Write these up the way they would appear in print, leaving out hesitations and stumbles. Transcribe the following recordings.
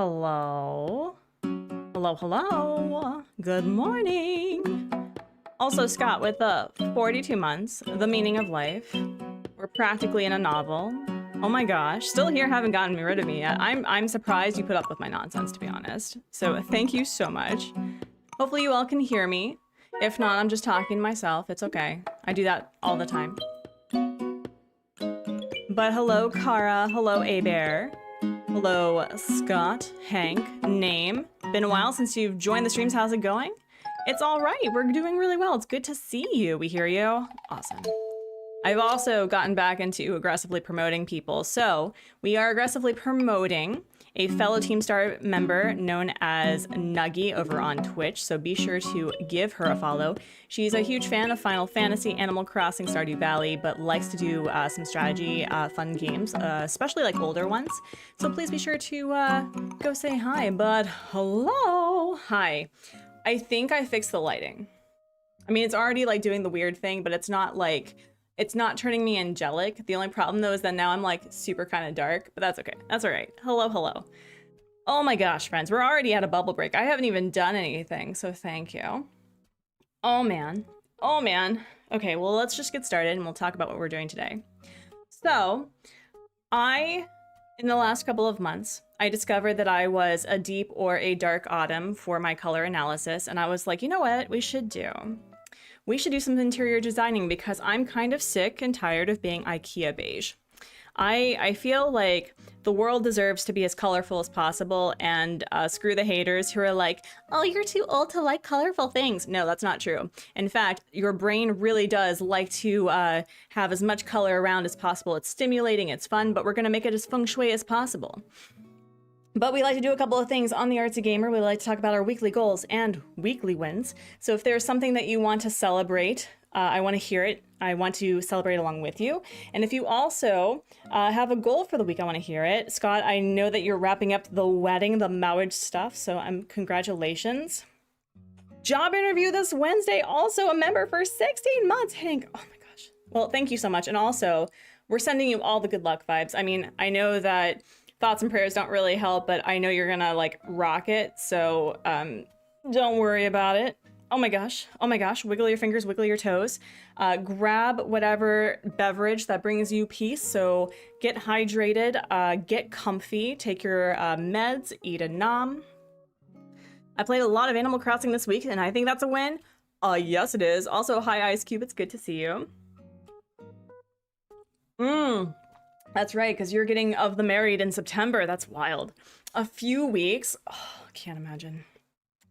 Hello. Hello, hello. Good morning. Also, Scott, with 42 months, the meaning of life. We're practically in a novel. Oh my gosh, still here, haven't gotten rid of me yet. I'm surprised you put up with my nonsense, to be honest. So thank you so much. Hopefully you all can hear me. If not, I'm just talking to myself. It's okay. I do that all the time. But hello, Kara. Hello, A-Bear. Hello, Scott, Hank, Name. Been a while since you've joined the streams. How's it going? It's all right. We're doing really well. It's good to see you. We hear you. Awesome. I've also gotten back into aggressively promoting people. So we are aggressively promoting a fellow Team Star member known as Nuggy over on Twitch. So be sure to give her a follow. She's a huge fan of Final Fantasy, Animal Crossing, Stardew Valley, but likes to do some strategy fun games, especially like older ones. So please be sure to go say hi. But hello. Hi. I think I fixed the lighting. I mean, it's already like doing the weird thing, but it's not like, it's not turning me angelic. The only problem though is that now I'm like super kind of dark, but that's okay. That's all right. Hello, hello. Oh my gosh, friends, we're already at a bubble break. I haven't even done anything, so thank you. Oh man. Oh man. Okay, well, let's just get started and we'll talk about what we're doing today. So, in the last couple of months, I discovered that I was a deep or a dark autumn for my color analysis, and I was like, you know what we should do? We should do some interior designing because I'm kind of sick and tired of being IKEA beige. I feel like the world deserves to be as colorful as possible, and screw the haters who are like, oh, you're too old to like colorful things. No, that's not true. In fact, your brain really does like to have as much color around as possible. It's stimulating, it's fun, but we're gonna make it as feng shui as possible. But we like to do a couple of things on the Artsy Gamer. We like to talk about our weekly goals and weekly wins. So if there's something that you want to celebrate, I want to hear it. I want to celebrate along with you. And if you also have a goal for the week, I want to hear it. Scott, I know that you're wrapping up the wedding, the marriage stuff, so congratulations. Job interview this Wednesday, also a member for 16 months, Hank. Oh my gosh. Well, thank you so much. And also, we're sending you all the good luck vibes. I mean, I know that thoughts and prayers don't really help, but I know you're gonna like rock it, so don't worry about it. Oh my gosh, wiggle your fingers, wiggle your toes. Grab whatever beverage that brings you peace, so get hydrated, get comfy, take your meds, eat a nom. I played a lot of Animal Crossing this week, and I think that's a win. Yes it is. Also, hi Ice Cube, it's good to see you. That's right, because you're getting of the married in September. That's wild. A few weeks. Oh, can't imagine.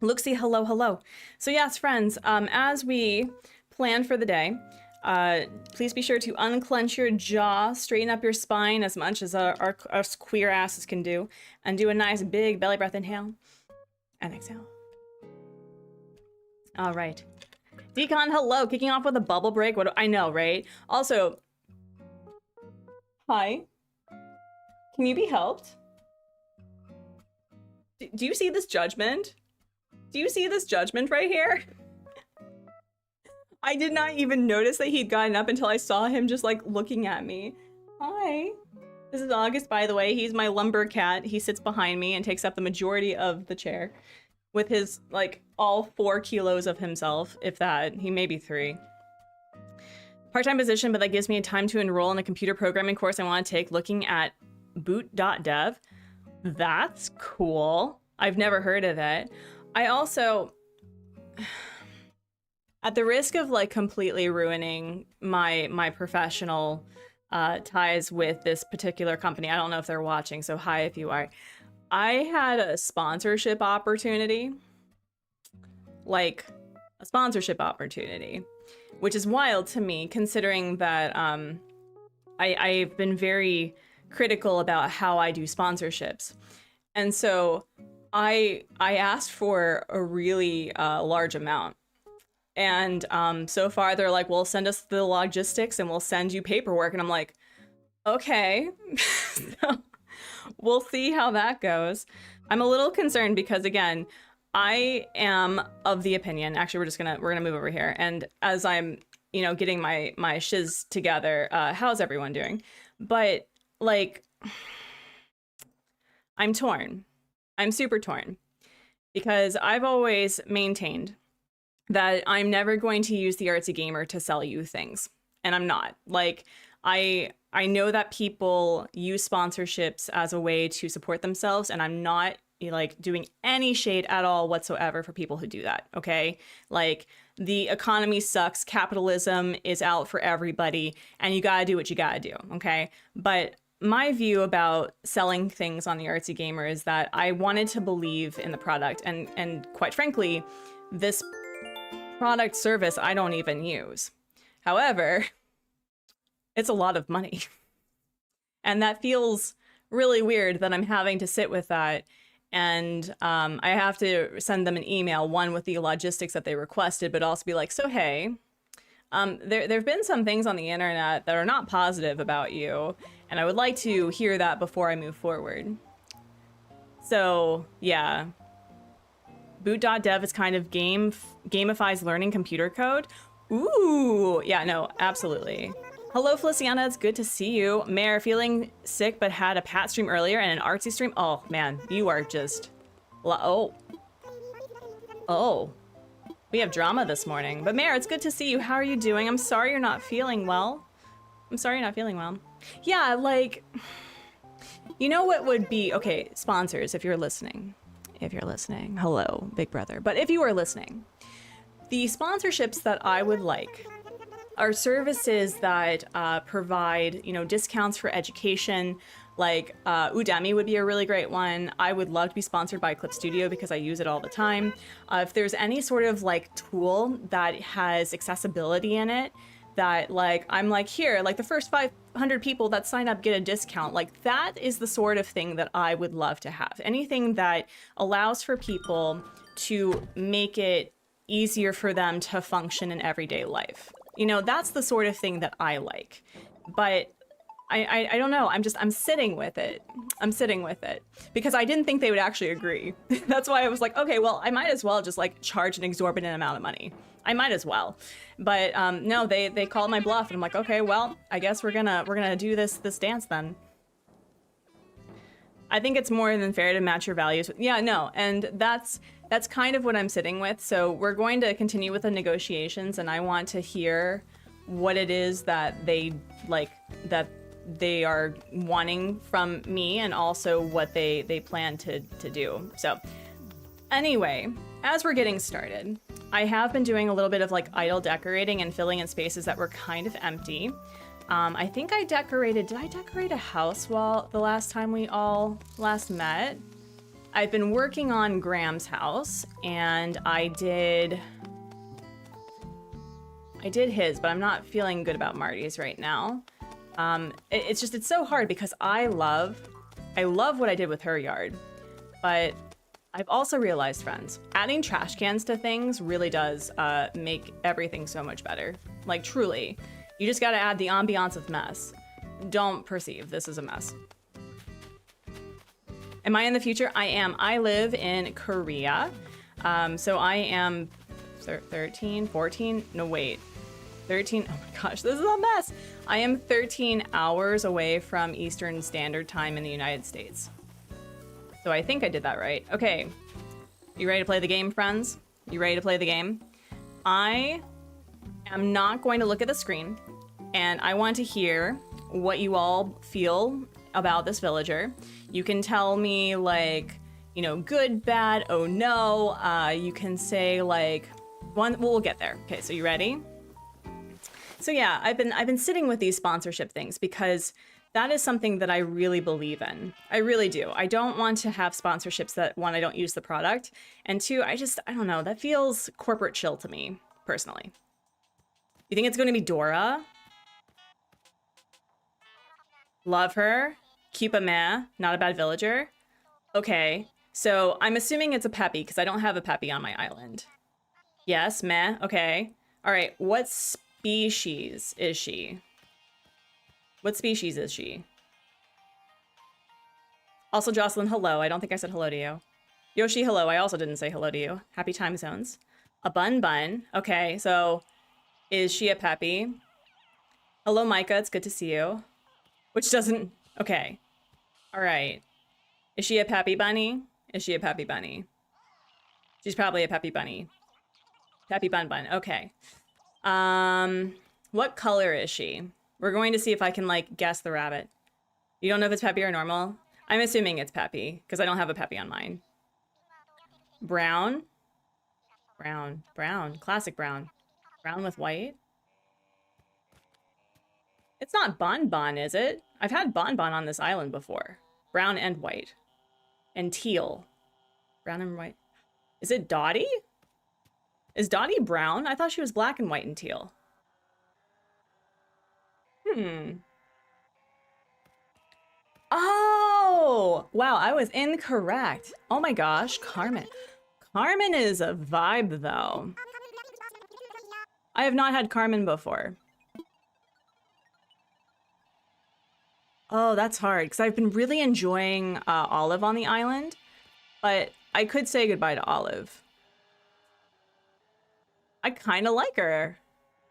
Looksy, hello, hello. So yes, friends, as we plan for the day, please be sure to unclench your jaw, straighten up your spine as much as us queer asses can do, and do a nice big belly breath inhale and exhale. All right. Decon, hello. Kicking off with a bubble break. What do I know, right? Also, hi. Can you be helped? Do you see this judgment? Do you see this judgment right here? I did not even notice that he'd gotten up until I saw him just like looking at me. Hi. This is August, by the way. He's my lumber cat. He sits behind me and takes up the majority of the chair with his like all 4 kilos of himself, if that. He may be 3. Part-time position, but that gives me time to enroll in a computer programming course I want to take looking at boot.dev. That's cool. I've never heard of it. I also, at the risk of like completely ruining my professional ties with this particular company, I don't know if they're watching, so hi if you are. I had a sponsorship opportunity, like a sponsorship opportunity, which is wild to me considering that I've been very critical about how I do sponsorships. And so I asked for a really large amount. And so far they're like, well, send us the logistics and we'll send you paperwork. And I'm like, okay, so we'll see how that goes. I'm a little concerned because again, I am of the opinion, actually we're gonna move over here. And as I'm, you know, getting my shiz together, how's everyone doing? But like, I'm torn I'm super torn because I've always maintained that I'm never going to use the Artsy Gamer to sell you things. And I'm not. Like, I know that people use sponsorships as a way to support themselves, and I'm not like doing any shade at all whatsoever for people who do that, okay? Like, the economy sucks, capitalism is out for everybody, and you gotta do what you gotta do, okay? But my view about selling things on the Artsy Gamer is that I wanted to believe in the product, and quite frankly, this product service I don't even use. However, it's a lot of money. And that feels really weird that I'm having to sit with that. And I have to send them an email, one with the logistics that they requested, but also be like, so hey, there have been some things on the internet that are not positive about you, and I would like to hear that before I move forward. So yeah, boot.dev is kind of gamifies learning computer code. Ooh, yeah, no, absolutely. Hello, Feliciana, it's good to see you. Mare, feeling sick but had a Pat stream earlier and an Artsy stream. Oh, man, you are just... Oh. We have drama this morning. But Mare, it's good to see you. How are you doing? I'm sorry you're not feeling well. Yeah, like... You know what would be... Okay, sponsors, if you're listening. Hello, big brother. But if you are listening, the sponsorships that I would like are services that provide, discounts for education. Like Udemy would be a really great one. I would love to be sponsored by Clip Studio because I use it all the time. If there's any sort of like tool that has accessibility in it, that like I'm like, here, like the first 500 people that sign up get a discount. Like that is the sort of thing that I would love to have. Anything that allows for people to make it easier for them to function in everyday life. That's the sort of thing that I like. But I don't know. I'm sitting with it. Because I didn't think they would actually agree. That's why I was like, okay, well, I might as well just like charge an exorbitant amount of money. I might as well. But no, they called my bluff, and I'm like, okay, well, I guess we're gonna do this dance then. I think it's more than fair to match your values. Yeah, no, and that's kind of what I'm sitting with. So we're going to continue with the negotiations, and I want to hear what it is that they like, that they are wanting from me, and also what they plan to do. So anyway, as we're getting started, I have been doing a little bit of like idle decorating and filling in spaces that were kind of empty. I think did I decorate a house wall the last time we all last met? I've been working on Graham's house, and I did his, but I'm not feeling good about Marty's right now. It's so hard because I love what I did with her yard, but I've also realized, friends, adding trash cans to things really does make everything so much better. Like, truly. You just gotta add the ambiance of mess. Don't perceive this as a mess. Am I in the future? I am. I live in Korea. So I am 13, 14? No, wait. 13? Oh my gosh, this is a mess. I am 13 hours away from Eastern Standard Time in the United States. So I think I did that right. Okay. You ready to play the game, friends? You ready to play the game? I am not going to look at the screen, and I want to hear what you all feel about this villager. You can tell me like, good, bad, oh no. You can say like we'll get there. Okay, so you ready? So yeah, I've been sitting with these sponsorship things because that is something that I really believe in. I really do. I don't want to have sponsorships that, one, I don't use the product, and two, I don't know, that feels corporate chill to me, personally. You think it's going to be Dora? Love her. Keep a meh. Not a bad villager. Okay, so I'm assuming it's a Peppy because I don't have a Peppy on my island. Yes, meh. Okay. All right, what species is she? What species is she? Also, Jocelyn, hello. I don't think I said hello to you. Yoshi, hello. I also didn't say hello to you. Happy time zones. A bun. Okay, so is she a Peppy? Hello, Micah. It's good to see you. Which doesn't... Okay. All right. Is she a Peppy bunny? Is she a Peppy Bunny? She's probably a Peppy Bunny. Peppy Bun Bun. Okay. What color is she? We're going to see if I can, like, guess the rabbit. You don't know if it's Peppy or normal? I'm assuming it's Peppy, because I don't have a Peppy on mine. Brown? Brown. Brown. Classic brown. Brown with white? It's not Bon Bon, is it? I've had Bon Bon on this island before. Brown and white. And teal. Brown and white. Is it Dottie? Is Dottie brown? I thought she was black and white and teal. Oh! Wow, I was incorrect. Oh my gosh, Carmen. Carmen is a vibe, though. I have not had Carmen before. Oh, that's hard, because I've been really enjoying Olive on the island, but I could say goodbye to Olive. I kind of like her.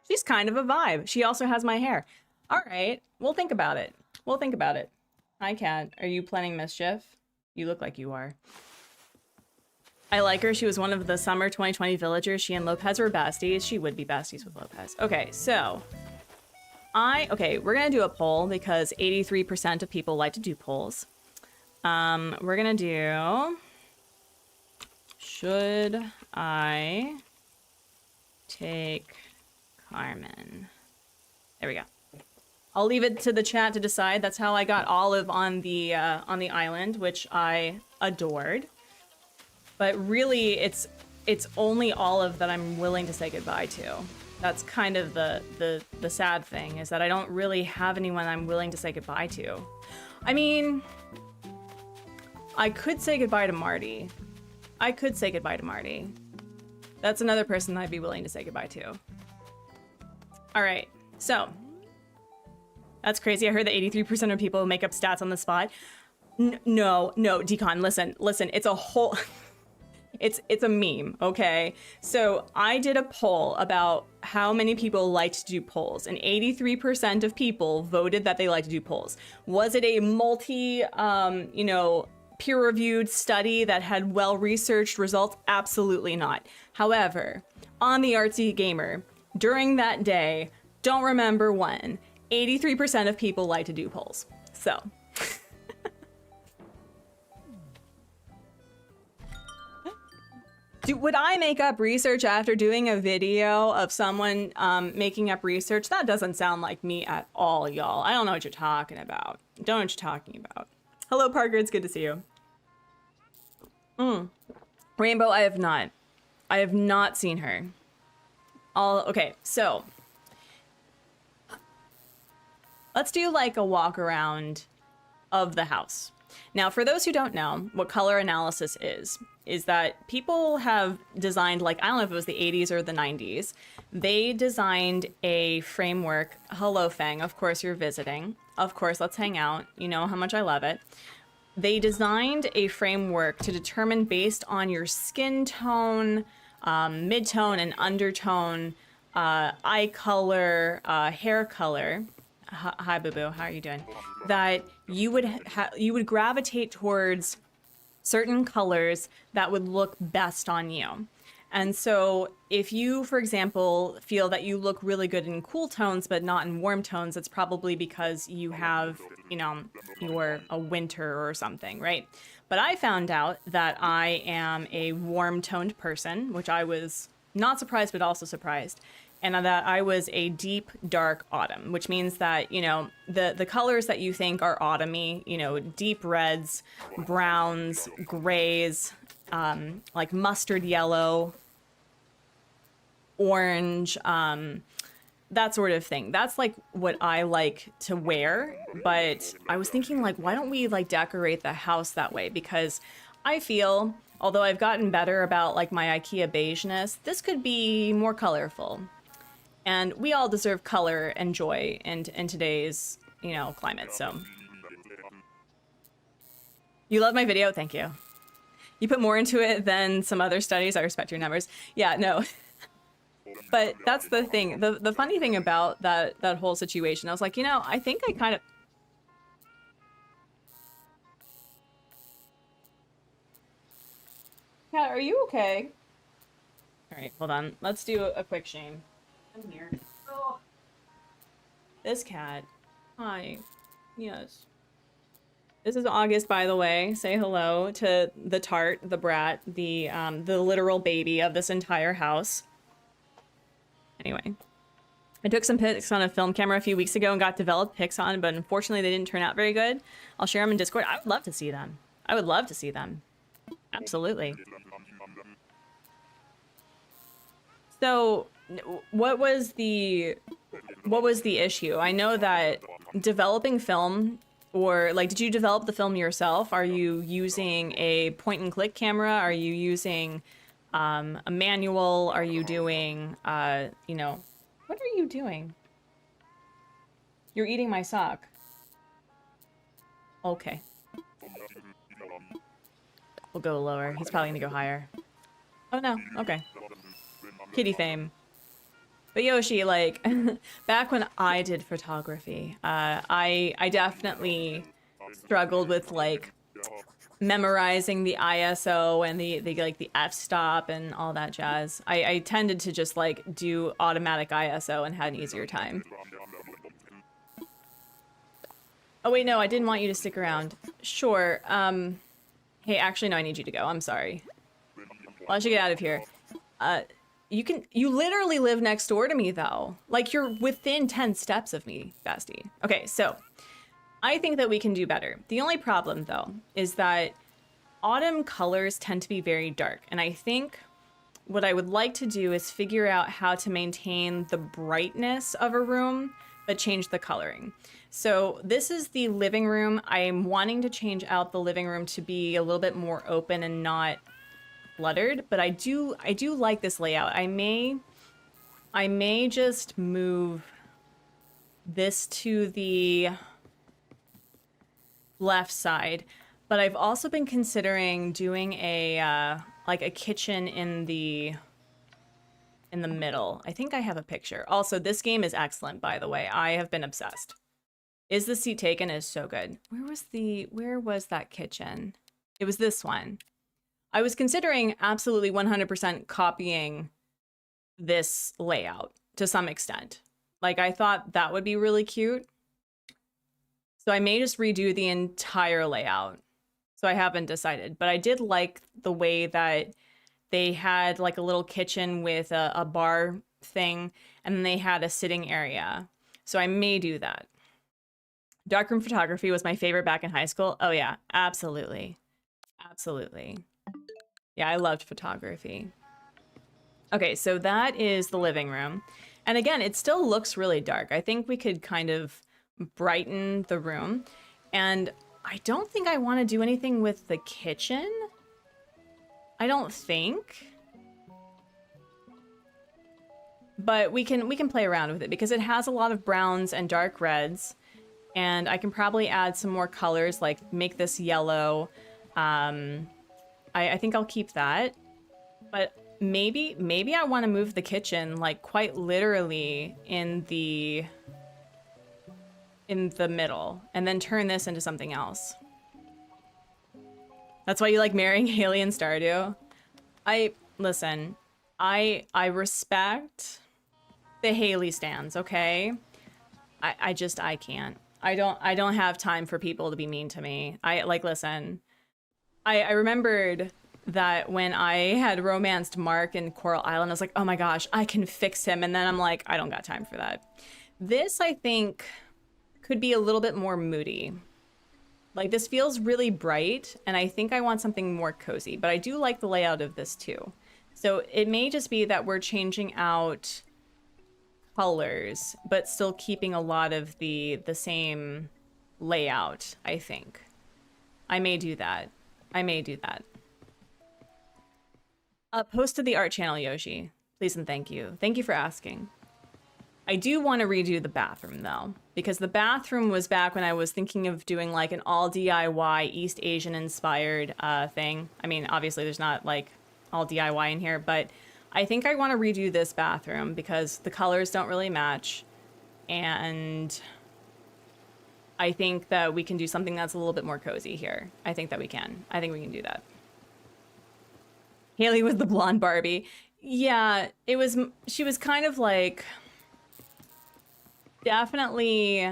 She's kind of a vibe. She also has my hair. All right, we'll think about it. We'll think about it. Hi, Cat. Are you planning mischief? You look like you are. I like her. She was one of the summer 2020 villagers. She and Lopez were besties. She would be besties with Lopez. Okay, so okay, we're gonna do a poll because 83% of people like to do polls. We're gonna do, should I take Carmen? There we go. I'll leave it to the chat to decide. That's how I got Olive on the island, which I adored. But really, it's only Olive that I'm willing to say goodbye to. That's kind of the sad thing, is that I don't really have anyone I'm willing to say goodbye to. I mean, I could say goodbye to Marty. I could say goodbye to Marty. That's another person I'd be willing to say goodbye to. All right, so that's crazy. I heard that 83% of people make up stats on the spot. No, Decon, listen, it's a whole... It's a meme, okay? So I did a poll about how many people liked to do polls, and 83% of people voted that they like to do polls. Was it a peer-reviewed study that had well-researched results? Absolutely not. However, on the Artsy Gamer, during that day, don't remember when, 83% of people like to do polls. So... would I make up research after doing a video of someone making up research? That doesn't sound like me at all, y'all. I don't know what you're talking about. Don't know what you're talking about. Hello, Parker. It's good to see you. Rainbow, I have not. I have not seen her. Okay, so let's do like a walk around of the house. Now, for those who don't know what color analysis is that people have designed, like, I don't know if it was the 80s or the 90s, they designed a framework. Hello, Fang, of course you're visiting. Of course, let's hang out. You know how much I love it. They designed a framework to determine, based on your skin tone, mid-tone and undertone, eye color, hair color. Hi, Boo-Boo, how are you doing? That you would gravitate towards certain colors that would look best on you. And so if you, for example, feel that you look really good in cool tones but not in warm tones, it's probably because you have, you're a winter or something, right? But I found out that I am a warm-toned person, which I was not surprised but also surprised. And that I was a deep, dark autumn, which means that, the colors that you think are autumny, deep reds, browns, grays, like mustard yellow, orange, that sort of thing. That's like what I like to wear. But I was thinking, like, why don't we like decorate the house that way? Because I feel, although I've gotten better about like my IKEA beigeness, this could be more colorful. And we all deserve color and joy in today's, climate, so. You love my video? Thank you. You put more into it than some other studies. I respect your numbers. Yeah, no. But that's the thing. The funny thing about that whole situation, I was like, I think I kind of... Cat, are you okay? All right, hold on. Let's do a quick shame. I'm here. Oh. This cat. Hi. Yes. This is August, by the way. Say hello to the tart, the brat, the literal baby of this entire house. Anyway, I took some pics on a film camera a few weeks ago and got developed pics on, but unfortunately they didn't turn out very good. I'll share them in Discord. I would love to see them. I would love to see them. Absolutely. So, what was the issue? I know that developing film, or like, did you develop the film yourself? Are you using a point and click camera? Are you using a manual? Are you doing, you know, what are you doing? You're eating my sock. Okay. We'll go lower. He's probably gonna go higher. Oh no, okay. Kitty fame. But Yoshi, like, back when I did photography, I definitely struggled with, like, memorizing the ISO and the like, the f-stop and all that jazz. I tended to just, like, do automatic ISO and had an easier time. Oh, wait, no, I didn't want you to stick around. Sure, hey, actually, no, I need you to go. I'm sorry. Well, I should get out of here. You literally live next door to me, though. Like, you're within 10 steps of me, bestie. Okay, so I think that we can do better. The only problem, though, is that autumn colors tend to be very dark. And I think what I would like to do is figure out how to maintain the brightness of a room, but change the coloring. So this is the living room. I'm wanting to change out the living room to be a little bit more open and not cluttered, but I do like this layout. I may just move this to the left side, but I've also been considering doing a like a kitchen in the middle. I think I have a picture. Also, this game is excellent, by the way. I have been obsessed. Is the Seat Taken is so good. Where was that kitchen? It was this one. I was considering absolutely 100% copying this layout to some extent. Like, I thought that would be really cute. So I may just redo the entire layout. So I haven't decided, but I did like the way that they had like a little kitchen with a bar thing, and then they had a sitting area. So I may do that. Darkroom photography was my favorite back in high school. Oh yeah, absolutely. Absolutely. Yeah, I loved photography. Okay, so that is the living room. And again, it still looks really dark. I think we could kind of brighten the room. And I don't think I want to do anything with the kitchen. I don't think. But we can play around with it because it has a lot of browns and dark reds. And I can probably add some more colors, like make this yellow. I think I'll keep that. But maybe I want to move the kitchen, like, quite literally in the middle, and then turn this into something else. That's why you like marrying Haley and Stardew? Listen, I respect the Haley stans, okay? I can't. I don't have time for people to be mean to me. Listen, I remembered that when I had romanced Mark in Coral Island, I was like, oh my gosh, I can fix him. And then I'm like, I don't got time for that. This, I think, could be a little bit more moody. Like, this feels really bright, and I think I want something more cozy, but I do like the layout of this too. So it may just be that we're changing out colors, but still keeping a lot of the same layout, I think. I may do that. Post to the art channel, Yoshi. Please and thank you. Thank you for asking. I do want to redo the bathroom, though, because the bathroom was back when I was thinking of doing, like, an all DIY East Asian-inspired thing. I mean, obviously, there's not, like, all DIY in here, but I think I want to redo this bathroom because the colors don't really match, and I think that we can do something that's a little bit more cozy here. I think that we can. I think we can do that. Haley was the blonde Barbie. Yeah, it was, she was kind of like definitely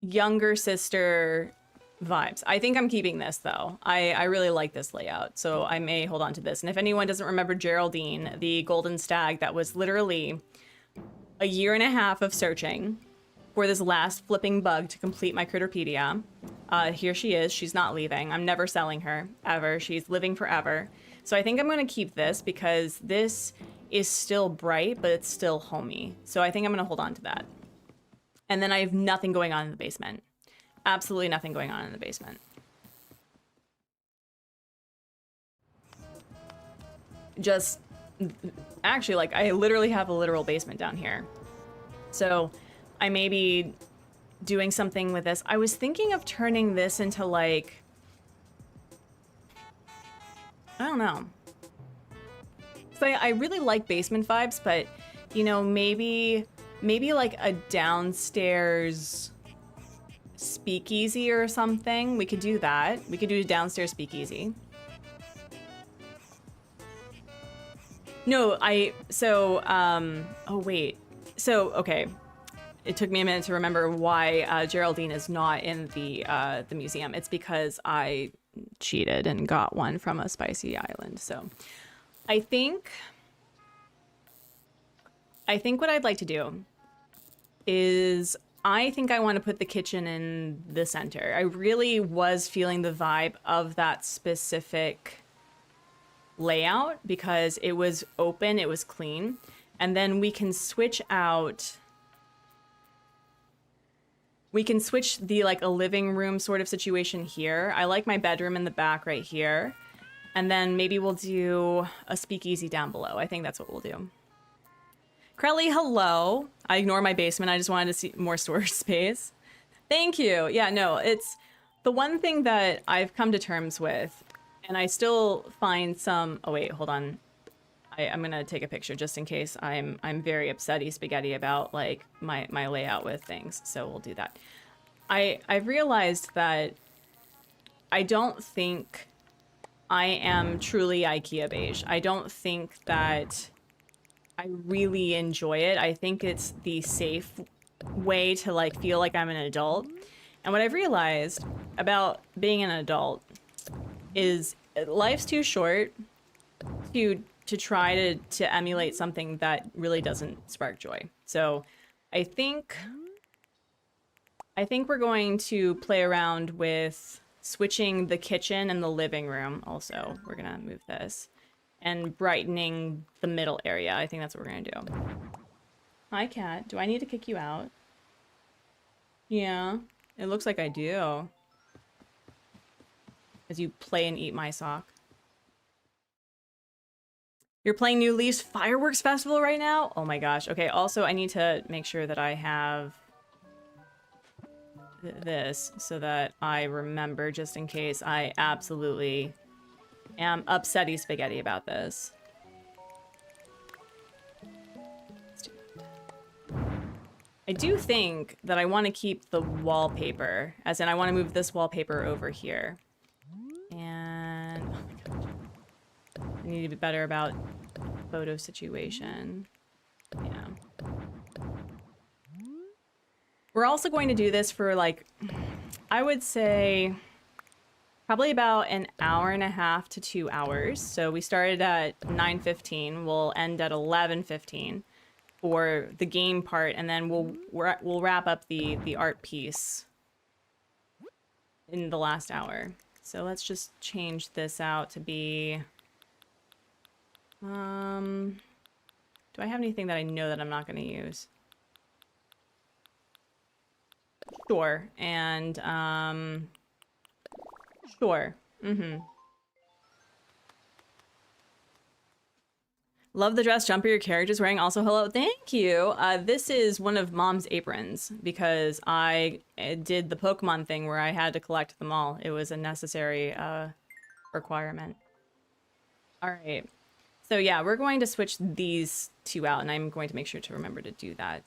younger sister vibes. I think I'm keeping this though. I really like this layout, so I may hold on to this. And if anyone doesn't remember Geraldine, the golden stag that was literally a year and a half of searching for this last flipping bug to complete my Critterpedia. Here she is. She's not leaving. I'm never selling her, ever. She's living forever. So I think I'm going to keep this because this is still bright, but it's still homey. So I think I'm going to hold on to that. And then I have nothing going on in the basement. Absolutely nothing going on in the basement. Just, actually, like, I literally have a literal basement down here. So I may be doing something with this. I was thinking of turning this into, like, I don't know. So I really like basement vibes, but, you know, maybe like a downstairs speakeasy or something. We could do that. We could do a downstairs speakeasy. No, oh wait. So, okay. It took me a minute to remember why Geraldine is not in the museum. It's because I cheated and got one from a spicy island. So I think what I'd like to do is I think I want to put the kitchen in the center. I really was feeling the vibe of that specific layout because it was open, it was clean. And then we can switch out, we can switch the like a living room sort of situation here. I like my bedroom in the back right here. And then maybe we'll do a speakeasy down below. I think that's what we'll do. Crelly, hello. I ignore my basement. I just wanted to see more storage space. Thank you. Yeah, no, it's the one thing that I've come to terms with, and I still find some, oh wait, hold on. I'm gonna take a picture just in case I'm very upsetty spaghetti about like my layout with things. So we'll do that. I've realized that I don't think I am truly IKEA beige. I don't think that I really enjoy it. I think it's the safe way to like feel like I'm an adult. And what I've realized about being an adult is life's too short to try to emulate something that really doesn't spark joy. So I think we're going to play around with switching the kitchen and the living room. Also, we're gonna move this and brightening the middle area. I think that's what we're gonna do. Hi, cat. Do I need to kick you out? Yeah, it looks like I do. As you play and eat my sock. You're playing New Leaf's Fireworks Festival right now? Oh my gosh. Okay, also I need to make sure that I have this so that I remember just in case I absolutely am upsetty spaghetti about this. I do think that I want to keep the wallpaper, as in I want to move this wallpaper over here. And, oh my gosh. I need to be better about photo situation. Yeah. We're also going to do this for like, I would say probably about an hour and a half to 2 hours. So we started at 9:15. We'll end at 11:15 for the game part, and then we'll wrap up the art piece in the last hour. So let's just change this out to be do I have anything that I know that I'm not going to use? Sure. And sure. Love the dress jumper your character's wearing. Also, hello. Thank you. This is one of Mom's aprons because I did the Pokemon thing where I had to collect them all. It was a necessary requirement. All right. So yeah, we're going to switch these two out, and I'm going to make sure to remember to do that.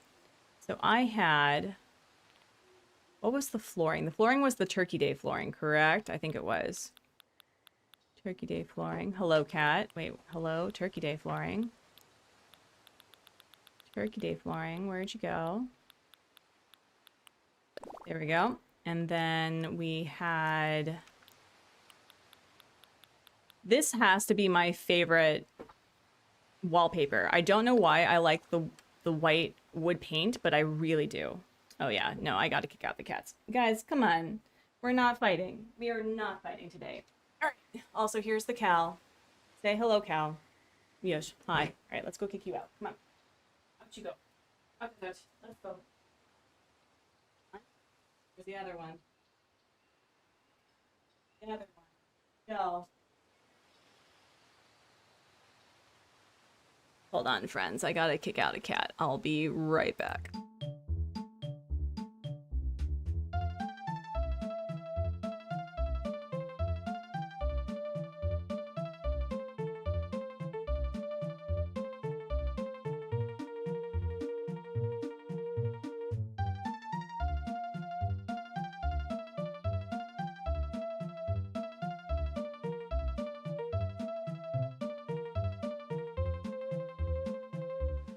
So I had, what was the flooring? The flooring was the Turkey Day flooring, correct? I think it was. Turkey Day flooring. Hello, cat. Wait, hello, Turkey Day flooring. Turkey Day flooring, where'd you go? There we go. And then we had... This has to be my favorite wallpaper. I don't know why I like the white wood paint, but I really do. Oh yeah, no, I gotta kick out the cats. Guys, come on. We're not fighting. We are not fighting today. All right. Also, here's the cow. Say hello, cow. Yes. Hi. All right, let's go kick you out. Come on. Out you go. Up, let's go. Where's the other one? The other one. Go. Hold on, friends. I gotta kick out a cat. I'll be right back.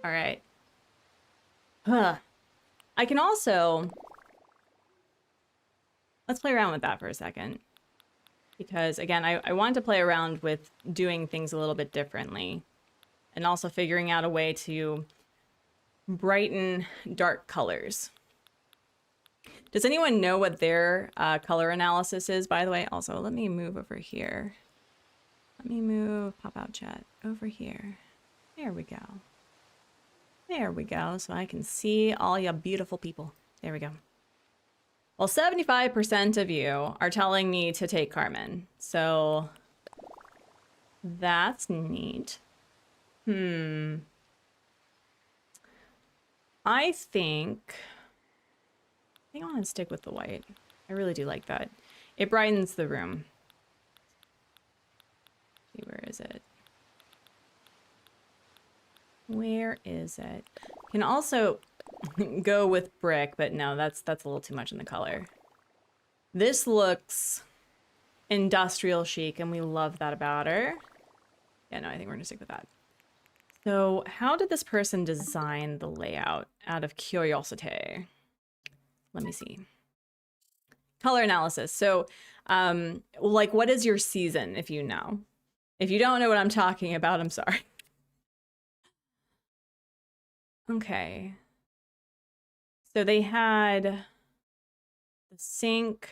All right. I can also... Let's play around with that for a second. Because, again, I wanted to play around with doing things a little bit differently. And also figuring out a way to brighten dark colors. Does anyone know what their color analysis is, by the way? Also, let me move over here. Let me move pop-out chat over here. There we go. There we go, so I can see all you beautiful people. There we go. Well, 75% of you are telling me to take Carmen, so that's neat. I think I want to stick with the white. I really do like that. It brightens the room. Let's see, where is it? Where is it? Can also go with brick, but no, that's a little too much in the color. This looks industrial chic, and we love that about her. Yeah, no, I think we're gonna stick with that. So how did this person design the layout out of curiosity? Let me see. Color analysis. So, like, what is your season, if you know? If you don't know what I'm talking about, I'm sorry. Okay. So they had the sink.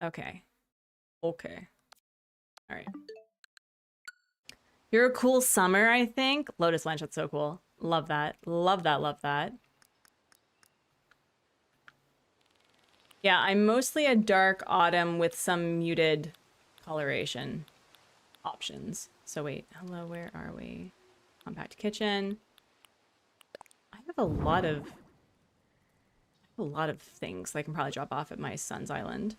Okay. Okay. All right. You're a cool summer, I think. Lotus Lunch, that's so cool. Love that. Love that, love that. Yeah, I'm mostly a dark autumn with some muted coloration options. So wait, hello, where are we? Compact kitchen. I have a lot of things that I can probably drop off at my son's island.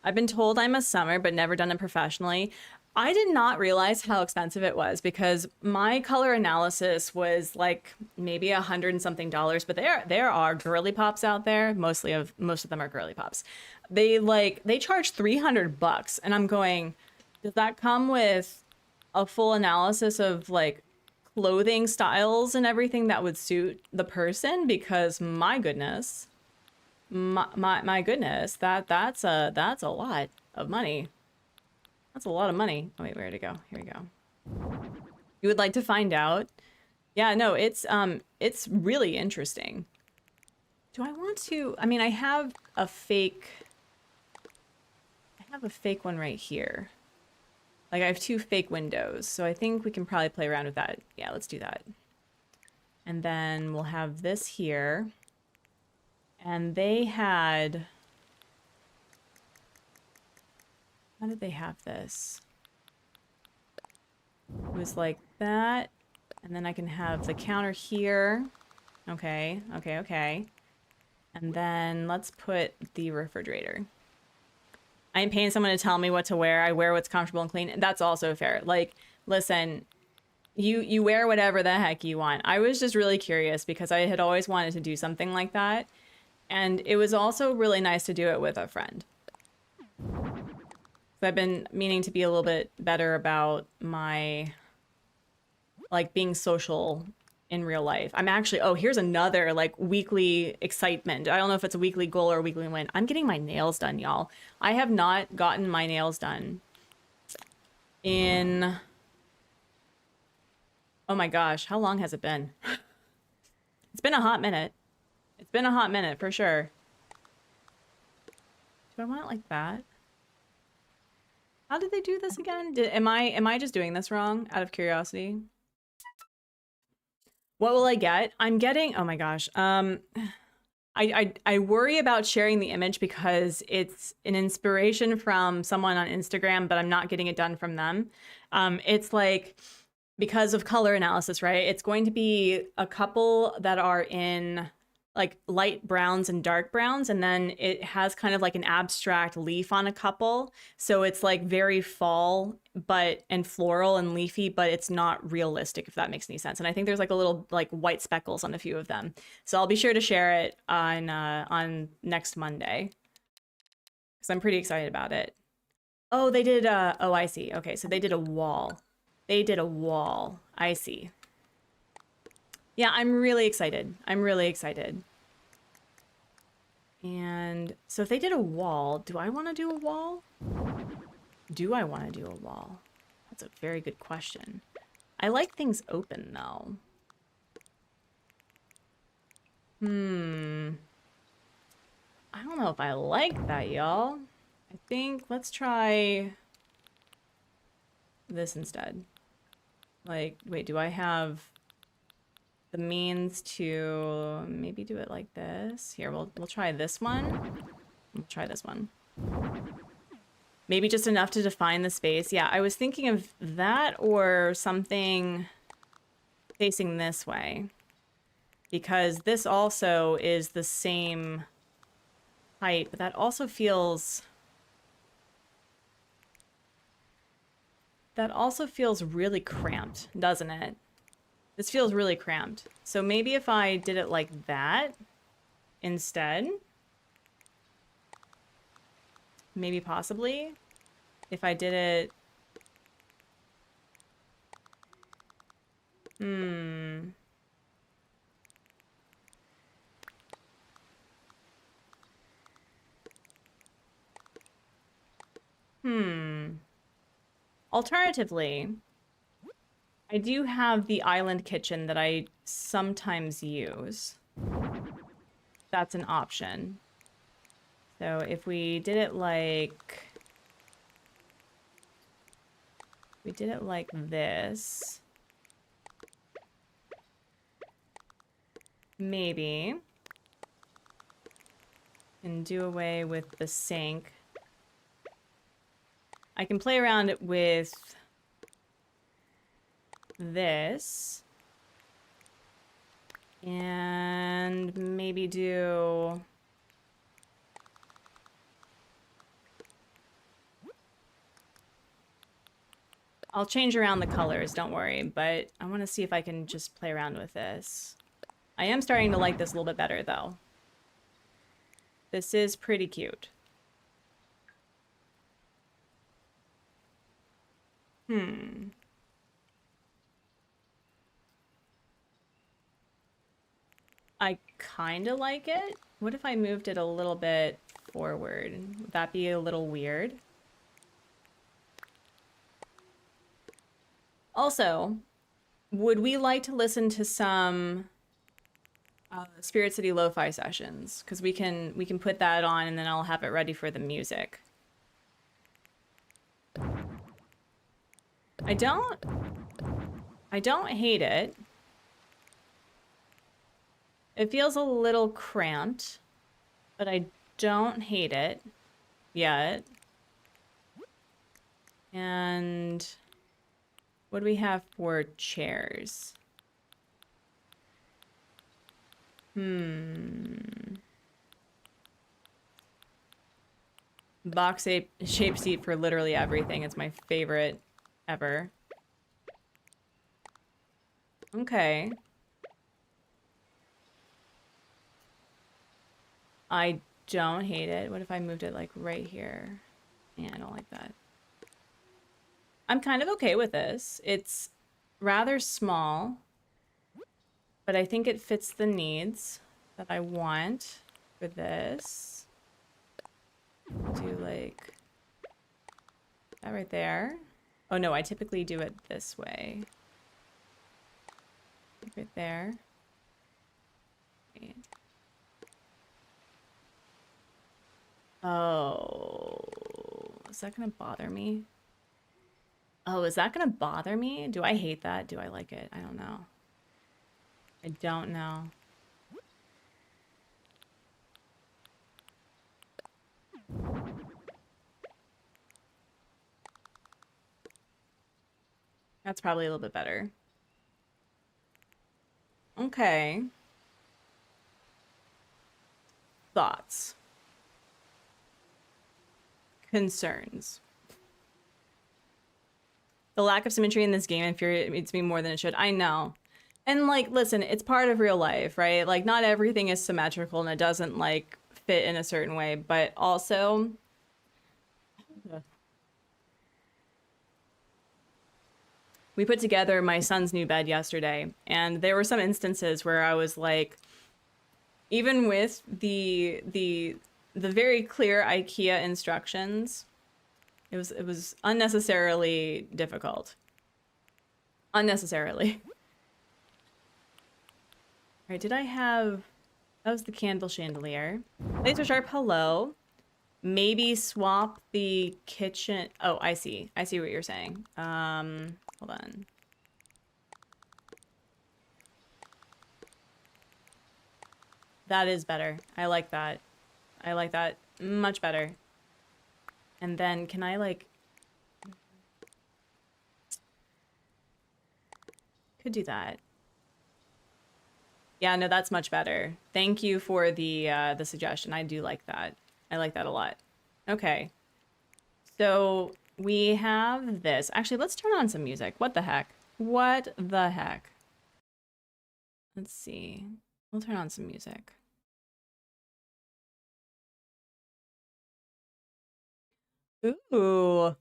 I've been told I'm a summer, but never done it professionally. I did not realize how expensive it was because my color analysis was like maybe $100 and something, but there are girly pops out there. Most of them are girly pops. They charge $300, and I'm going, does that come with a full analysis of like clothing styles and everything that would suit the person? Because my goodness, my goodness, that's a lot of money. That's a lot of money. Oh wait, where'd it go? Here we go. You would like to find out? Yeah, no, it's really interesting. Do I want to? I mean, I have a fake one right here. Like, I have two fake windows, so I think we can probably play around with that. Yeah, let's do that. And then we'll have this here. And they had... How did they have this? It was like that. And then I can have the counter here. Okay, okay, okay. And then let's put the refrigerator. I ain't paying someone to tell me what to wear. I wear what's comfortable and clean. That's also fair. Like, listen, you wear whatever the heck you want. I was just really curious because I had always wanted to do something like that. And it was also really nice to do it with a friend. So I've been meaning to be a little bit better about my, like, being social in real life. I'm actually, oh, here's another like weekly excitement. I don't know if it's a weekly goal or a weekly win. I'm getting my nails done, y'all. I have not gotten my nails done in, oh my gosh, how long has it been? It's been a hot minute. It's been a hot minute for sure. Do I want it like that? How did they do this again? Am I just doing this wrong out of curiosity? What will I get? I'm getting, oh my gosh. I worry about sharing the image because it's an inspiration from someone on Instagram, but I'm not getting it done from them. It's like, because of color analysis, right? It's going to be a couple that are in like light browns and dark browns, and then it has kind of like an abstract leaf on a couple. So it's like very fall, but and floral and leafy, but it's not realistic, if that makes any sense. And I think there's like a little like white speckles on a few of them. So I'll be sure to share it on next Monday because I'm pretty excited about it. Oh, they did oh, I see. Okay, so they did a wall. They did a wall. I see. Yeah, I'm really excited. I'm really excited. And so if they did a wall, do I want to do a wall? Do I want to do a wall? That's a very good question. I like things open though. I don't know if I like that, y'all. I think let's try this instead. Like, wait, do I have the means to maybe do it like this? Here, we'll try this one. We'll try this one. Maybe just enough to define the space. Yeah, I was thinking of that or something facing this way. Because this also is the same height, but that also feels... That also feels really cramped, doesn't it? This feels really cramped. So maybe if I did it like that instead, maybe possibly, if I did it... Alternatively, I do have the island kitchen that I sometimes use. That's an option. So if we did it like... We did it like this. Maybe. And do away with the sink. I can play around with this. And maybe do... I'll change around the colors, don't worry, but I want to see if I can just play around with this. I am starting to like this a little bit better, though. This is pretty cute. I kind of like it. What if I moved it a little bit forward? Would that be a little weird? Also, would we like to listen to some Spirit City Lo-Fi sessions? Because we can put that on and then I'll have it ready for the music. I don't hate it. It feels a little cramped, but I don't hate it yet. And what do we have for chairs? Box shape seat for literally everything. It's my favorite ever. Okay. I don't hate it. What if I moved it like right here? Yeah, I don't like that. I'm kind of okay with this. It's rather small, but I think it fits the needs that I want for this. Do like that right there. Oh no, I typically do it this way. Right there. Oh, is that gonna bother me? Oh, is that gonna bother me? Do I hate that? Do I like it? I don't know. I don't know. That's probably a little bit better. Okay. Thoughts. Concerns. The lack of symmetry in this game infuriates me more than it should. I know. And like, listen, it's part of real life, right? Like, not everything is symmetrical and it doesn't like fit in a certain way, but also we put together my son's new bed yesterday, and there were some instances where I was like, even with the very clear IKEA instructions, it was unnecessarily difficult. Unnecessarily. All right, did I have... That was the candle chandelier. Laser Sharp, hello. Maybe swap the kitchen... Oh, I see. I see what you're saying. Hold on. That is better. I like that. I like that much better. And then can I like... Could do that. Yeah, no, that's much better. Thank you for the suggestion. I do like that. I like that a lot. Okay. So we have this. Actually, let's turn on some music. What the heck? What the heck? Let's see. We'll turn on some music. Ooh.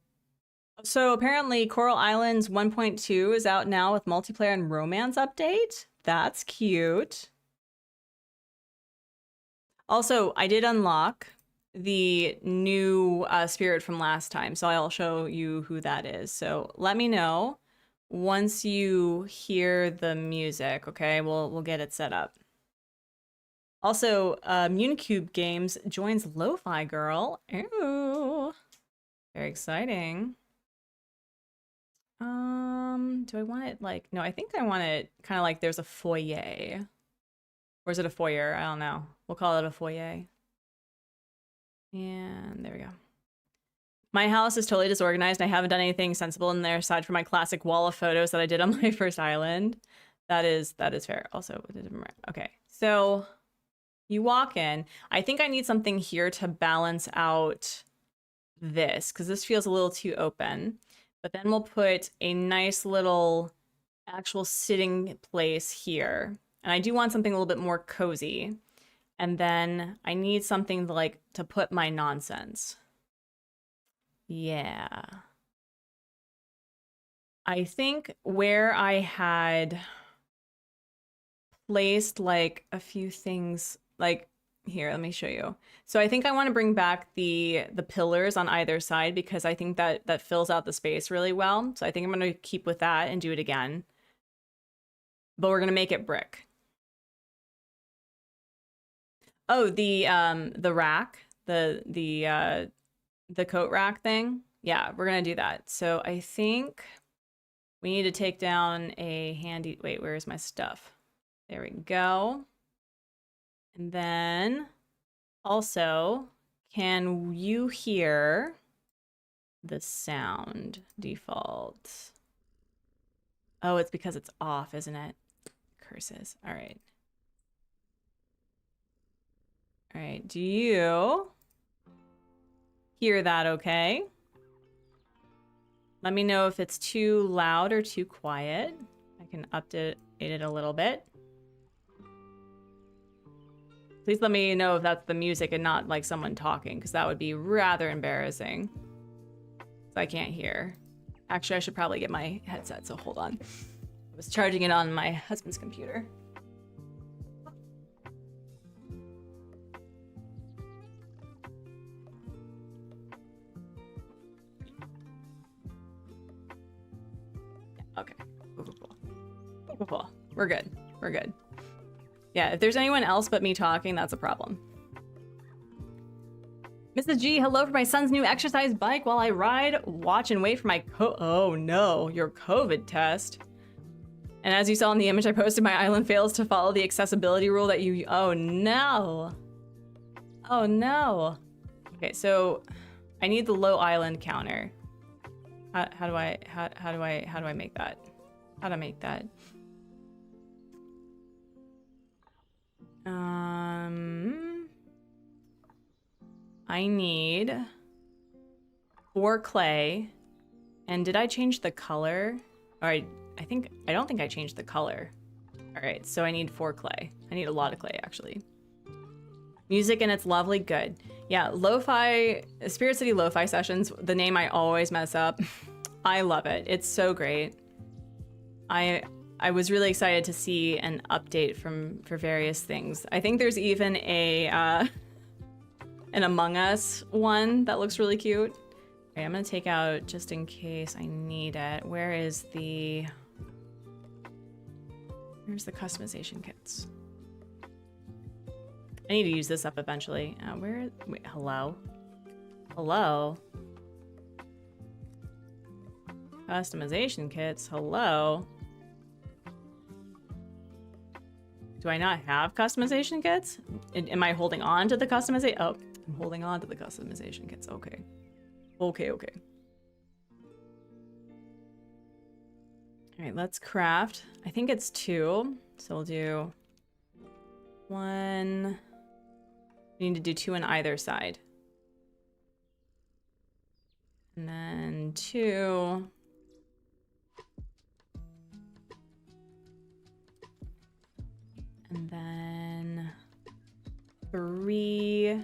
So apparently Coral Islands 1.2 is out now with multiplayer and romance update. That's cute. Also, I did unlock the new spirit from last time, so I'll show you who that is. So let me know once you hear the music, okay? We'll get it set up. Also, Unicube Games joins Lo-Fi Girl. Ooh, very exciting. Do I want it like... No, I think I want it kind of like there's a foyer. Or is it a foyer? I don't know. We'll call it a foyer. And there we go. My house is totally disorganized. I haven't done anything sensible in there aside from my classic wall of photos that I did on my first island. That is fair. Also, okay. So you walk in. I think I need something here to balance out this because this feels a little too open. But then we'll put a nice little actual sitting place here. And I do want something a little bit more cozy. And then I need something like to put my nonsense. Yeah. I think where I had placed like a few things like here, let me show you. So I think I want to bring back the pillars on either side because I think that fills out the space really well. So I think I'm going to keep with that and do it again. But we're going to make it brick. Oh, the rack, the coat rack thing. Yeah, we're going to do that. So I think we need to take down a handy... Wait, where's my stuff? There we go. And then also, can you hear the sound default? Oh, it's because it's off, isn't it? Curses. All right. All right. Do you hear that okay? Let me know if it's too loud or too quiet. I can update it a little bit. Please let me know if that's the music and not like someone talking, because that would be rather embarrassing. So I can't hear. Actually, I should probably get my headset, so hold on. I was charging it on my husband's computer. Okay. Cool. We're good. We're good. Yeah, if there's anyone else but me talking, that's a problem. Mrs. G, hello for my son's new exercise bike while I ride, watch, and wait for my oh no, your COVID test. And as you saw in the image I posted, my island fails to follow the accessibility rule that you, oh no. Oh no. Okay, so I need the low island counter. How do I make that? How to make that? I need 4 clay. And did I change the color? All right, I don't think I changed the color. All right, so I need 4 clay. I need a lot of clay, actually. Music and it's lovely, good. Yeah, lo-fi, Spirit City lo-fi sessions, the name I always mess up. I love it, it's so great. I was really excited to see an update for various things. I think there's even a, an Among Us one that looks really cute. Okay, I'm gonna take out, just in case I need it. Where's the customization kits? I need to use this up eventually. Wait, hello? Hello? Customization kits, hello? Do I not have customization kits? Am I holding on to the customization? Oh, I'm holding on to the customization kits, okay. Okay. All right, let's craft. I think it's 2, so we'll do 1. We need to do 2 on either side. And then 2. And then 3.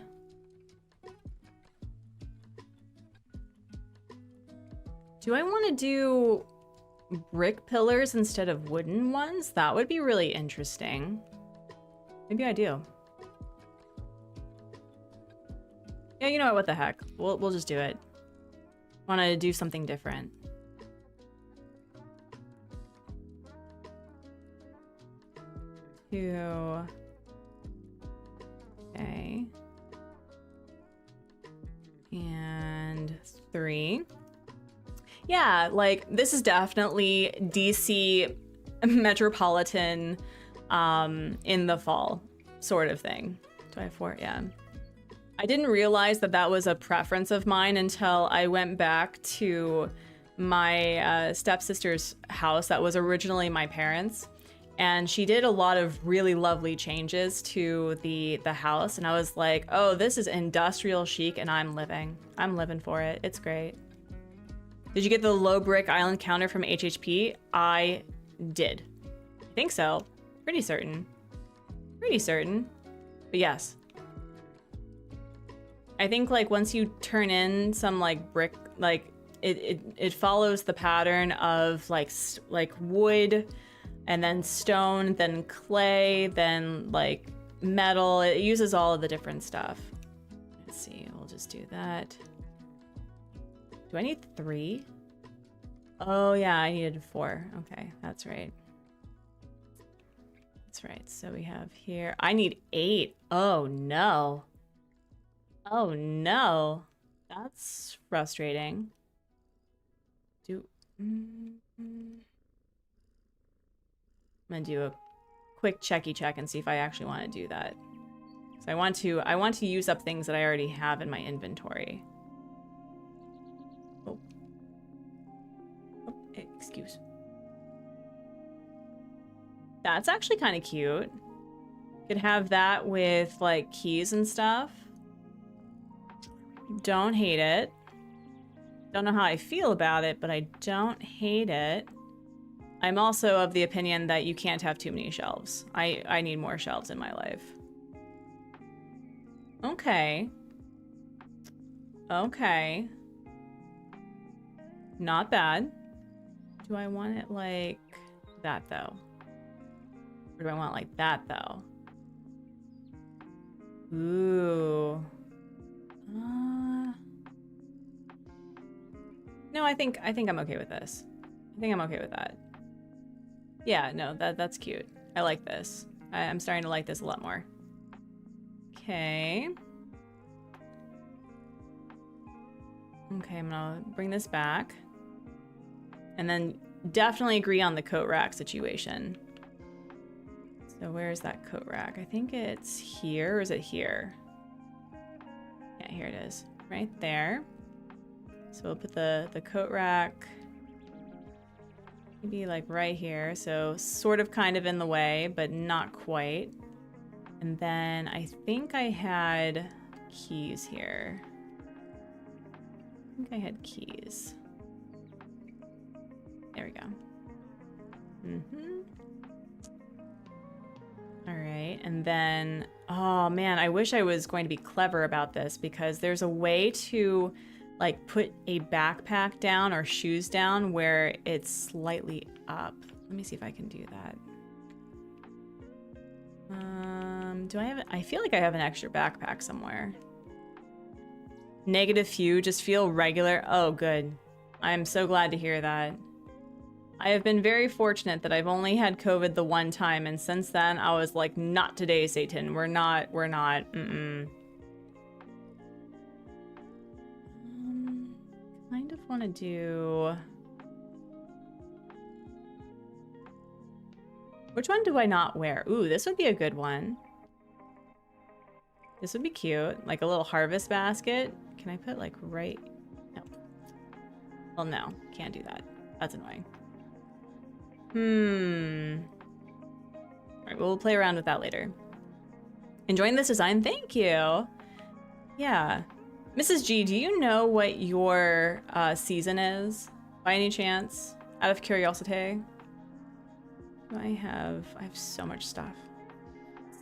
Do I want to do brick pillars instead of wooden ones? That would be really interesting. Maybe I do. Yeah, you know what the heck. We'll just do it. Want to do something different. Okay. And 3. Yeah, like this is definitely DC metropolitan in the fall sort of thing. Do I have 4? Yeah. I didn't realize that that was a preference of mine until I went back to my stepsister's house that was originally my parents'. And she did a lot of really lovely changes to the house. And I was like, oh, this is industrial chic and I'm living for it. It's great. Did you get the low brick island counter from HHP? I did. I think so. Pretty certain. But yes. I think like once you turn in some like brick, like it follows the pattern of like wood and then stone, then clay, then like metal. It uses all of the different stuff. Let's see, we'll just do that. Do I need 3? Oh yeah, I needed 4. Okay, that's right. That's right, so we have here, I need 8. Oh no. Oh no. That's frustrating. I'm gonna do a quick checky check and see if I actually want to do that. So I want to use up things that I already have in my inventory. Oh, excuse. That's actually kind of cute. Could have that with like keys and stuff. Don't hate it. Don't know how I feel about it, but I don't hate it. I'm also of the opinion that you can't have too many shelves. I need more shelves in my life. Okay. Okay. Not bad. Do I want it like that though? Or do I want it like that though? Ooh. No, I think I'm okay with this. I think I'm okay with that. Yeah, no, that's cute. I like this. I'm starting to like this a lot more. Okay. Okay, I'm gonna bring this back. And then definitely agree on the coat rack situation. So where's that coat rack? I think it's here, or is it here? Yeah, here it is. Right there. So we'll put the coat rack maybe like right here. So sort of kind of in the way, but not quite. And then I think I had keys here. I think I had keys. There we go. All right, and then, oh man, I wish I was going to be clever about this because there's a way to like put a backpack down or shoes down where it's slightly up. Let me see if I can do that. Do I have, I feel like I have an extra backpack somewhere. Negative few, just feel regular. Oh, good. I'm so glad to hear that. I have been very fortunate that I've only had COVID the one time, and since then I was like, not today, Satan. We're not. Kind of want to do... Which one do I not wear? Ooh, this would be a good one. This would be cute. Like a little harvest basket. Can I put like right... No. Well, no. Can't do that. That's annoying. Alright, we'll play around with that later. Enjoying this design? Thank you! Yeah. Mrs. G, do you know what your season is? By any chance? Out of curiosity? I have so much stuff.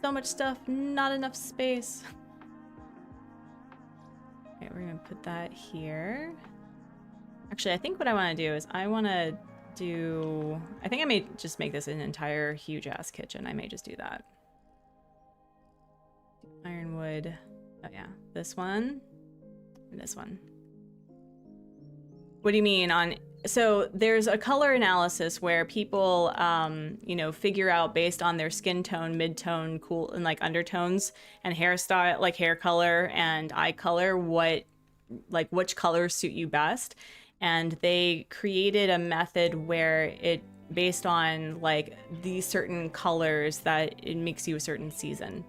So much stuff, not enough space. Okay, we're gonna put that here. Actually, I think what I want to do is I want to do... I think I may just make this an entire huge-ass kitchen. I may just do that. Ironwood. Oh, yeah. This one. And this one. What do you mean on... So there's a color analysis where people, you know, figure out based on their skin tone, mid-tone, cool, and like undertones and hairstyle, like hair color and eye color, what, like which colors suit you best. And they created a method where it, based on like these certain colors, that it makes you a certain season.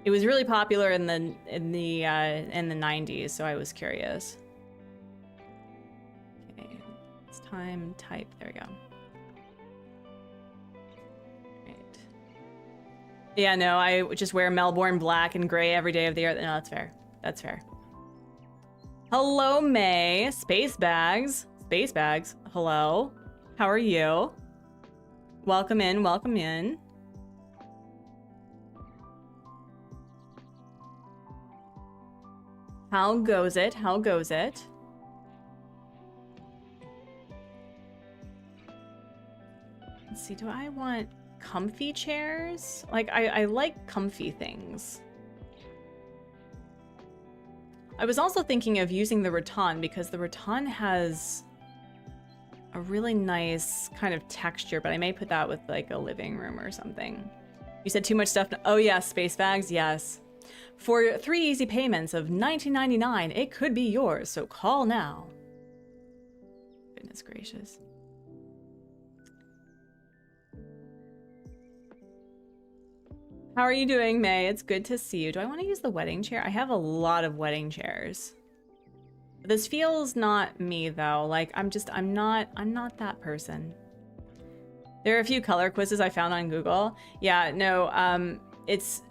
It was really popular in the 90s, so I was curious. Time type, there we go. Right. Yeah, no, I just wear Melbourne black and gray every day of the year. No, that's fair. That's fair. Hello, May. Space bags. Space bags. Hello. How are you? Welcome in, welcome in. How goes it? How goes it? Let's see, do I want comfy chairs? Like, I like comfy things. I was also thinking of using the rattan because the rattan has a really nice kind of texture, but I may put that with like a living room or something. You said too much stuff. Oh yeah, space bags, yes. For 3 easy payments of $19.99, it could be yours, so call now. Goodness gracious. How are you doing, May? It's good to see you. Do I want to use the wedding chair? I have a lot of wedding chairs. This feels not me though. Like I'm not that person. There are a few color quizzes I found on Google. Yeah, no, it's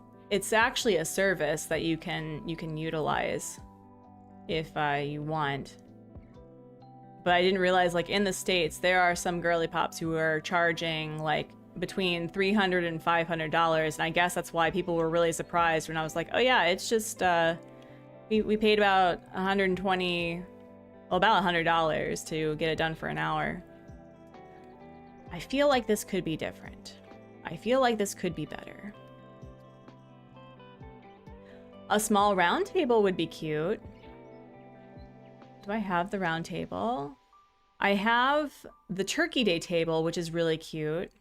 actually a service that you can utilize if you want. But I didn't realize, like, in the States there are some girly pops who are charging like between $300 and $500, and I guess that's why people were really surprised when I was like, oh yeah, it's just we paid about $120 Well, about $100 to get it done for an hour. I feel like this could be different. I feel like this could be better. A small round table would be cute. Do I have the round table? I have the Turkey Day table, which is really cute.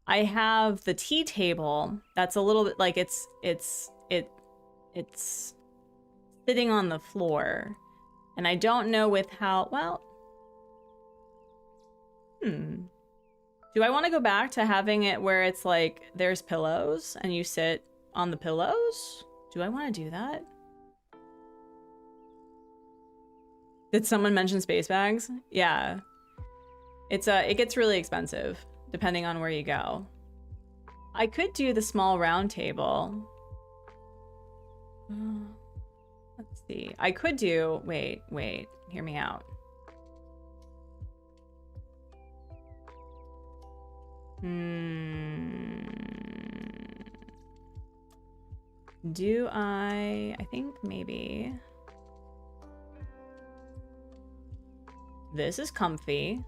I have the tea table. That's a little bit like it's sitting on the floor. And I don't know with how, well, do I want to go back to having it where it's like there's pillows and you sit on the pillows? Do I want to do that? Did someone mention space bags? Yeah. It gets really expensive depending on where you go. I could do the small round table. Let's see. I could do, wait, hear me out. Do I think maybe this is comfy.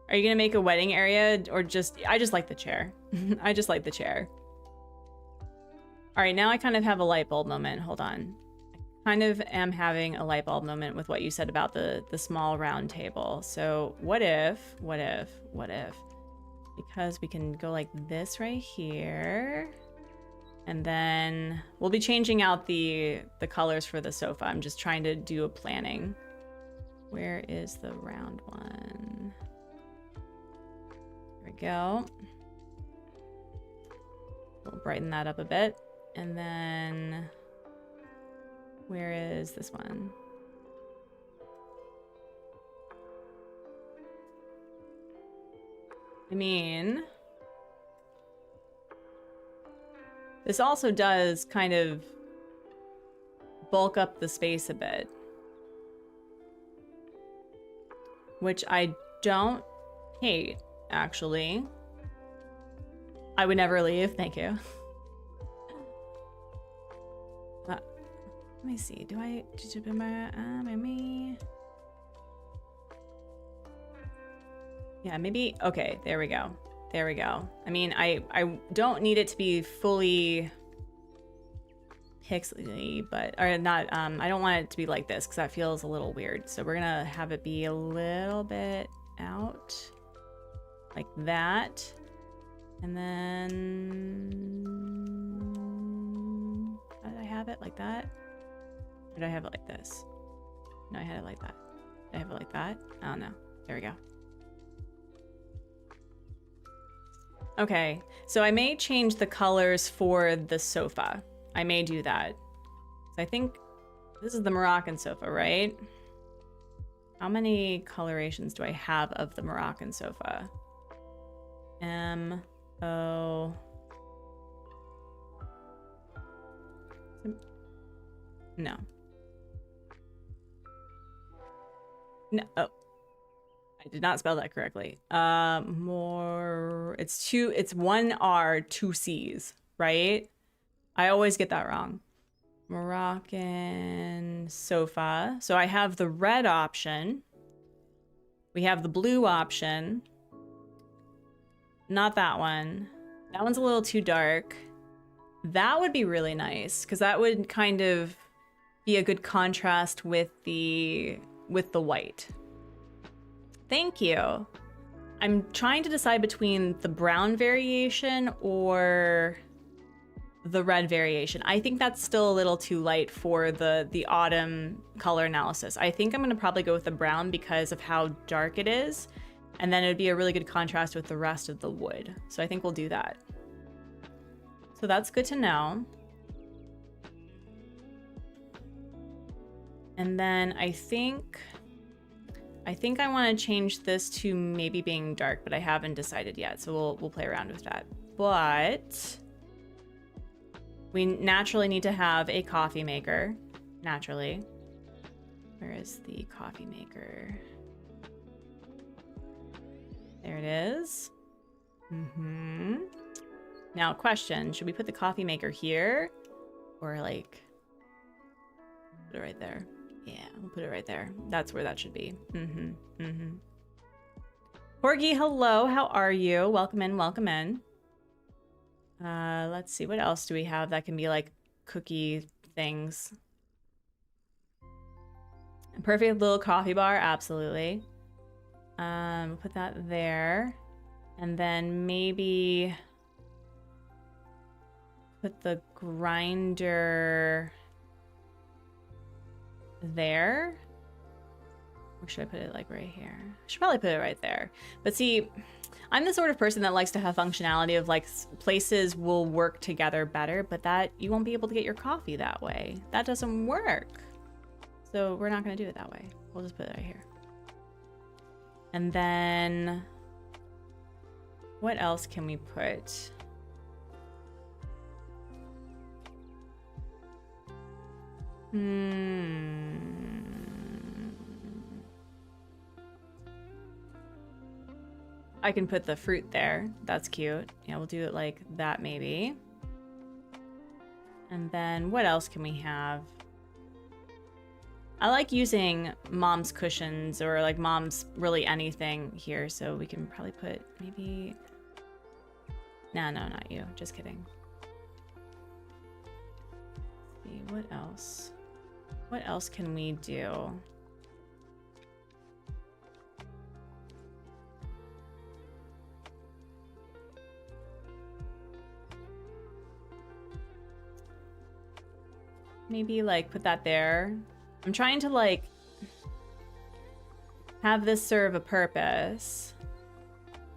Are you gonna make a wedding area or just, I just like the chair. I just like the chair. All right, now I kind of have a light bulb moment. Hold on. I kind of am having a light bulb moment with what you said about the small round table. So what if, because we can go like this right here. And then we'll be changing out the colors for the sofa. I'm just trying to do a planning. Where is the round one? There we go. We'll brighten that up a bit. And then where is this one? I mean, this also does kind of bulk up the space a bit, which I don't hate, actually. I would never leave, thank you. Let me see, do I, yeah, maybe, okay, there we go. There we go. I mean, I don't need it to be fully pixely, but, or not, I don't want it to be like this because that feels a little weird. So we're gonna have it be a little bit out like that. And then, how did I have it? Like that? Or did I have it like this? No, I had it like that. Did I have it like that? I don't know. There we go. Okay, so I may change the colors for the sofa. I may do that. So I think this is the Moroccan sofa, right? How many colorations do I have of the Moroccan sofa? M-O... No. No, oh. I did not spell that correctly. More, it's one R, two C's, right? I always get that wrong. Moroccan sofa. So I have the red option. We have the blue option. Not that one. That one's a little too dark. That would be really nice because that would kind of be a good contrast with the white. Thank you. I'm trying to decide between the brown variation or the red variation. I think that's still a little too light for the autumn color analysis. I think I'm gonna probably go with the brown because of how dark it is. And then it'd be a really good contrast with the rest of the wood. So I think we'll do that. So that's good to know. And then I think I want to change this to maybe being dark, but I haven't decided yet. So we'll play around with that. But we naturally need to have a coffee maker. Naturally. Where is the coffee maker? There it is. Now, question, should we put the coffee maker here? Or like, put it right there? Yeah, we'll put it right there. That's where that should be. Porgy, hello, how are you? Welcome in, welcome in. Let's see, what else do we have that can be like cookie things? A perfect little coffee bar, absolutely. Put that there. And then maybe put the grinder there. Or should I put it like right here? I should probably put it right there. But see, I'm the sort of person that likes to have functionality of like places will work together better, but that you won't be able to get your coffee that way. That doesn't work. So we're not gonna do it that way. We'll just put it right here. And then what else can we put? I can put the fruit there. That's cute. Yeah, we'll do it like that maybe. And then what else can we have? I like using mom's cushions or like mom's really anything here. So we can probably put maybe... No, not you. Just kidding. Let's see, what else? What else can we do? Maybe like put that there. I'm trying to like have this serve a purpose,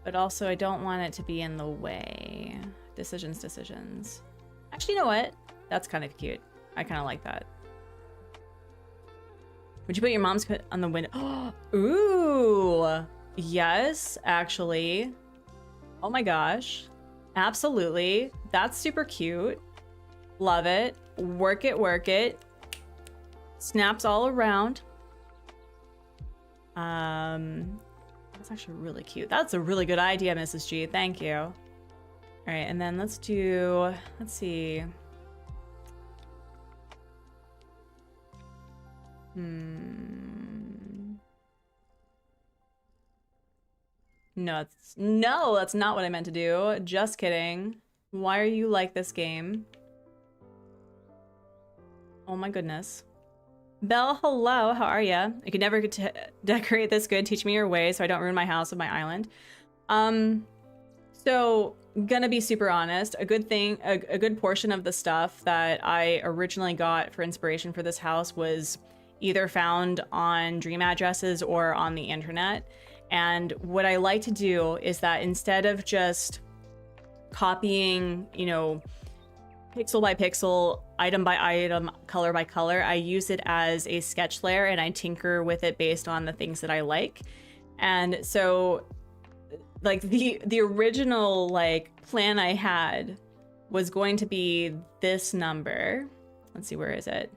but also I don't want it to be in the way. Decisions. Actually, you know what? That's kind of cute. I kind of like that. Would you put your mom's on the window? Ooh, yes, actually. Oh my gosh. Absolutely. That's super cute. Love it. Work it. Snaps all around. That's actually really cute. That's a really good idea, Mrs. G. Thank you. All right, and then let's see. No, that's not what I meant to do. Just kidding. Why are you like this game? Oh my goodness. Belle, hello, how are ya? I could never decorate this good. Teach me your ways so I don't ruin my house with my island. So gonna be super honest, a good portion of the stuff that I originally got for inspiration for this house was either found on dream addresses or on the internet. And what I like to do is that instead of just copying, you know, pixel by pixel, item by item, color by color, I use it as a sketch layer and I tinker with it based on the things that I like. And so like the original like plan I had was going to be this number. Let's see, where is it?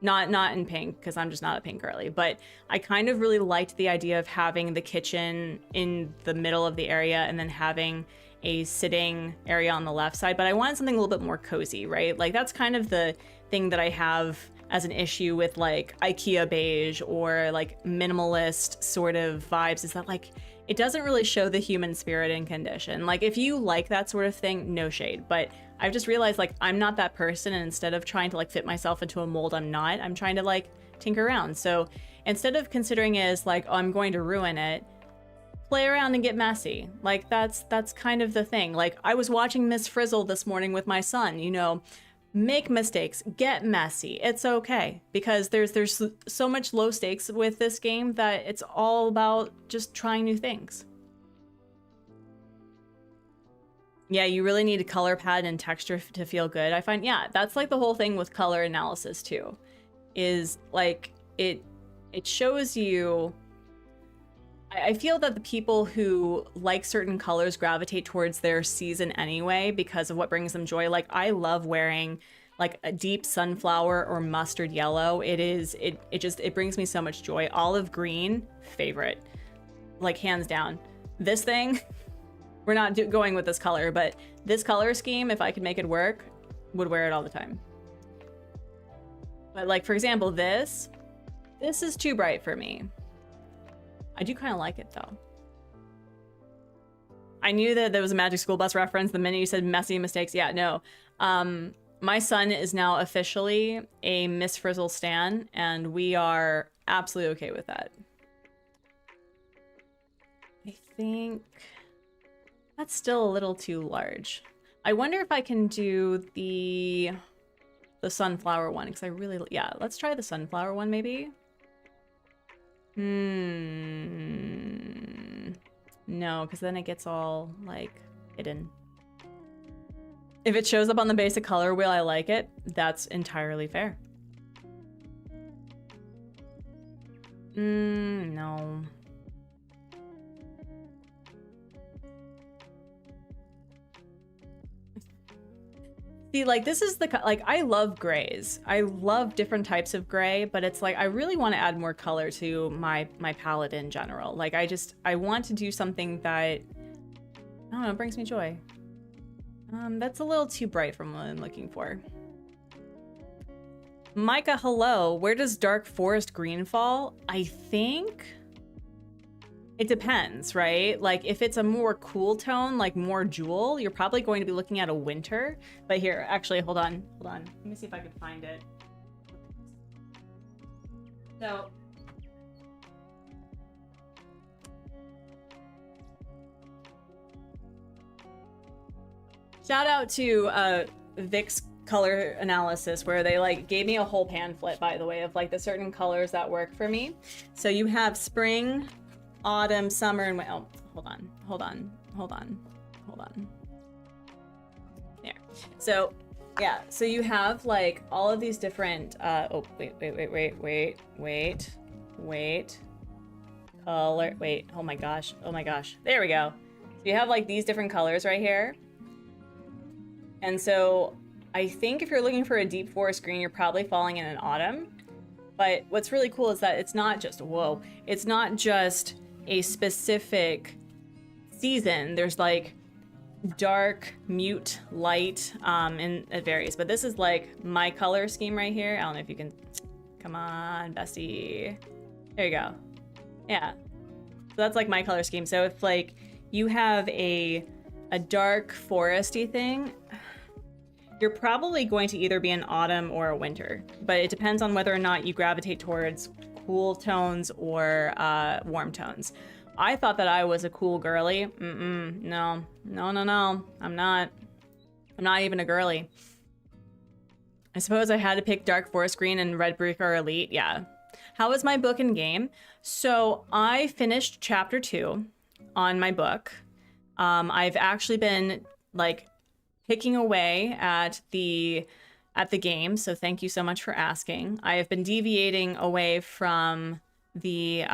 Not in pink, because I'm just not a pink girly, but I kind of really liked the idea of having the kitchen in the middle of the area and then having a sitting area on the left side, but I wanted something a little bit more cozy, right? Like that's kind of the thing that I have as an issue with like IKEA beige or like minimalist sort of vibes, is that like it doesn't really show the human spirit and condition. Like if you like that sort of thing, no shade, but I've just realized like I'm not that person, and instead of trying to like fit myself into a mold I'm trying to like tinker around. So instead of considering it as like, oh, I'm going to ruin it, play around and get messy. Like that's kind of the thing. Like I was watching Miss Frizzle this morning with my son, you know, make mistakes, get messy. It's okay, because there's so much low stakes with this game that it's all about just trying new things. Yeah, you really need a color palette and texture to feel good. I find, yeah, that's like the whole thing with color analysis too, is like it shows you. I feel that the people who like certain colors gravitate towards their season anyway because of what brings them joy. Like I love wearing like a deep sunflower or mustard yellow. It brings me so much joy. Olive green, favorite, like hands down. This thing, we're not going with this color, but This color scheme, if I could make it work, would wear it all the time. But like, for example, this is too bright for me. I do kind of like it though. I knew that there was a Magic School Bus reference the minute you said messy mistakes. Yeah, no. My son is now officially a Miss Frizzle stan, and we are absolutely okay with that. I think that's still a little too large. I wonder if I can do the sunflower one, because I really, yeah, let's try the sunflower one maybe. No, because then it gets all like hidden. If it shows up on the basic color wheel, I like it. That's entirely fair. No. See, like, this is the, like, I love grays. I love different types of gray, but it's like, I really want to add more color to my palette in general. Like, I want to do something that, I don't know, brings me joy. That's a little too bright from what I'm looking for. Micah, hello. Where does dark forest green fall? I think it depends, right? Like if it's a more cool tone, like more jewel, you're probably going to be looking at a winter. But here, actually, hold on. Let me see if I can find it. So, shout out to Vic's color analysis, where they like gave me a whole pamphlet, by the way, of like the certain colors that work for me. So you have spring, autumn, summer, and oh, hold on. There. So yeah, so you have like all of these different oh wait. Color, wait, oh my gosh. There we go. So you have like these different colors right here. And so I think if you're looking for a deep forest green, you're probably falling in an autumn. But what's really cool is that it's not just, whoa, it's not just a specific season. There's like dark, mute, light, and it varies. But this is like my color scheme right here. I don't know if you can, come on, bestie. There you go. Yeah. So that's like my color scheme. So if like you have a dark foresty thing, you're probably going to either be an autumn or a winter, but it depends on whether or not you gravitate towards cool tones or warm tones. I thought that I was a cool girly. No. I'm not even a girly. I suppose I had to pick dark forest green and red brick or elite. Yeah. How was my book and game? So I finished chapter 2 on my book. I've actually been like picking away at the game, so thank you so much for asking. I have been deviating away from the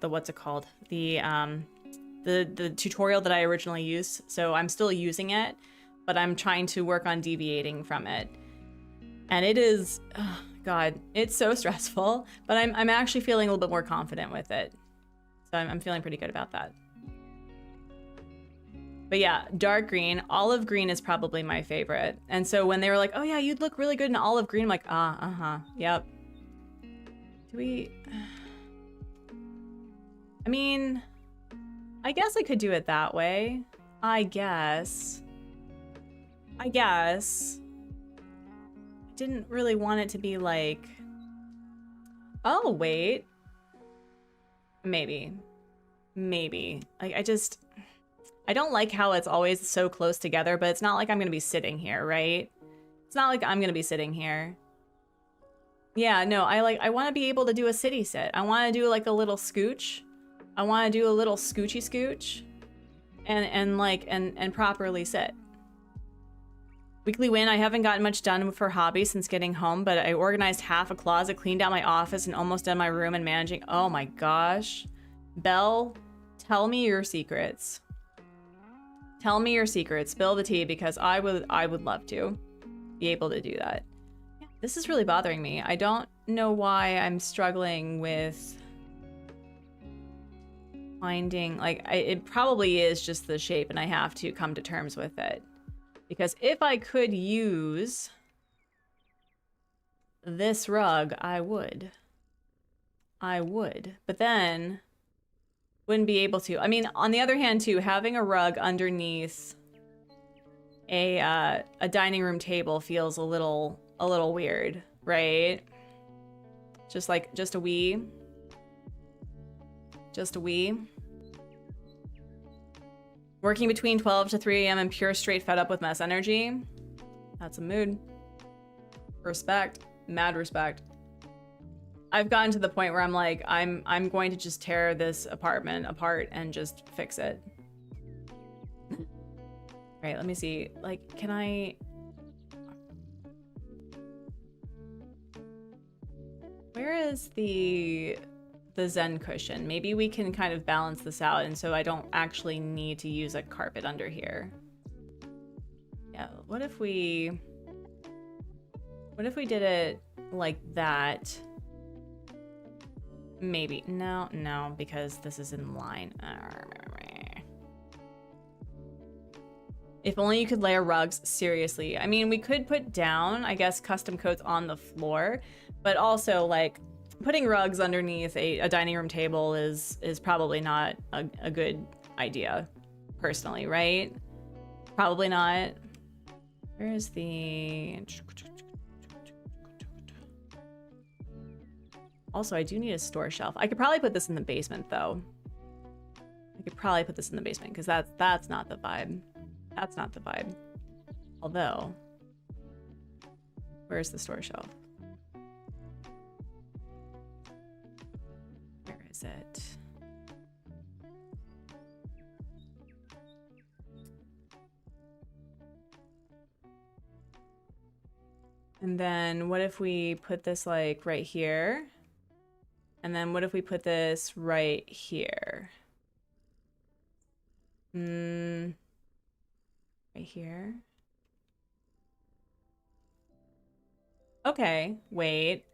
what's it called? The tutorial that I originally used. So I'm still using it, but I'm trying to work on deviating from it. And it is, oh God, it's so stressful, but I'm actually feeling a little bit more confident with it. So I'm feeling pretty good about that. But yeah, dark green, olive green is probably my favorite. And so when they were like, oh yeah, you'd look really good in olive green, I'm like, yep. Do we, I mean, I guess I could do it that way. I guess. I didn't really want it to be like, oh wait, maybe. I don't like how it's always so close together, but it's not like I'm gonna be sitting here, right? It's not like I'm gonna be sitting here. Yeah, no, I want to be able to do a city sit. I want to do like a little scooch. I want to do a little scoochy scooch, and properly sit. Weekly win. I haven't gotten much done for hobby since getting home, but I organized half a closet, cleaned out my office, and almost done my room and managing. Oh my gosh, Belle, tell me your secrets. Tell me your secrets. Spill the tea, because I would love to be able to do that. Yeah, this is really bothering me. I don't know why I'm struggling with finding, like, it probably is just the shape and I have to come to terms with it. Because if I could use this rug, I would. I would. But then wouldn't be able to. I mean, on the other hand, too, having a rug underneath a dining room table feels a little weird, right? Just a wee. Just a wee. Working between 12 to 3 a.m. and pure straight fed up with mess energy. That's a mood. Respect. Mad respect. I've gotten to the point where I'm like, I'm going to just tear this apartment apart and just fix it. Right, let me see. Like, can I... Where is the Zen cushion? Maybe we can kind of balance this out, and so I don't actually need to use a carpet under here. Yeah, what if we did it like that? Maybe. No, because this is in line. If only you could layer rugs, seriously. I mean, we could put down, I guess, custom coats on the floor, but also, like, putting rugs underneath a dining room table is probably not a good idea, personally, right? Probably not. Where is the... Also, I do need a store shelf. I could probably put this in the basement, though. I could probably put this in the basement, because that's not the vibe. That's not the vibe. Although, where's the store shelf? Where is it? And then what if we put this like right here? And then what if we put this right here? Right here. Okay, wait.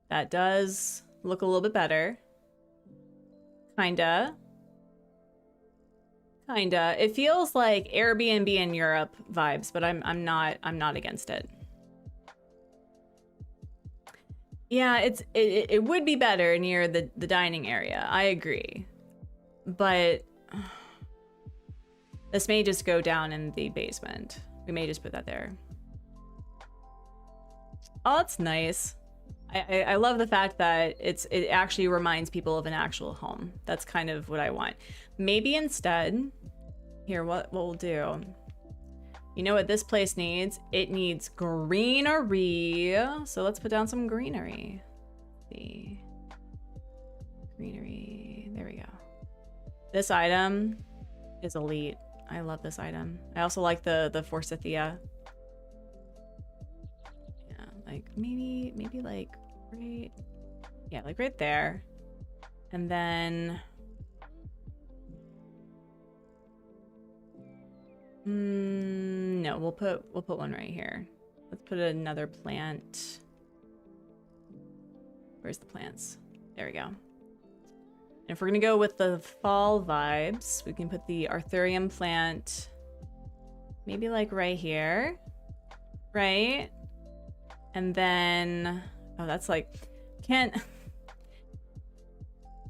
That does look a little bit better. Kinda. It feels like Airbnb in Europe vibes, but I'm not against it. Yeah, it would be better near the dining area. I agree. But this may just go down in the basement. We may just put that there. Oh, that's nice. I love the fact that it actually reminds people of an actual home. That's kind of what I want. Maybe instead, here, what we'll do. You know what this place needs? It needs greenery. So let's put down some greenery. The greenery, there we go. This item is elite. I love this item. I also like the forsythia. Yeah, like maybe like right, yeah, like right there. And then no, we'll put one right here. Let's put another plant. Where's the plants? There we go. And if we're gonna go with the fall vibes, we can put the Arthurium plant maybe like right here, right? And then, oh, that's like, can't...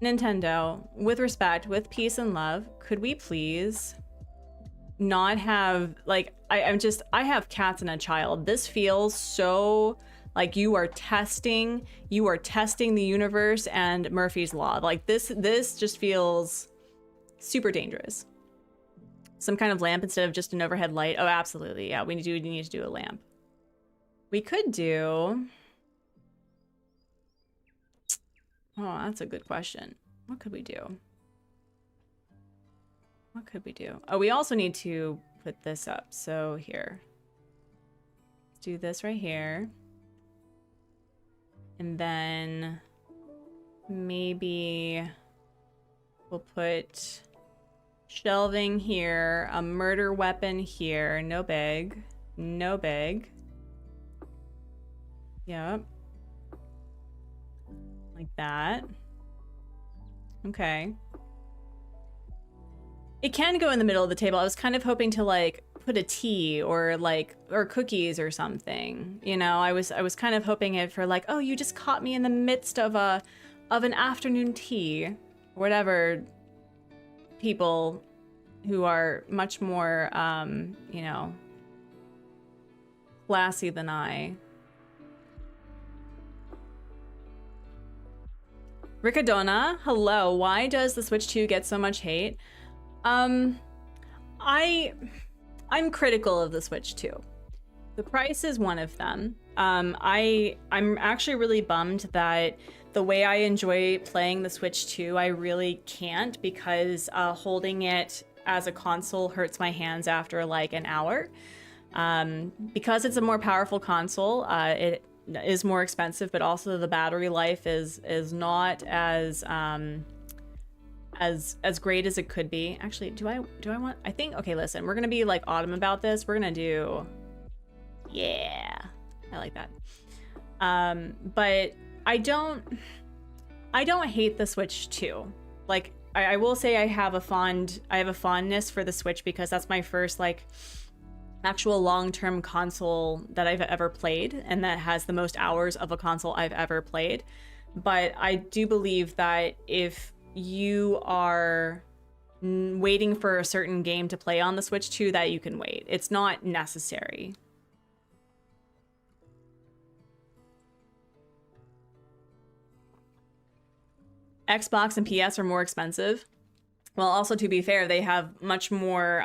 Nintendo, with respect, with peace and love, could we please not have, like, I have cats and a child. This feels so like you are testing the universe and Murphy's Law. Like this just feels super dangerous. Some kind of lamp instead of just an overhead light. Oh, absolutely. Yeah, we need to do a lamp. We could do... Oh, that's a good question. What could we do? What could we do? Oh, we also need to put this up. So here. Let's do this right here. And then maybe we'll put shelving here, a murder weapon here. No big. No big. Yep. Like that. Okay. It can go in the middle of the table. I was kind of hoping to like put a tea or like, or cookies or something. You know, I was kind of hoping it for like, oh, you just caught me in the midst of an afternoon tea, whatever people who are much more, you know, classy than I. Ricadona, hello. Why does the Switch 2 get so much hate? I'm critical of the Switch 2. The price is one of them. I'm actually really bummed that the way I enjoy playing the Switch 2, I really can't, because holding it as a console hurts my hands after like an hour. Because it's a more powerful console, it is more expensive, but also the battery life is not as great as it could be. Actually, do I want, I think, okay, listen, we're gonna be like Autumn about this. We're gonna do, yeah, I like that. But I don't hate the Switch 2. Like, I will say I have a fondness for the Switch because that's my first like actual long-term console that I've ever played, and that has the most hours of a console I've ever played. But I do believe that if you are waiting for a certain game to play on the Switch 2, that you can wait. It's not necessary. Xbox and PS are more expensive. Well, also, to be fair, they have much more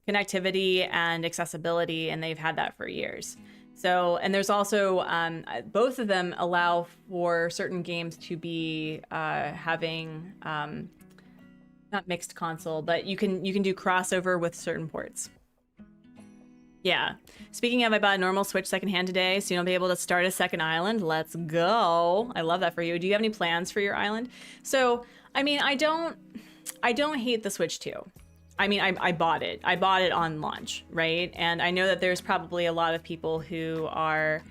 connectivity and accessibility, and they've had that for years. So, and there's also both of them allow for certain games to be having not mixed console, but you can do crossover with certain ports. Yeah. Speaking of, I bought a normal Switch secondhand today, so you'll be able to start a second island. Let's go. I love that for you. Do you have any plans for your island? So, I mean, I don't hate the Switch 2. I mean, I bought it. I bought it on launch, right? And I know that there's probably a lot of people who are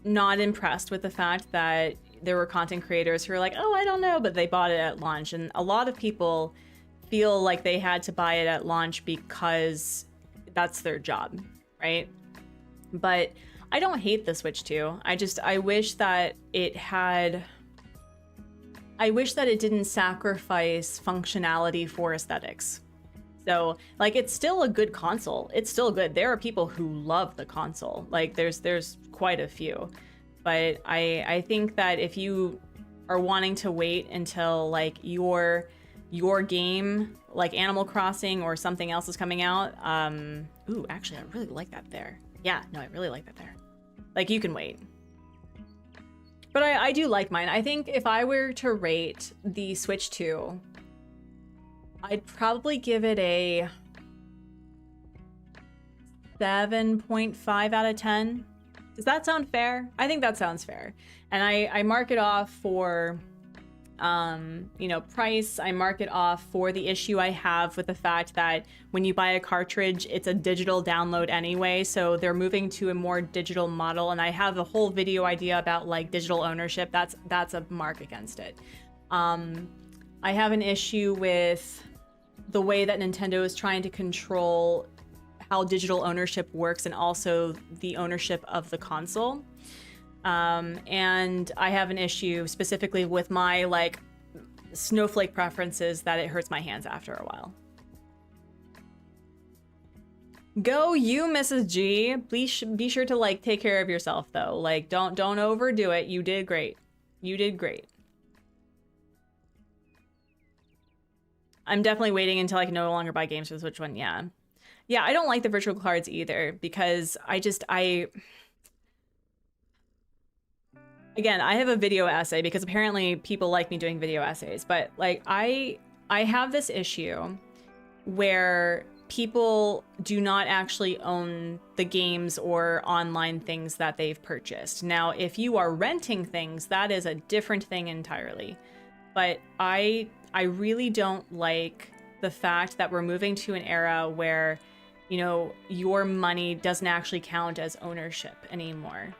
not impressed with the fact that there were content creators who are like, oh, I don't know, but they bought it at launch. And a lot of people feel like they had to buy it at launch because that's their job, right? But I don't hate the Switch 2. I wish that it didn't sacrifice functionality for aesthetics. So, like, it's still a good console. It's still good. There are people who love the console. Like, there's quite a few. But I think that if you are wanting to wait until, like, your game, like Animal Crossing or something else is coming out, ooh, actually, I really like that there. Yeah, no, I really like that there. Like, you can wait. But I do like mine. I think if I were to rate the Switch 2, I'd probably give it a 7.5 out of 10. Does that sound fair? I think that sounds fair. And I mark it off for, you know, price. I mark it off for the issue I have with the fact that when you buy a cartridge, it's a digital download anyway. So they're moving to a more digital model. And I have a whole video idea about like digital ownership. That's a mark against it. I have an issue with the way that Nintendo is trying to control how digital ownership works and also the ownership of the console. And I have an issue specifically with my like snowflake preferences that it hurts my hands after a while. Go you, Mrs. G. Please be sure to like take care of yourself though. Like don't overdo it. You did great. You did great. I'm definitely waiting until I can no longer buy games for the Switch one. Yeah. Yeah, I don't like the virtual cards either because again, I have a video essay because apparently people like me doing video essays, but like I have this issue where people do not actually own the games or online things that they've purchased. Now, if you are renting things, that is a different thing entirely. But I really don't like the fact that we're moving to an era where, you know, your money doesn't actually count as ownership anymore.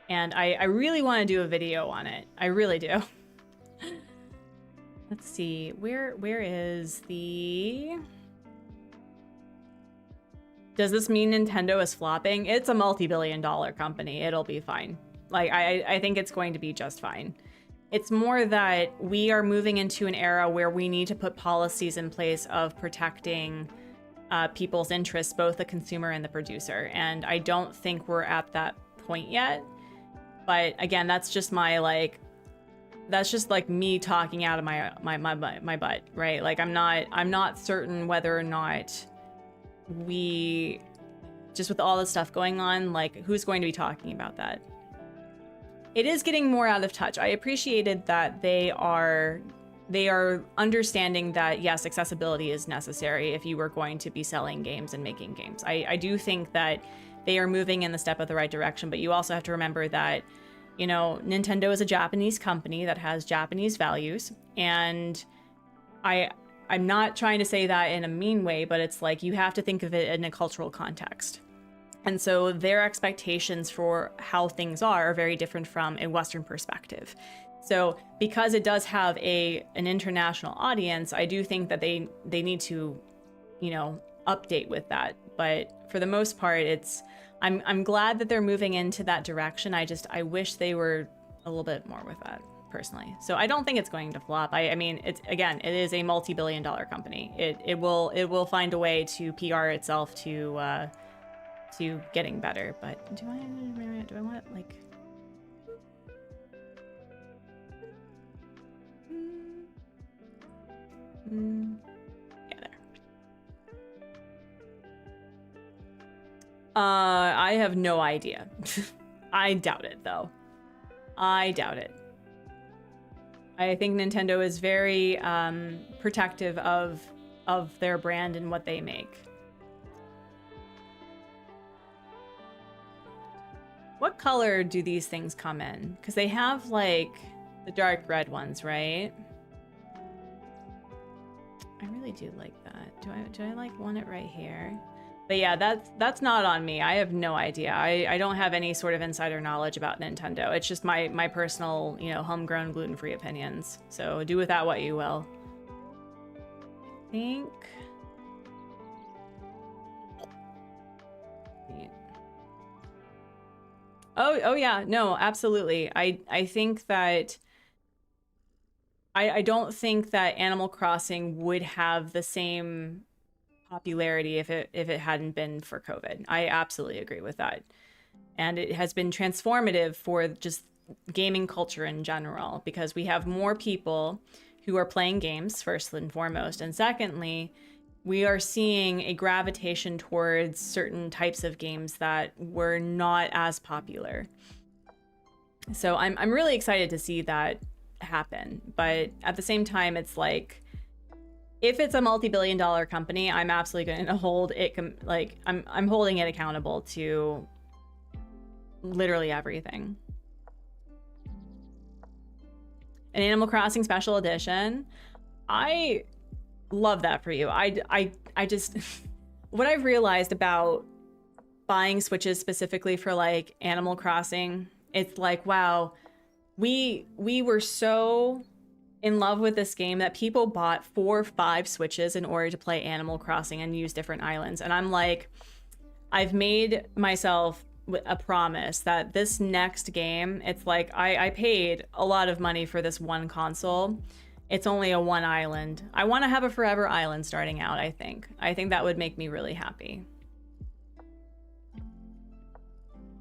And I really want to do a video on it. I really do. Let's see, where is the... Does this mean Nintendo is flopping? It's a multi-billion-dollar company. It'll be fine. Like, I think it's going to be just fine. It's more that we are moving into an era where we need to put policies in place of protecting people's interests, both the consumer and the producer. And I don't think we're at that point yet. But again, that's just my like, that's just like me talking out of my butt, right? Like I'm not certain whether or not we, just with all this stuff going on, like who's going to be talking about that? It is getting more out of touch. I appreciated that they are understanding that yes, accessibility is necessary if you were going to be selling games and making games. I do think that they are moving in the step of the right direction, but you also have to remember that, you know, Nintendo is a Japanese company that has Japanese values, and I'm not trying to say that in a mean way, but it's like you have to think of it in a cultural context. And so their expectations for how things are very different from a Western perspective. So because it does have an international audience, I do think that they need to, you know, update with that. But for the most part, I'm glad that they're moving into that direction. I wish they were a little bit more with that personally. So I don't think it's going to flop. I mean, it is a multi-billion-dollar company. It will find a way to PR itself to getting better. But do I want like? Yeah, there. I have no idea. I doubt it, though. I doubt it. I think Nintendo is very protective of their brand and what they make. What color do these things come in? Because they have, like, the dark red ones, right? I really do like that. Do I like want it right here? But yeah, that's not on me. I have no idea. I don't have any sort of insider knowledge about Nintendo. It's just my personal, you know, homegrown gluten-free opinions. So do with that what you will. I think. Oh yeah, no, absolutely. I think that I don't think that Animal Crossing would have the same popularity if it hadn't been for COVID. I absolutely agree with that. And it has been transformative for just gaming culture in general, because we have more people who are playing games, first and foremost. And secondly, we are seeing a gravitation towards certain types of games that were not as popular. So I'm really excited to see that happen. But at the same time, it's like, if it's a multi-billion-dollar company, I'm absolutely going to hold it, like, I'm holding it accountable to literally everything. An Animal Crossing Special Edition. I love that for you. I just, what I've realized about buying Switches specifically for, like, Animal Crossing, it's like, wow, we were so in love with this game that people bought 4 or 5 Switches in order to play Animal Crossing and use different islands. And I'm like, I've made myself a promise that this next game, it's like, I paid a lot of money for this one console. It's only a one island. I want to have a forever island starting out, I think. I think that would make me really happy.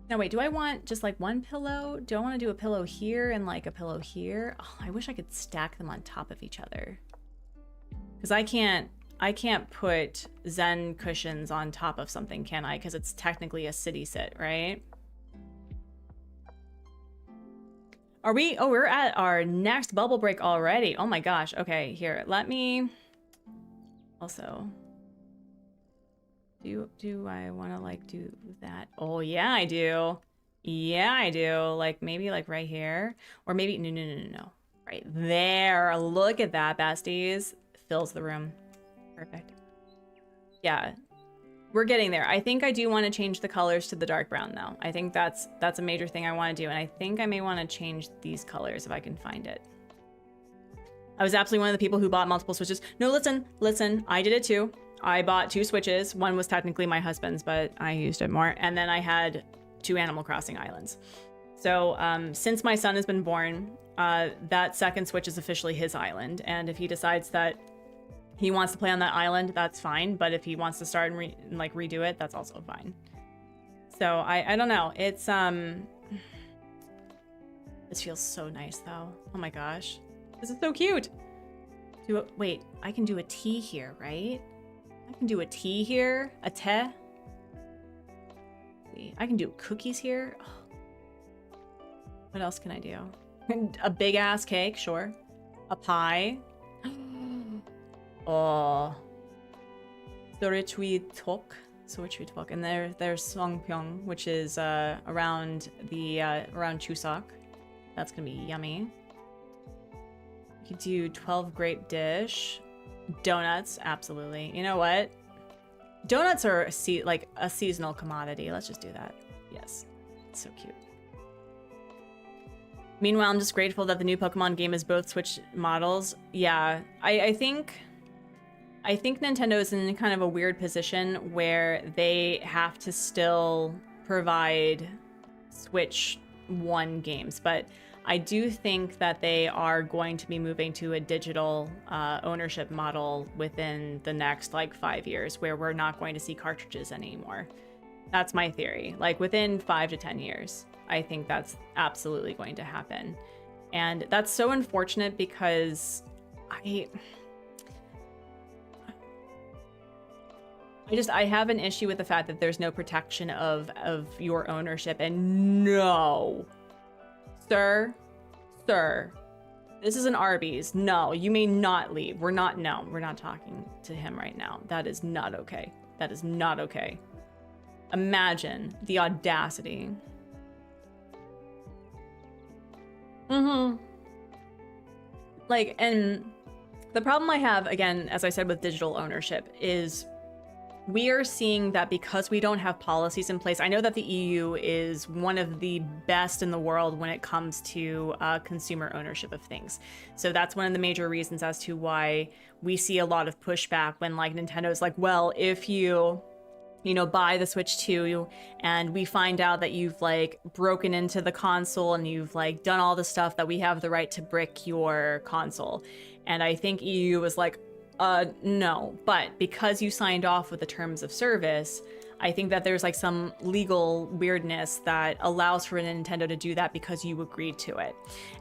Now wait, do I want just like one pillow? Do I want to do a pillow here and like a pillow here? Oh, I wish I could stack them on top of each other. Because I can't put Zen cushions on top of something, can I? Because it's technically a city sit, right? Are we? Oh, we're at our next bubble break already. Oh my gosh. Okay, here. Let me also. Do I want to like do that? Oh yeah, I do. Yeah, I do. Like maybe like right here, or maybe no. Right there. Look at that, besties. Fills the room. Perfect. Yeah, we're getting there. I think I do want to change the colors to the dark brown though. I think that's a major thing I want to do, and I think I may want to change these colors if I can find it. I was absolutely one of the people who bought multiple Switches. No, listen. I did it too. I bought 2 Switches. One was technically my husband's, but I used it more. And then I had 2 Animal Crossing islands. So since my son has been born, that second Switch is officially his island. And if he decides that he wants to play on that island, that's fine. But if he wants to start and redo it, that's also fine. So I don't know. It's this feels so nice though. Oh my gosh, this is so cute. Wait, I can do a tea here, right? I can do a tea here, a tea. I can do cookies here. Oh. What else can I do? A big ass cake, sure. A pie. Oh. Sorichui tok. And there's Songpyeong, which is around Chuseok. That's gonna be yummy. You could do 12 grape dish. Donuts, absolutely. You know what? Donuts are a seasonal commodity. Let's just do that. Yes, it's so cute. Meanwhile, I'm just grateful that the new Pokemon game is both Switch models. Yeah, I think Nintendo is in kind of a weird position where they have to still provide Switch 1 games, but I do think that they are going to be moving to a digital ownership model within the next 5 years, where we're not going to see cartridges anymore. That's my theory. Within 5 to 10 years, I think that's absolutely going to happen. And that's so unfortunate because I have an issue with the fact that there's no protection of your ownership. And no, sir, this is an Arby's. No, you may not leave. We're not talking to him right now. That is not okay. That is not okay. Imagine the audacity. And the problem I have, again, as I said, with digital ownership is we are seeing that because we don't have policies in place. I know that the EU is one of the best in the world when it comes to consumer ownership of things. So that's one of the major reasons as to why we see a lot of pushback when Nintendo's like, well, if you buy the Switch 2 and we find out that you've broken into the console and you've done all the stuff, that we have the right to brick your console. And I think EU was like, no, but because you signed off with the terms of service, I think that there's some legal weirdness that allows for Nintendo to do that because you agreed to it.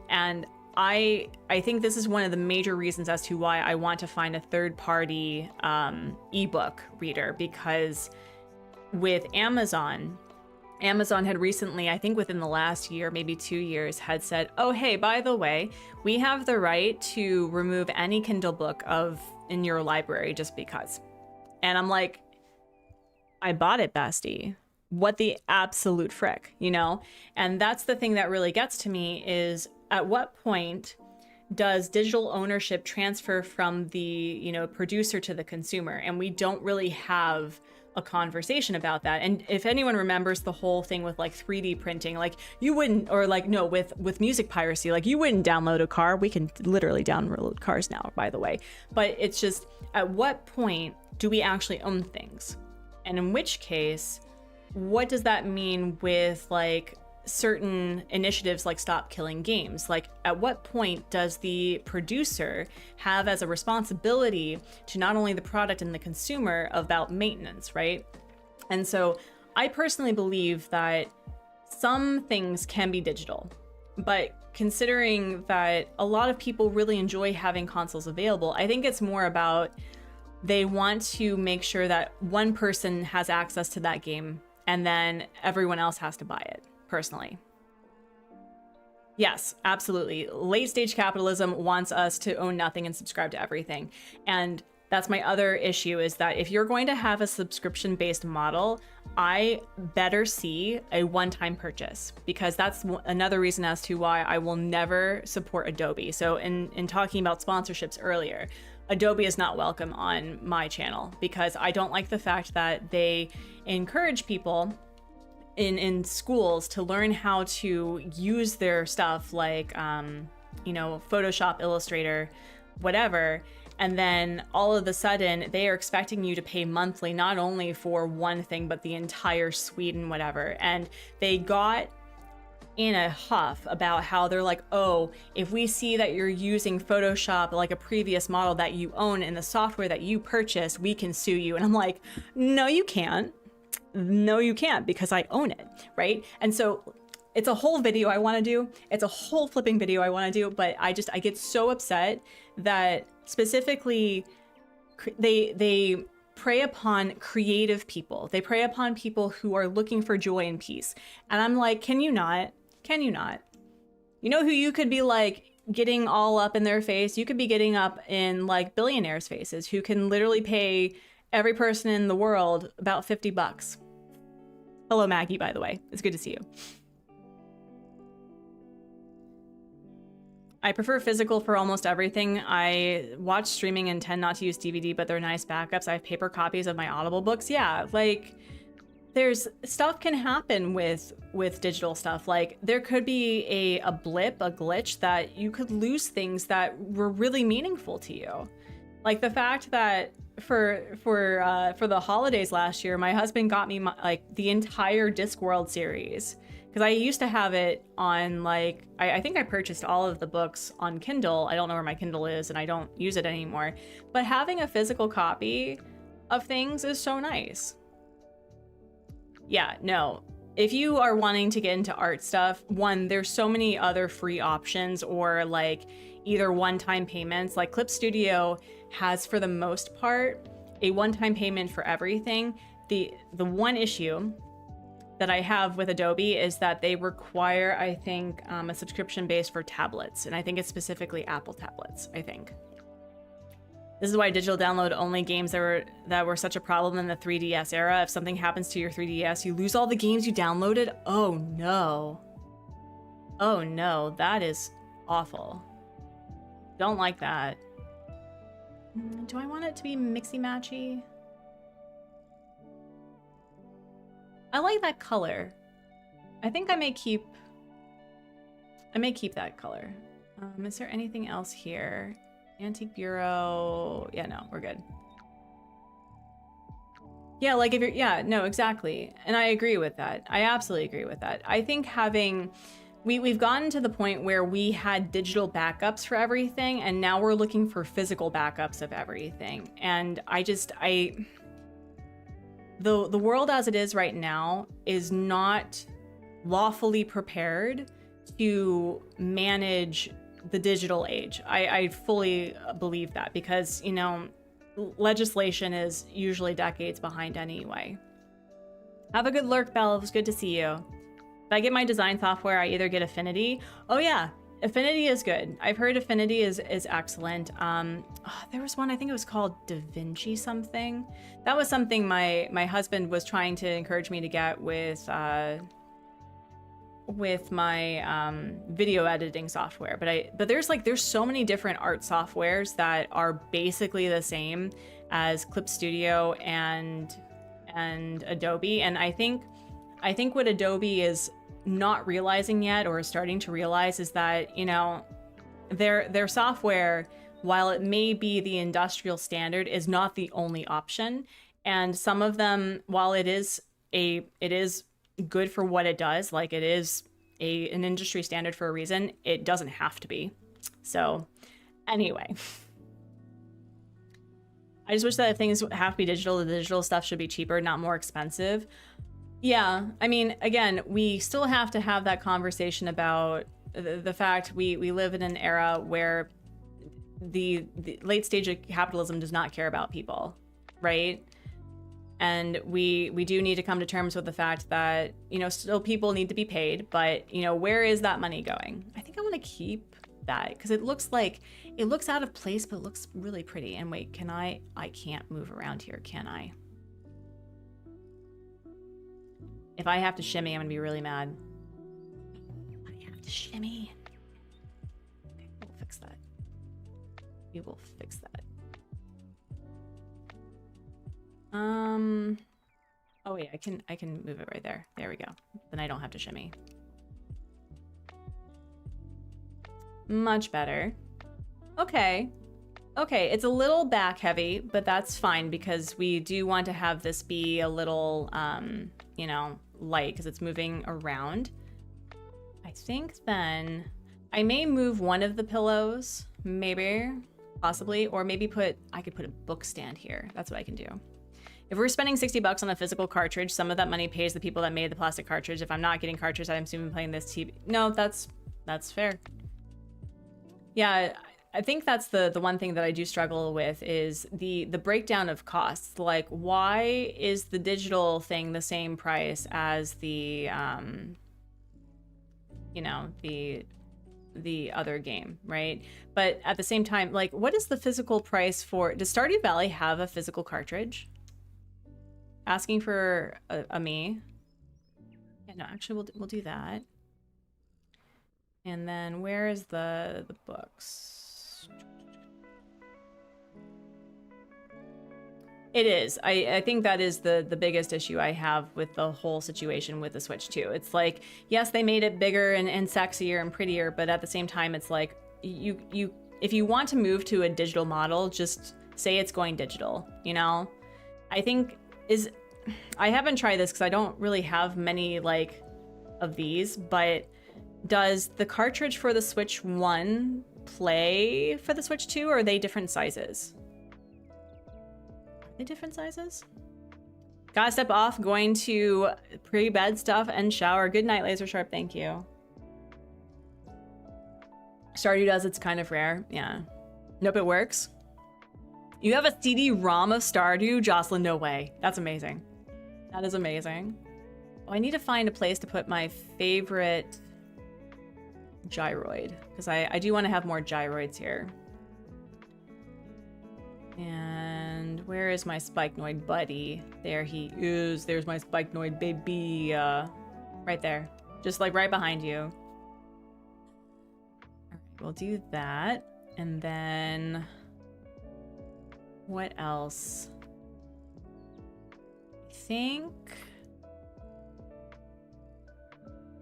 And I think this is one of the major reasons as to why I want to find a third-party ebook reader, because with Amazon had recently, I think within the last year, maybe 2 years, had said, oh, hey, by the way, we have the right to remove any Kindle book in your library just because. And I'm like, I bought it, bestie. What the absolute frick, And that's the thing that really gets to me is, at what point does digital ownership transfer from the, producer to the consumer? And we don't really have a conversation about that. And if anyone remembers the whole thing with 3D printing, you wouldn't, or no, with music piracy, you wouldn't download a car. We can literally download cars now, by the way. But it's just, at what point do we actually own things? And in which case, what does that mean with certain initiatives like Stop Killing Games? At what point does the producer have as a responsibility to not only the product and the consumer about maintenance, right? And so I personally believe that some things can be digital, but considering that a lot of people really enjoy having consoles available, I think it's more about they want to make sure that one person has access to that game and then everyone else has to buy it. Personally. Yes, absolutely. Late stage capitalism wants us to own nothing and subscribe to everything. And that's my other issue, is that if you're going to have a subscription-based model, I better see a one-time purchase, because that's another reason as to why I will never support Adobe. So in talking about sponsorships earlier, Adobe is not welcome on my channel because I don't like the fact that they encourage people in schools to learn how to use their stuff like, Photoshop, Illustrator, whatever. And then all of a sudden, they are expecting you to pay monthly, not only for one thing, but the entire suite and whatever. And they got in a huff about how they're like, oh, if we see that you're using Photoshop like a previous model that you own in the software that you purchased, we can sue you. And I'm like, no, you can't. No, you can't, because I own it, right? And so it's a whole video I want to do. It's a whole flipping video I want to do, but I get so upset that specifically they prey upon creative people. They prey upon people who are looking for joy and peace. And I'm like, can you not? Can you not? You know who you could be like getting all up in their face? You could be getting up in like billionaires' faces who can literally pay every person in the world about $50. Hello, Maggie, by the way. It's good to see you. I prefer physical for almost everything. I watch streaming and tend not to use DVD, but they're nice backups. I have paper copies of my Audible books. Yeah, like there's stuff can happen with digital stuff. Like there could be a blip, a glitch that you could lose things that were really meaningful to you. Like the fact that for the holidays last year, my husband got me like the entire Discworld series. Because I used to have it on like, I think I purchased all of the books on Kindle. I don't know where my Kindle is and I don't use it anymore. But having a physical copy of things is so nice. Yeah, no. If you are wanting to get into art stuff, one, there's so many other free options or like either one-time payments. Like Clip Studio has, for the most part, a one-time payment for everything. The one issue that I have with Adobe is that they require, I think, a subscription base for tablets. And I think it's specifically Apple tablets, I think. This is why digital download only games that were such a problem in the 3DS era. If something happens to your 3DS, you lose all the games you downloaded. Oh no. Oh no, that is awful. Don't like that. Do I want it to be mixy-matchy? I like that color. I think I may keep that color. Is there anything else here? Antique Bureau. Yeah, no, we're good. Yeah, like if you're, yeah, no, exactly. And I agree with that. I absolutely agree with that. I think having, we've gotten to the point where we had digital backups for everything, and now we're looking for physical backups of everything. And the world as it is right now is not lawfully prepared to manage the digital age. I fully believe that because, you know, legislation is usually decades behind anyway. Have a good lurk, Belle. It was good to see you. If I get my design software, I either get Affinity. Oh yeah, Affinity is good. I've heard Affinity is excellent. There was one, I think it was called Da Vinci something. That was something my husband was trying to encourage me to get with my video editing software. But there's so many different art softwares that are basically the same as Clip Studio and Adobe. And I think what Adobe is not realizing yet, or is starting to realize, is that, you know, their software, while it may be the industrial standard, is not the only option. And some of them, while it is good for what it does, like it is an industry standard for a reason, it doesn't have to be. So anyway, I just wish that if things have to be digital, the digital stuff should be cheaper, not more expensive. Yeah, I mean, again, we still have to have that conversation about the fact we live in an era where the late stage of capitalism does not care about people, right? And we do need to come to terms with the fact that, you know, still people need to be paid, but, you know, where is that money going? I think I want to keep that because it looks out of place, but it looks really pretty. And wait, I can't move around here, can I? If I have to shimmy, I'm gonna be really mad. I have to shimmy. Okay, we'll fix that. We will fix that. Oh wait, I can move it right there. There we go. Then I don't have to shimmy. Much better. Okay. Okay, it's a little back heavy, but that's fine because we do want to have this be a little, you know, light because it's moving around. I think then I may move one of the pillows, maybe, possibly, or maybe I could put a book stand here. That's what I can do. If we're spending 60 bucks on a physical cartridge, some of that money pays the people that made the plastic cartridge. If I'm not getting cartridge, I'm assuming playing this TV. No, that's fair. Yeah, I think that's the one thing that I do struggle with is the breakdown of costs. Like, why is the digital thing the same price as the you know, the other game, right? But at the same time, like, what is the physical price for? Does Stardew Valley have a physical cartridge? Asking for a me. Yeah, no, actually, we'll do that. And then where is the books? It is. I think that is the biggest issue I have with the whole situation with the Switch 2. It's like, yes, they made it bigger and sexier and prettier, but at the same time, it's like, if you want to move to a digital model, just say it's going digital, you know? I think I haven't tried this because I don't really have many, like, of these, but does the cartridge for the Switch 1 play for the Switch 2, or are they different sizes? Different sizes? Gotta step off, going to pre-bed stuff and shower. Good night, Laser Sharp, thank you. Stardew does, it's kind of rare. Yeah. Nope, it works. You have a CD-ROM of Stardew? Jocelyn, no way. That's amazing. That is amazing. Oh, I need to find a place to put my favorite gyroid, because I do want to have more gyroids here. And where is my Spikenoid buddy? There he is. There's my Spikenoid baby. Right there. Just like right behind you. All right, we'll do that. And then what else? I think...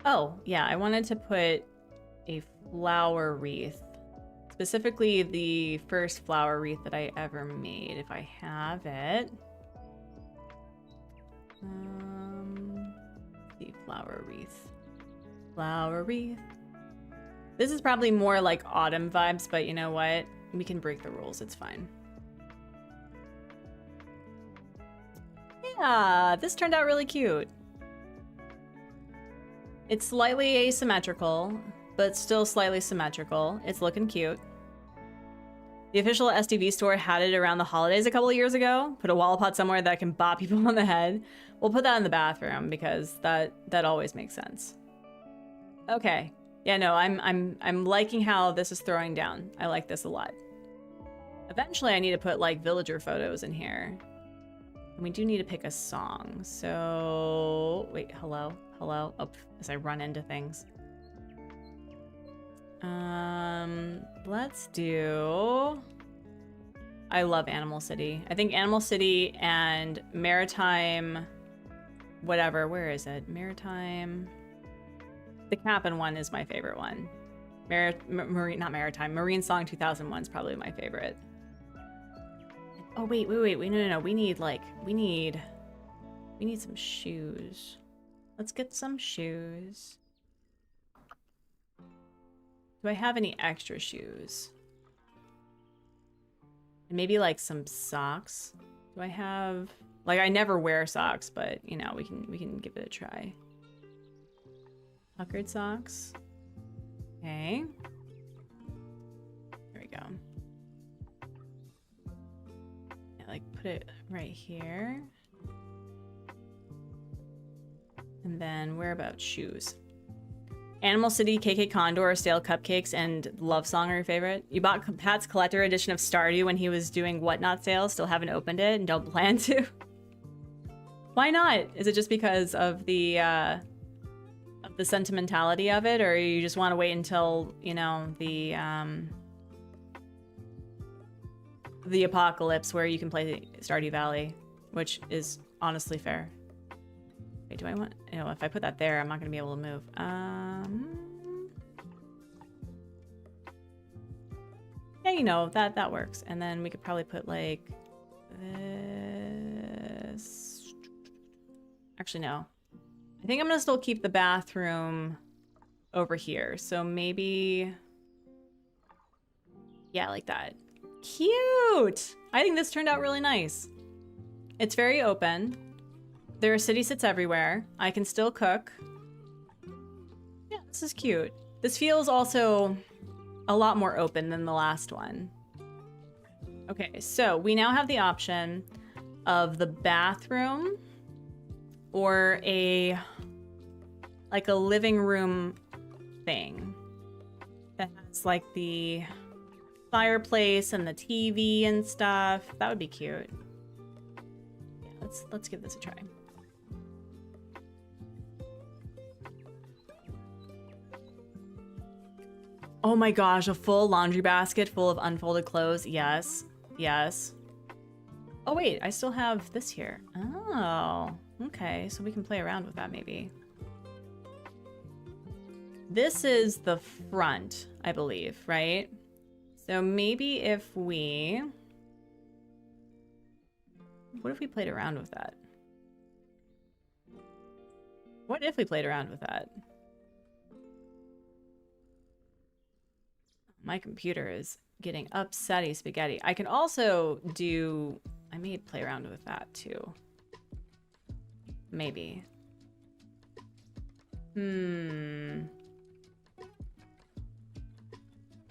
Oh, yeah, I wanted to put a flower wreath. Specifically, the first flower wreath that I ever made, if I have it. The flower wreath. Flower wreath. This is probably more like autumn vibes, but you know what? We can break the rules, it's fine. Yeah, this turned out really cute. It's slightly asymmetrical, but still slightly symmetrical. It's looking cute. The official STV store had it around the holidays a couple of years ago. Put a wall pot somewhere that can bop people on the head. We'll put that in the bathroom because that always makes sense. Okay. Yeah, no, I'm liking how this is throwing down. I like this a lot. Eventually I need to put like villager photos in here. And we do need to pick a song. So wait, hello. Oh, as I run into things. Let's do... I love Animal City. I think Animal City and Maritime... Whatever, where is it? Maritime... The Cap'n one is my favorite one. Not Maritime. Marine Song 2001 is probably my favorite. Oh, wait. No. We need some shoes. Let's get some shoes. Do I have any extra shoes? And maybe like some socks. Do I have... Like, I never wear socks, but you know, we can give it a try. Puckered socks. Okay. There we go. Yeah, like put it right here. And then where about shoes? Animal City, KK Condor, Stale Cupcakes, and Love Song are your favorite? You bought Pat's collector edition of Stardew when he was doing Whatnot sales, still haven't opened it and don't plan to? Why not? Is it just because of the sentimentality of it, or you just want to wait until, you know, the apocalypse where you can play Stardew Valley, which is honestly fair. Wait, do I want... You know, if I put that there, I'm not going to be able to move. Yeah, you know, that works. And then we could probably put like this. Actually, no. I think I'm gonna still keep the bathroom over here. So maybe, yeah, like that. Cute! I think this turned out really nice. It's very open. There are city sits everywhere. I can still cook. Yeah, this is cute. This feels also a lot more open than the last one. Okay, so we now have the option of the bathroom or like a living room thing that has like the fireplace and the TV and stuff. That would be cute. Yeah, let's give this a try. Oh my gosh, a full laundry basket full of unfolded clothes. Yes. Yes. Oh wait, I still have this here. Oh, okay. So we can play around with that maybe. This is the front, I believe, right? So maybe if we... What if we played around with that? What if we played around with that? My computer is getting upsetty spaghetti. I can also do... I may play around with that too. Maybe. Can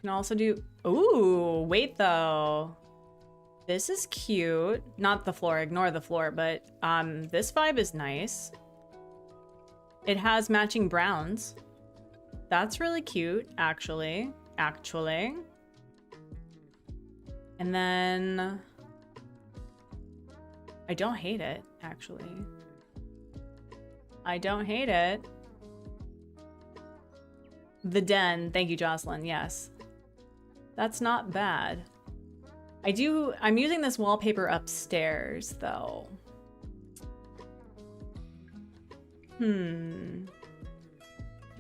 also do... Ooh, wait though. This is cute. Not the floor, ignore the floor, but this vibe is nice. It has matching browns. That's really cute, actually. And then... I don't hate it, actually. I don't hate it. The den. Thank you, Jocelyn. Yes. That's not bad. I'm using this wallpaper upstairs, though.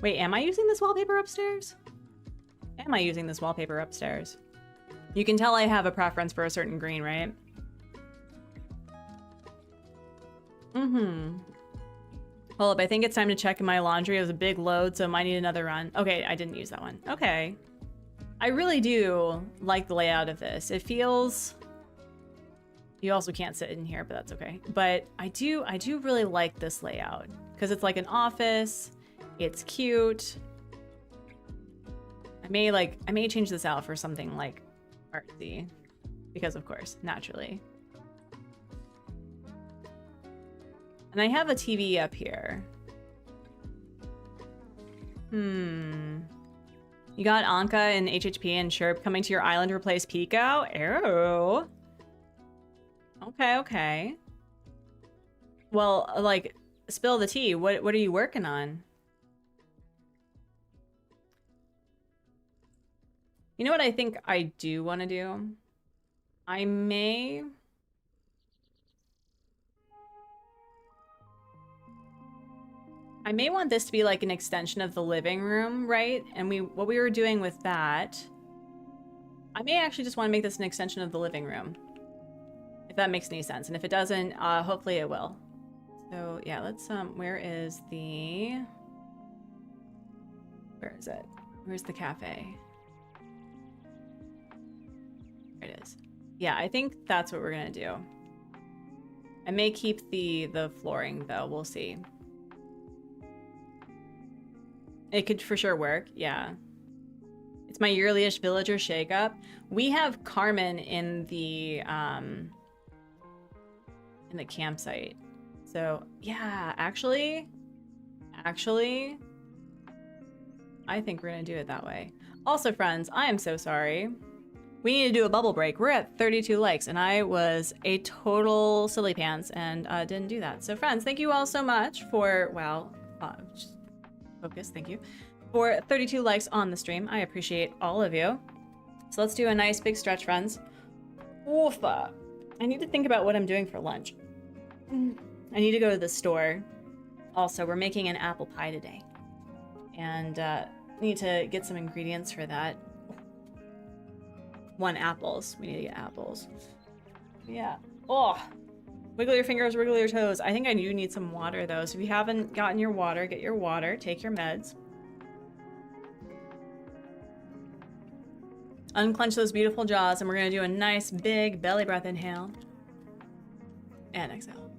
Wait, am I using this wallpaper upstairs? Am I using this wallpaper upstairs? You can tell I have a preference for a certain green, right? Hold up, I think it's time to check in my laundry. It was a big load, so I might need another run. Okay, I didn't use that one. Okay. I really do like the layout of this. It feels... You also can't sit in here, but that's okay. But I do really like this layout because it's like an office. It's cute. I may change this out for something like artsy because of course, naturally. And I have a TV up here. You got Anka and HHP and Chirp coming to your island to replace Pico? Ew. Okay. Well, like, spill the tea. What are you working on? You know what I think I do want to do? I may want this to be like an extension of the living room, right? And what we were doing with that, I may actually just want to make this an extension of the living room. If that makes any sense. And if it doesn't, hopefully it will. So yeah, let's, where is it? Where's the cafe? There it is. Yeah, I think that's what we're gonna do. I may keep the flooring though, we'll see. It could for sure work, yeah. It's my yearly-ish villager shakeup. We have Carmen in the campsite. So yeah, actually, I think we're gonna do it that way. Also, friends, I am so sorry. We need to do a bubble break. We're at 32 likes, and I was a total silly pants and didn't do that. So, friends, thank you all so much for, well, just focus, thank you, for 32 likes on the stream. I appreciate all of you. So let's do a nice big stretch, friends. Oofa. I need to think about what I'm doing for lunch. I need to go to the store. Also, we're making an apple pie today. And need to get some ingredients for that. 1 apples. We need to get apples. Yeah. Oh, wiggle your fingers, wiggle your toes. I think I do need some water though. So if you haven't gotten your water, get your water, take your meds. Unclench those beautiful jaws, and we're gonna do a nice big belly breath inhale. And exhale.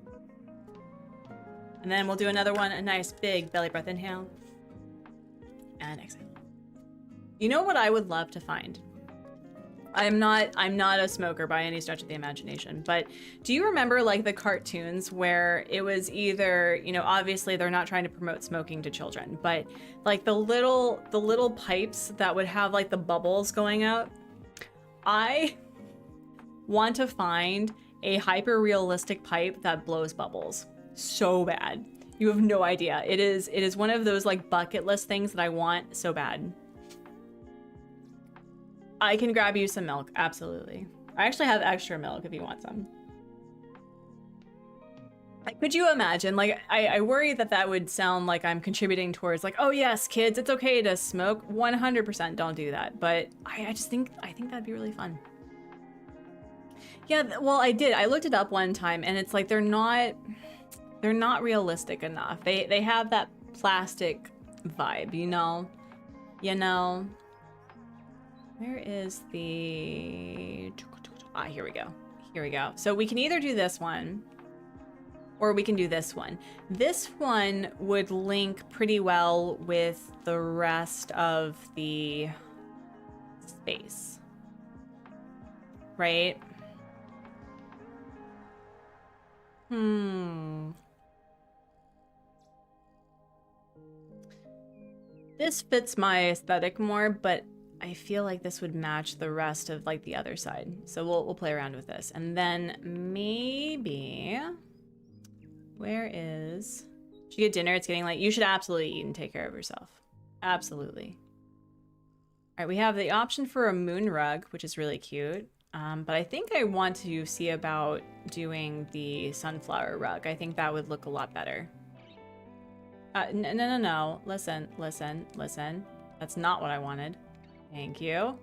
And then we'll do another one, a nice big belly breath inhale. And exhale. You know what I would love to find? I'm not a smoker by any stretch of the imagination, but do you remember like the cartoons where it was either, you know, obviously they're not trying to promote smoking to children, but like the little pipes that would have like the bubbles going out? I want to find a hyper realistic pipe that blows bubbles so bad. You have no idea. It is one of those like bucket list things that I want so bad. I can grab you some milk, absolutely. I actually have extra milk if you want some. Could you imagine, like, I worry that that would sound like I'm contributing towards like, oh yes, kids, it's okay to smoke. 100% don't do that. But I think that'd be really fun. Yeah, well, I looked it up one time and it's like they're not realistic enough. They have that plastic vibe, you know? You know? Where is the... Ah, here we go. Here we go. So we can either do this one or we can do this one. This one would link pretty well with the rest of the space. Right? This fits my aesthetic more, but I feel like this would match the rest of like the other side. So we'll play around with this. And then maybe, where is, did you get dinner? It's getting late. You should absolutely eat and take care of yourself. Absolutely. All right, we have the option for a moon rug, which is really cute. But I think I want to see about doing the sunflower rug. I think that would look a lot better. No. Listen. That's not what I wanted. Thank you.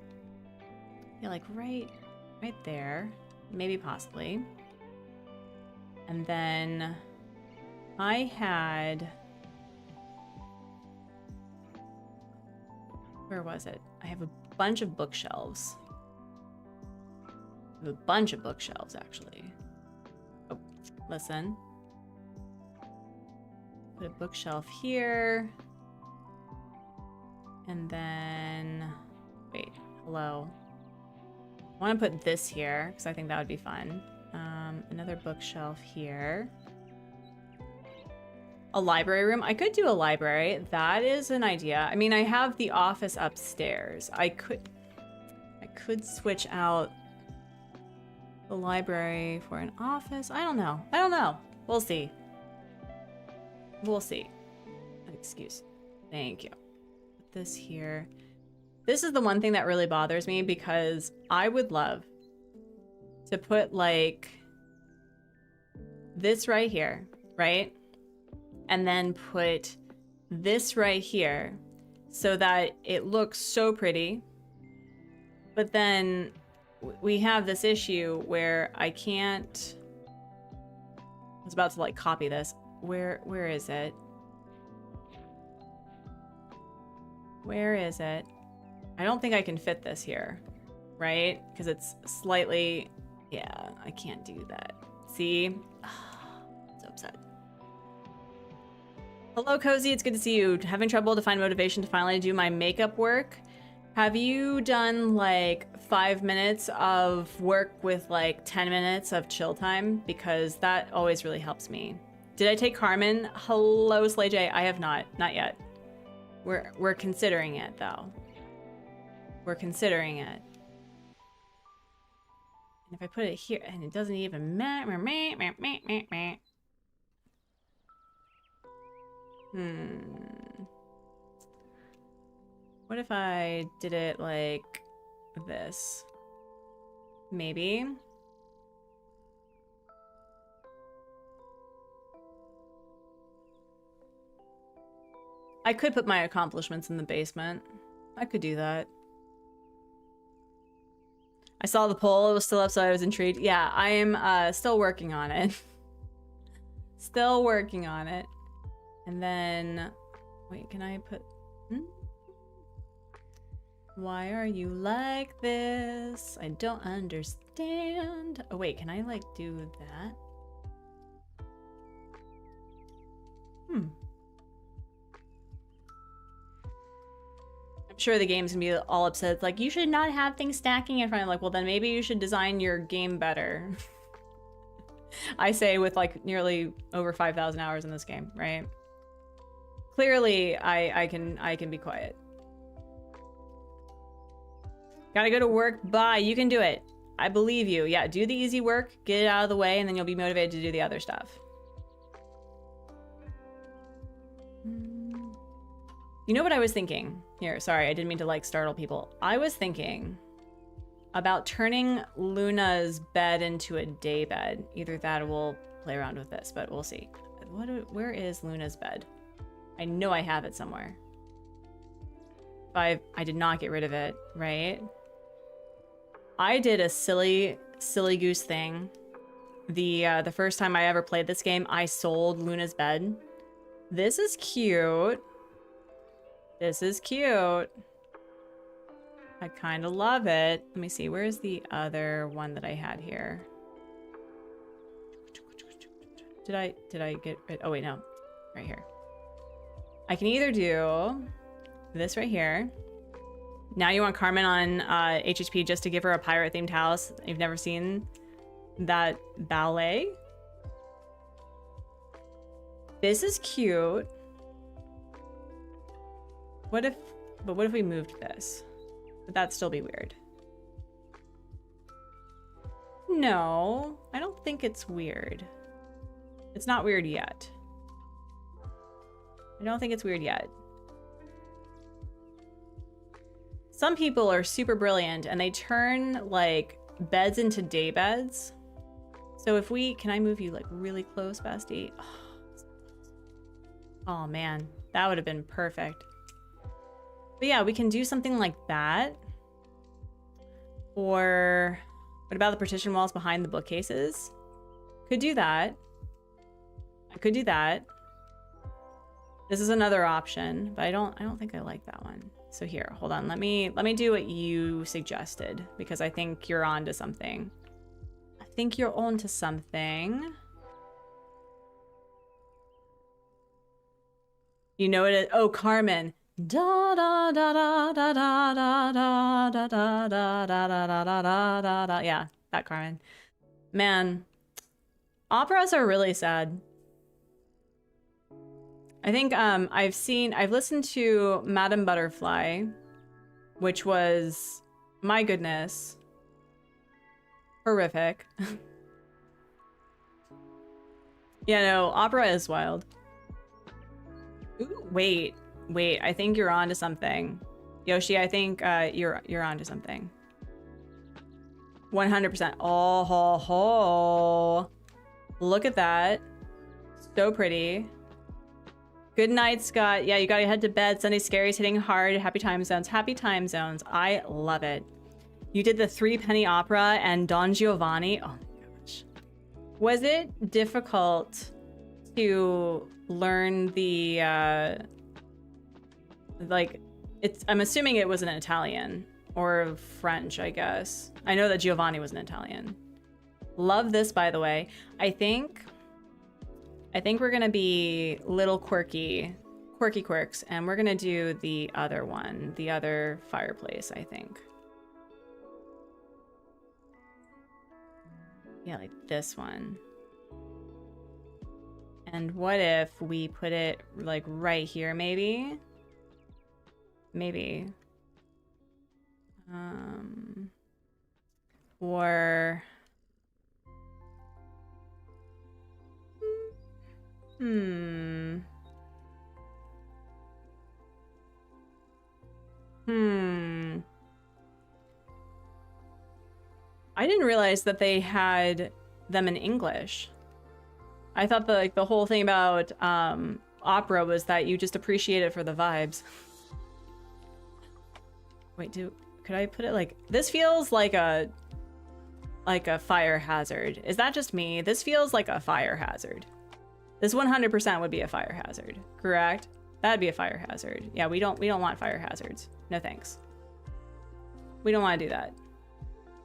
Yeah, like right there. Maybe possibly. And then I had... Where was it? I have a bunch of bookshelves. I have a bunch of bookshelves, actually. Oh, listen. Put a bookshelf here. And then... Wait, hello. I want to put this here, because I think that would be fun. Another bookshelf here. A library room. I could do a library. That is an idea. I mean, I have the office upstairs. I could switch out the library for an office. I don't know. We'll see. We'll see. Excuse. Thank you. Put this here. This is the one thing that really bothers me because I would love to put like this right here, right? And then put this right here so that it looks so pretty. But then we have this issue where I can't... I was about to like copy this. Where is it? Where is it? I don't think I can fit this here, right? Because it's slightly... Yeah, I can't do that. See? So upset. Hello, Cozy. It's good to see you. Having trouble to find motivation to finally do my makeup work. Have you done like 5 minutes of work with like 10 minutes of chill time? Because that always really helps me. Did I take Carmen? Hello, Slay J. I have not. Not yet. We're considering it, though. We're considering it. And if I put it here, and it doesn't even What if I did it like this? Maybe. I could put my accomplishments in the basement. I could do that. I saw the poll, it was still up, so I was intrigued. Yeah, I am still working on it. Still working on it. And then, wait, can I put, Why are you like this? I don't understand. Oh wait, can I like do that? I'm sure the game's gonna be all upset. It's like, you should not have things stacking in front of, like, well then maybe you should design your game better. I say with like nearly over 5,000 hours in this game, right? Clearly, I can be quiet. Gotta go to work. Bye. You can do it. I believe you. Yeah, do the easy work, get it out of the way, and then you'll be motivated to do the other stuff. You know what I was thinking? Here, sorry, I didn't mean to like startle people. I was thinking about turning Luna's bed into a day bed. Either that or we'll play around with this, but we'll see. Where is Luna's bed? I know I have it somewhere. I did not get rid of it, right? I did a silly goose thing. The first time I ever played this game, I sold Luna's bed. This is cute. This is cute. I kind of love it. Let me see. Where's the other one that I had here? Did I get it? Oh wait, no. Right here. I can either do this right here. Now you want Carmen on HHP just to give her a pirate-themed house. You've never seen that ballet. This is cute. What if we moved this? Would that still be weird? No, I don't think it's weird. It's not weird yet. I don't think it's weird yet. Some people are super brilliant and they turn like beds into day beds. So if we, can I move you like really close, bestie? Oh man, that would have been perfect. But yeah, we can do something like that. Or what about the partition walls behind the bookcases? Could do that. I could do that. This is another option, but I don't think I like that one. So here, hold on. Let me do what you suggested because I think you're onto something. I think you're onto something. You know what it is? Oh, Carmen. Da da da da da da da da da da da da da da da da. Yeah, that Carmen. Man, operas are really sad. I think I've listened to Madame Butterfly, which was, my goodness, horrific. Yeah, no, opera is wild. Ooh, wait, I think you're onto something. Yoshi, I think you're onto something. 100%. Oh, ho, ho. Look at that. So pretty. Good night, Scott. Yeah, you gotta head to bed. Sunday Scary's hitting hard. Happy time zones. Happy time zones. I love it. You did the 3 Penny Opera and Don Giovanni. Oh my gosh. Was it difficult to learn the like I'm assuming it was an Italian or French, I guess. I know that Giovanni was an Italian. Love this, by the way. I think we're gonna be little quirky quirks, and we're gonna do the other one, the other fireplace, I think. Yeah, like this one. And what if we put it like right here, maybe? Maybe. Or... I didn't realize that they had them in English. I thought that, like, the whole thing about opera was that you just appreciate it for the vibes. Wait, could I put it like... This feels like a like a fire hazard. Is that just me? This feels like a fire hazard. This 100% would be a fire hazard, correct? That'd be a fire hazard. Yeah, we don't want fire hazards. No thanks. We don't want to do that.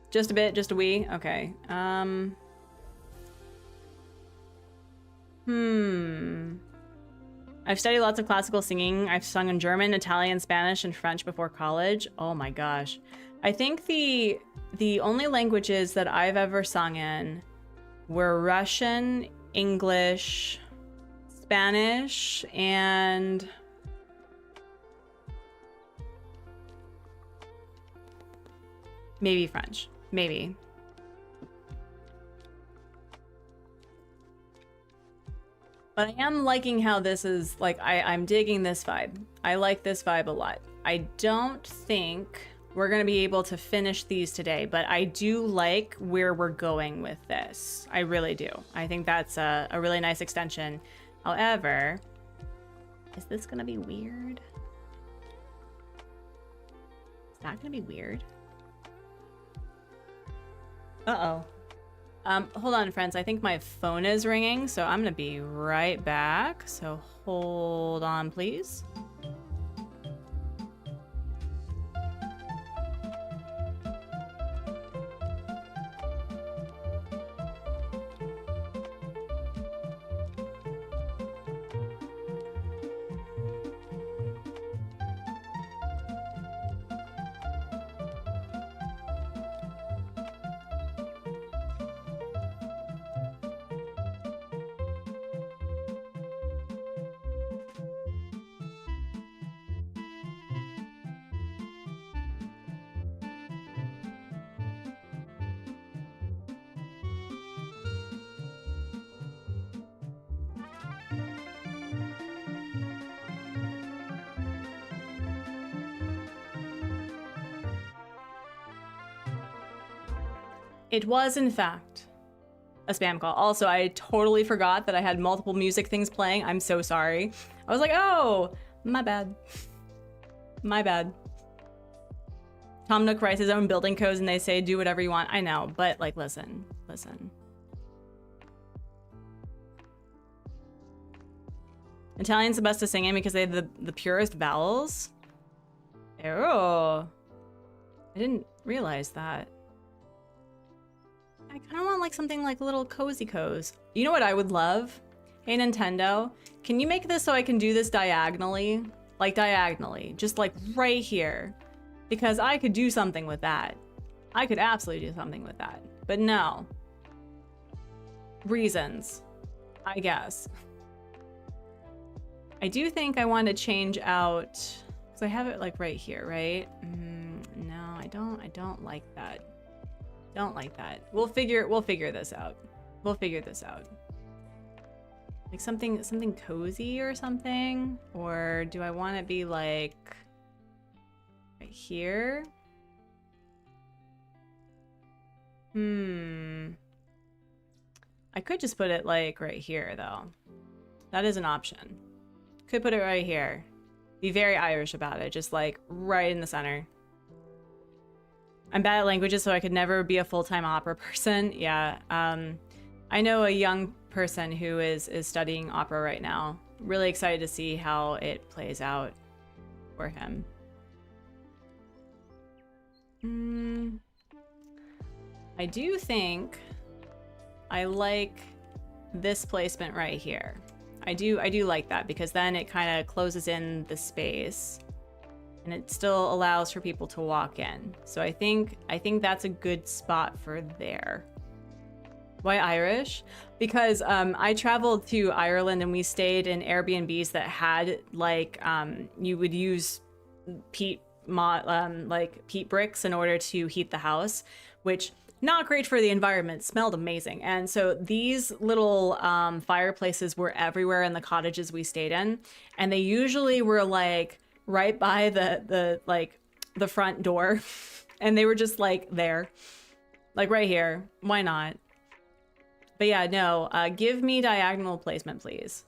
Just a bit, just a wee. Okay. I've studied lots of classical singing. I've sung in German, Italian, Spanish, and French before college. Oh my gosh. I think the only languages that I've ever sung in were Russian, English, Spanish, and maybe French. Maybe. But I am liking how this is, like, I'm digging this vibe. I like this vibe a lot. I don't think we're going to be able to finish these today, but I do like where we're going with this. I really do. I think that's a really nice extension. However, is this going to be weird? Is that going to be weird? Uh-oh. Hold on, friends. I think my phone is ringing, so I'm gonna be right back. So hold on, please. It was, in fact, a spam call. Also, I totally forgot that I had multiple music things playing. I'm so sorry. I was like, oh, my bad. My bad. Tom Nook writes his own building codes and they say, do whatever you want. I know, but like, listen. Italian's the best to sing in because they have the purest vowels. Oh, I didn't realize that. I kind of want like something like little cozy cozy. You know what I would love? Hey Nintendo, can you make this so I can do this diagonally? Like diagonally, just like right here. Because I could do something with that. I could absolutely do something with that. But no. Reasons, I guess. I do think I want to change out, because I have it like right here, right? No, I don't like that. Don't like that. We'll figure this out. We'll figure this out. Like something cozy or something? Or do I want to be like right here? I could just put it like right here though. That is an option. Could put it right here. Be very Irish about it, just like right in the center. I'm bad at languages, so I could never be a full-time opera person. Yeah, I know a young person who is studying opera right now. Really excited to see how it plays out for him. I do think I like this placement right here. I do like that because then it kind of closes in the space. And it still allows for people to walk in. So I think that's a good spot for there. Why Irish? Because I traveled to Ireland and we stayed in Airbnbs that had like you would use peat bricks in order to heat the house, which not great for the environment. Smelled amazing. And so these little fireplaces were everywhere in the cottages we stayed in, and they usually were like right by the front door, and they were just like there, like right here. Why not? But yeah, no, give me diagonal placement, please.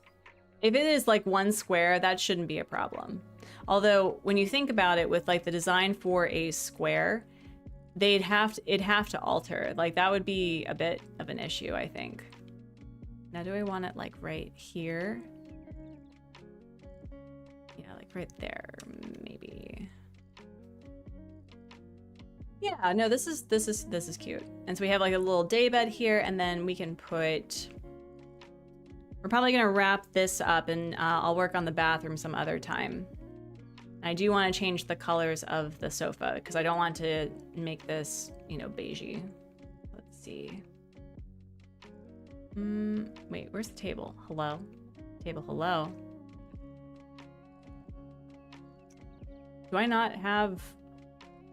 If it is like one square, that shouldn't be a problem. Although when you think about it with like the design for a square, it'd have to alter. Like that would be a bit of an issue, I think. Now do I want it like right here? Yeah, like right there, maybe. Yeah, no, this is cute. And so we have like a little day bed here, and then we can put. We're probably gonna wrap this up, and I'll work on the bathroom some other time. I do want to change the colors of the sofa because I don't want to make this, you know, beigey. Let's see. Wait, where's the table? Hello? Table, hello? Do I not have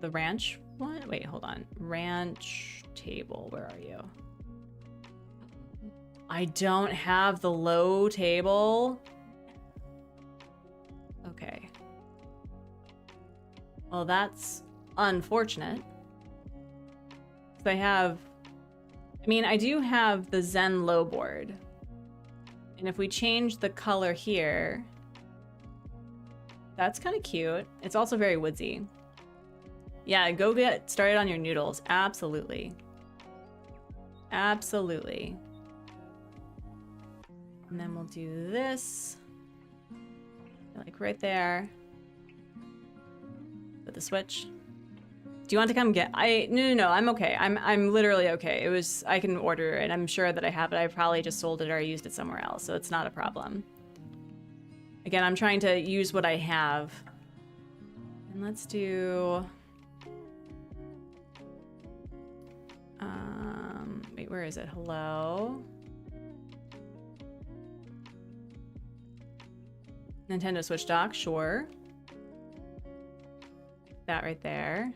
the ranch one? Wait, hold on. Ranch table, where are you? I don't have the low table. Okay. Well, that's unfortunate. I do have the Zen low board. And if we change the color here, that's kind of cute. It's also very woodsy. Yeah, go get started on your noodles. Absolutely. Absolutely. And then we'll do this. Like right there. With the switch. Do you want to come get? No, I'm okay. I'm literally okay. I can order it. I'm sure that I have it. I probably just sold it or I used it somewhere else, so it's not a problem. Again, I'm trying to use what I have. And let's do... wait, where is it? Hello? Nintendo Switch dock, sure. That right there.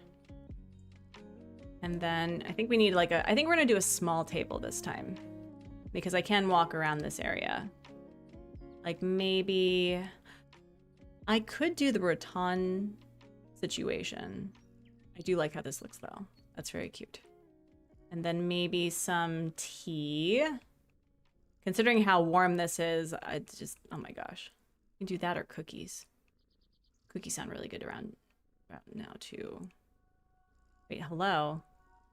And then I think we need like I think we're gonna do a small table this time because I can walk around this area. Like maybe I could do the Raton situation. I do like how this looks though. That's very cute. And then maybe some tea. Considering how warm this is, I just, oh my gosh. You can do that or cookies. Cookies sound really good around now too. Wait, hello?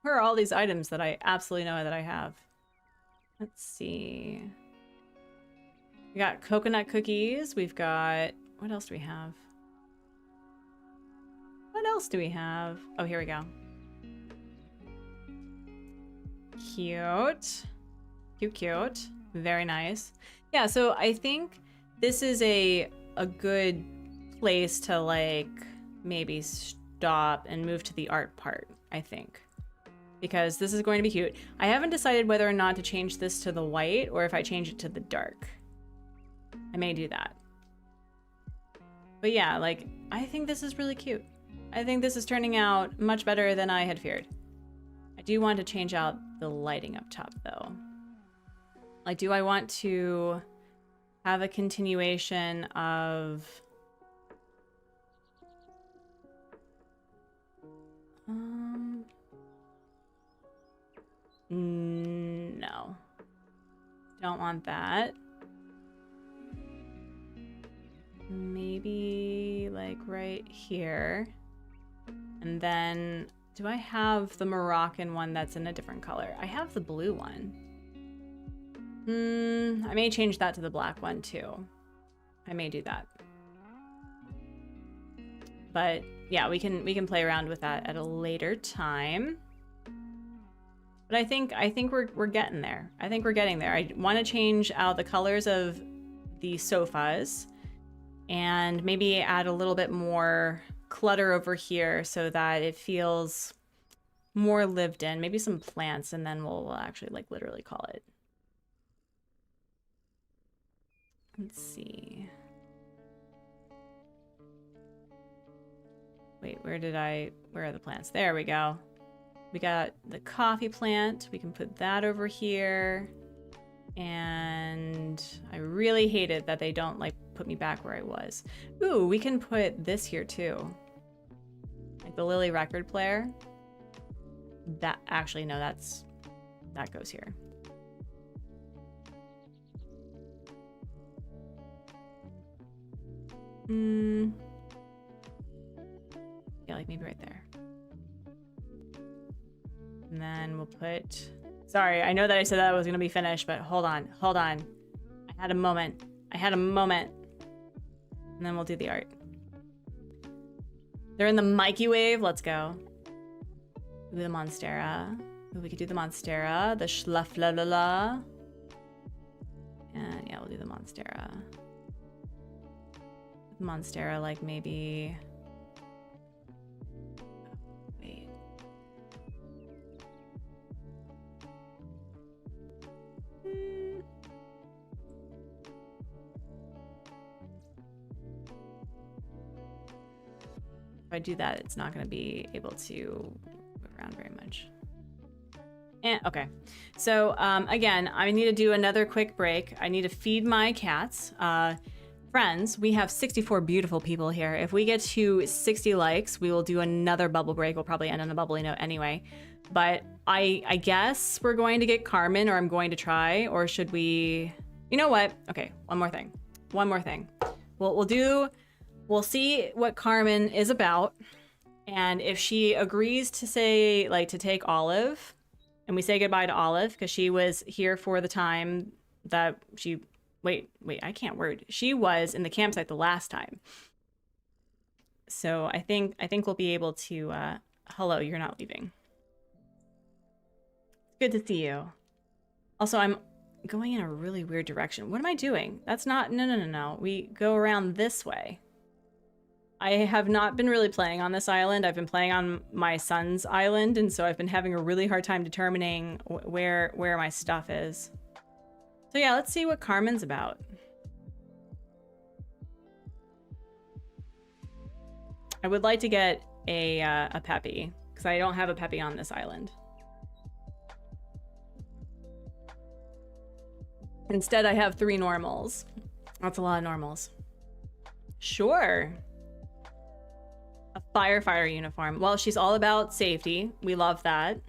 Where are all these items that I absolutely know that I have? Let's see. We got coconut cookies. We've got, what else do we have? What else do we have? Oh, here we go. Cute. Cute, cute. Very nice. Yeah, so I think this is a good place to like maybe stop and move to the art part, I think. Because this is going to be cute. I haven't decided whether or not to change this to the white or if I change it to the dark. I may do that. But yeah, like, I think this is really cute. I think this is turning out much better than I had feared. I do want to change out the lighting up top though. Like, do I want to have a continuation of... No. Don't want that. Maybe like right here. And then, do I have the Moroccan one that's in a different color? I have the blue one. I may change that to the black one too. I may do that. But yeah, we can play around with that at a later time. But I think we're getting there. I think we're getting there. I want to change out the colors of the sofas and maybe add a little bit more clutter over here so that it feels more lived in. Maybe some plants, and then we'll actually like literally call it. Let's see. Wait, where are the plants? There we go. We got the coffee plant. We can put that over here. And I really hate it that they don't like put me back where I was. Ooh, we can put this here too. Like the Lily record player. That actually, no, that goes here. Yeah, like maybe right there. And then we'll put... Sorry, I know that I said that was going to be finished, but hold on. Hold on. I had a moment. I had a moment. And then we'll do the art. They're in the microwave. Let's go. Do the Monstera. We could do the Monstera. The Schlaflalala. And yeah, we'll do the Monstera. Monstera, like maybe... Wait. If I do that, it's not going to be able to move around very much. Okay. So, again, I need to do another quick break. I need to feed my cats. Friends, we have 64 beautiful people here. If we get to 60 likes, we will do another bubble break. We'll probably end on a bubbly note anyway. But I guess we're going to get Carmen, or I'm going to try, or should we... You know what? Okay, one more thing. One more thing. We'll see what Carmen is about. And if she agrees to say, like, to take Olive, and we say goodbye to Olive, because she was here for the time that she... Wait, I can't word. She was in the campsite the last time. So I think we'll be able to, hello, you're not leaving. Good to see you. Also, I'm going in a really weird direction. What am I doing? That's not, no. We go around this way. I have not been really playing on this island. I've been playing on my son's island, and so I've been having a really hard time determining where my stuff is. So yeah, let's see what Carmen's about. I would like to get a Peppy, because I don't have a Peppy on this island. Instead, I have 3 normals. That's a lot of normals. Sure. A firefighter uniform. Well, she's all about safety. We love that.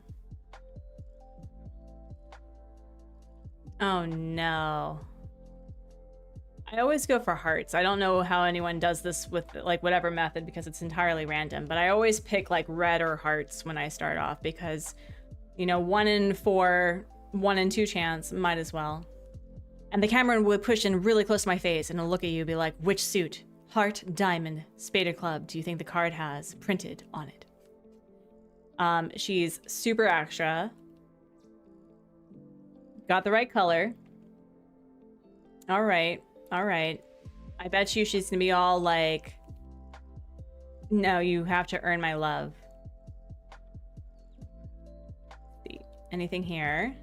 Oh no. I always go for hearts. I don't know how anyone does this with like whatever method because it's entirely random, but I always pick like red or hearts when I start off because, you know, 1 in 4, 1 in 2 chance, might as well. And the camera would push in really close to my face and it'll look at you and be like, which suit? Heart, diamond, spade or club do you think the card has printed on it? She's super extra. Got the right color. All right. I bet you she's gonna be all like, no, you have to earn my love. Let's see. Anything here?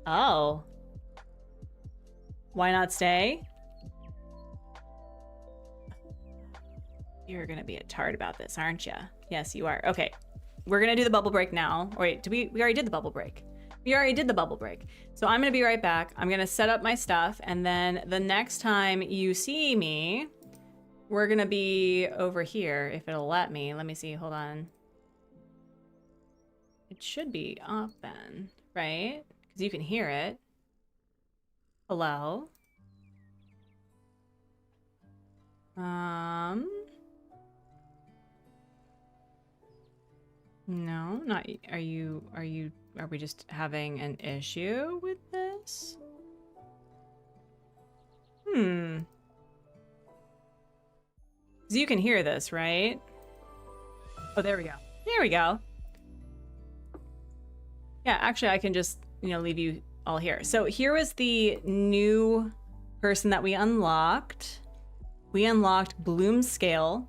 Oh. Why not stay? You're gonna be a tart about this, aren't you? Yes, you are. Okay. We're gonna do the bubble break now. Or wait, we already did the bubble break. We already did the bubble break. So I'm gonna be right back. I'm gonna set up my stuff, and then the next time you see me, we're gonna be over here, if it'll let me. Let me see, hold on. It should be up then, right? Because you can hear it. Hello? No, not, are we just having an issue with this? Because you can hear this, right? Oh, there we go. There we go. Yeah, actually, I can just, you know, leave you all here. So here was the new person that we unlocked. We unlocked Bloomscale,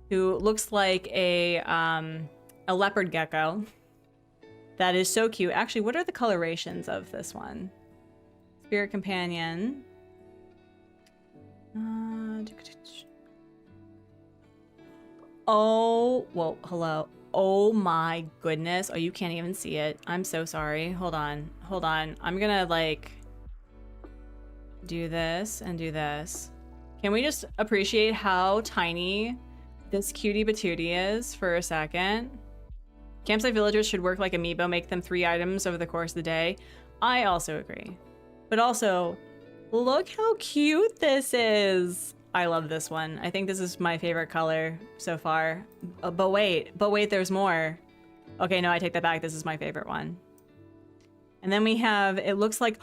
who looks like a leopard gecko. That is so cute. Actually, what are the colorations of this one? Spirit Companion. Oh, well, hello. Oh my goodness. Oh, you can't even see it. I'm so sorry. Hold on. I'm gonna like do this and do this. Can we just appreciate how tiny this cutie patootie is for a second? Campsite villagers should work like Amiibo, make them 3 items over the course of the day. I also agree. But also, look how cute this is. I love this one. I think this is my favorite color so far. But wait, there's more. Okay, no, I take that back. This is my favorite one. And then we have, it looks like,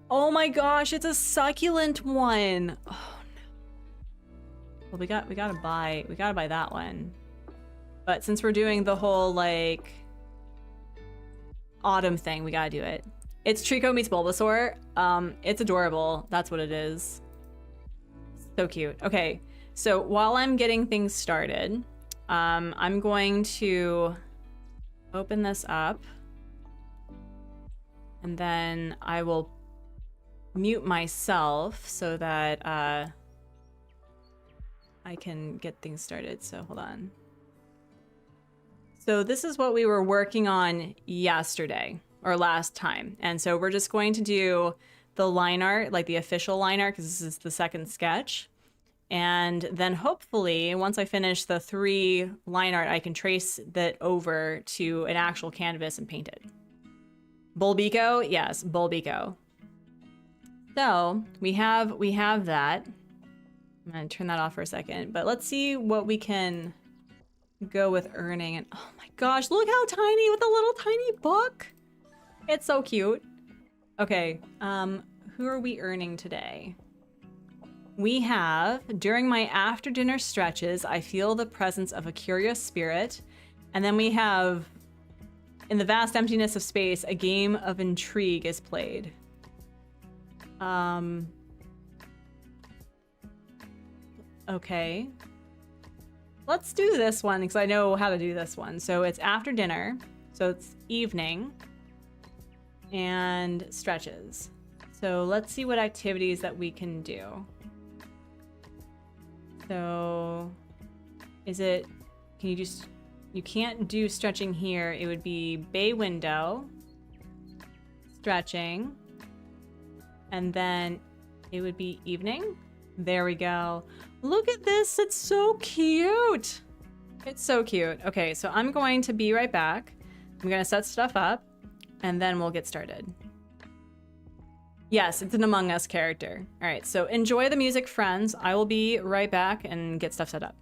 oh my gosh, it's a succulent one. Oh no. Well, we gotta buy that one. But since we're doing the whole like autumn thing, we gotta do it. It's Trico meets Bulbasaur. It's adorable. That's what it is. So cute. Okay, so while I'm getting things started, I'm going to open this up. And then I will mute myself so that I can get things started. So hold on. So this is what we were working on yesterday or last time. And so we're just going to do the line art, like the official line art, because this is the second sketch. And then hopefully once I finish the 3 line art, I can trace that over to an actual canvas and paint it. Bulbico? Yes, Bulbico. So we have that. I'm gonna turn that off for a second, but let's see what we can go with earning. And oh my gosh, look how tiny with a little tiny book. It's so cute. Okay, who are we earning today? We have, during my after dinner stretches, I feel the presence of a curious spirit. And then we have, in the vast emptiness of space, a game of intrigue is played. Okay. Let's do this one because I know how to do this one. So it's after dinner, so it's evening, and stretches. So let's see what activities that we can do. So is it, can you just, you can't do stretching here. It would be bay window, stretching, and then it would be evening. There we go. Look at this, it's so cute. It's so cute. Okay, so I'm going to be right back. I'm gonna set stuff up and then we'll get started. Yes, it's an Among Us character. All right, so enjoy the music, friends. I will be right back and get stuff set up.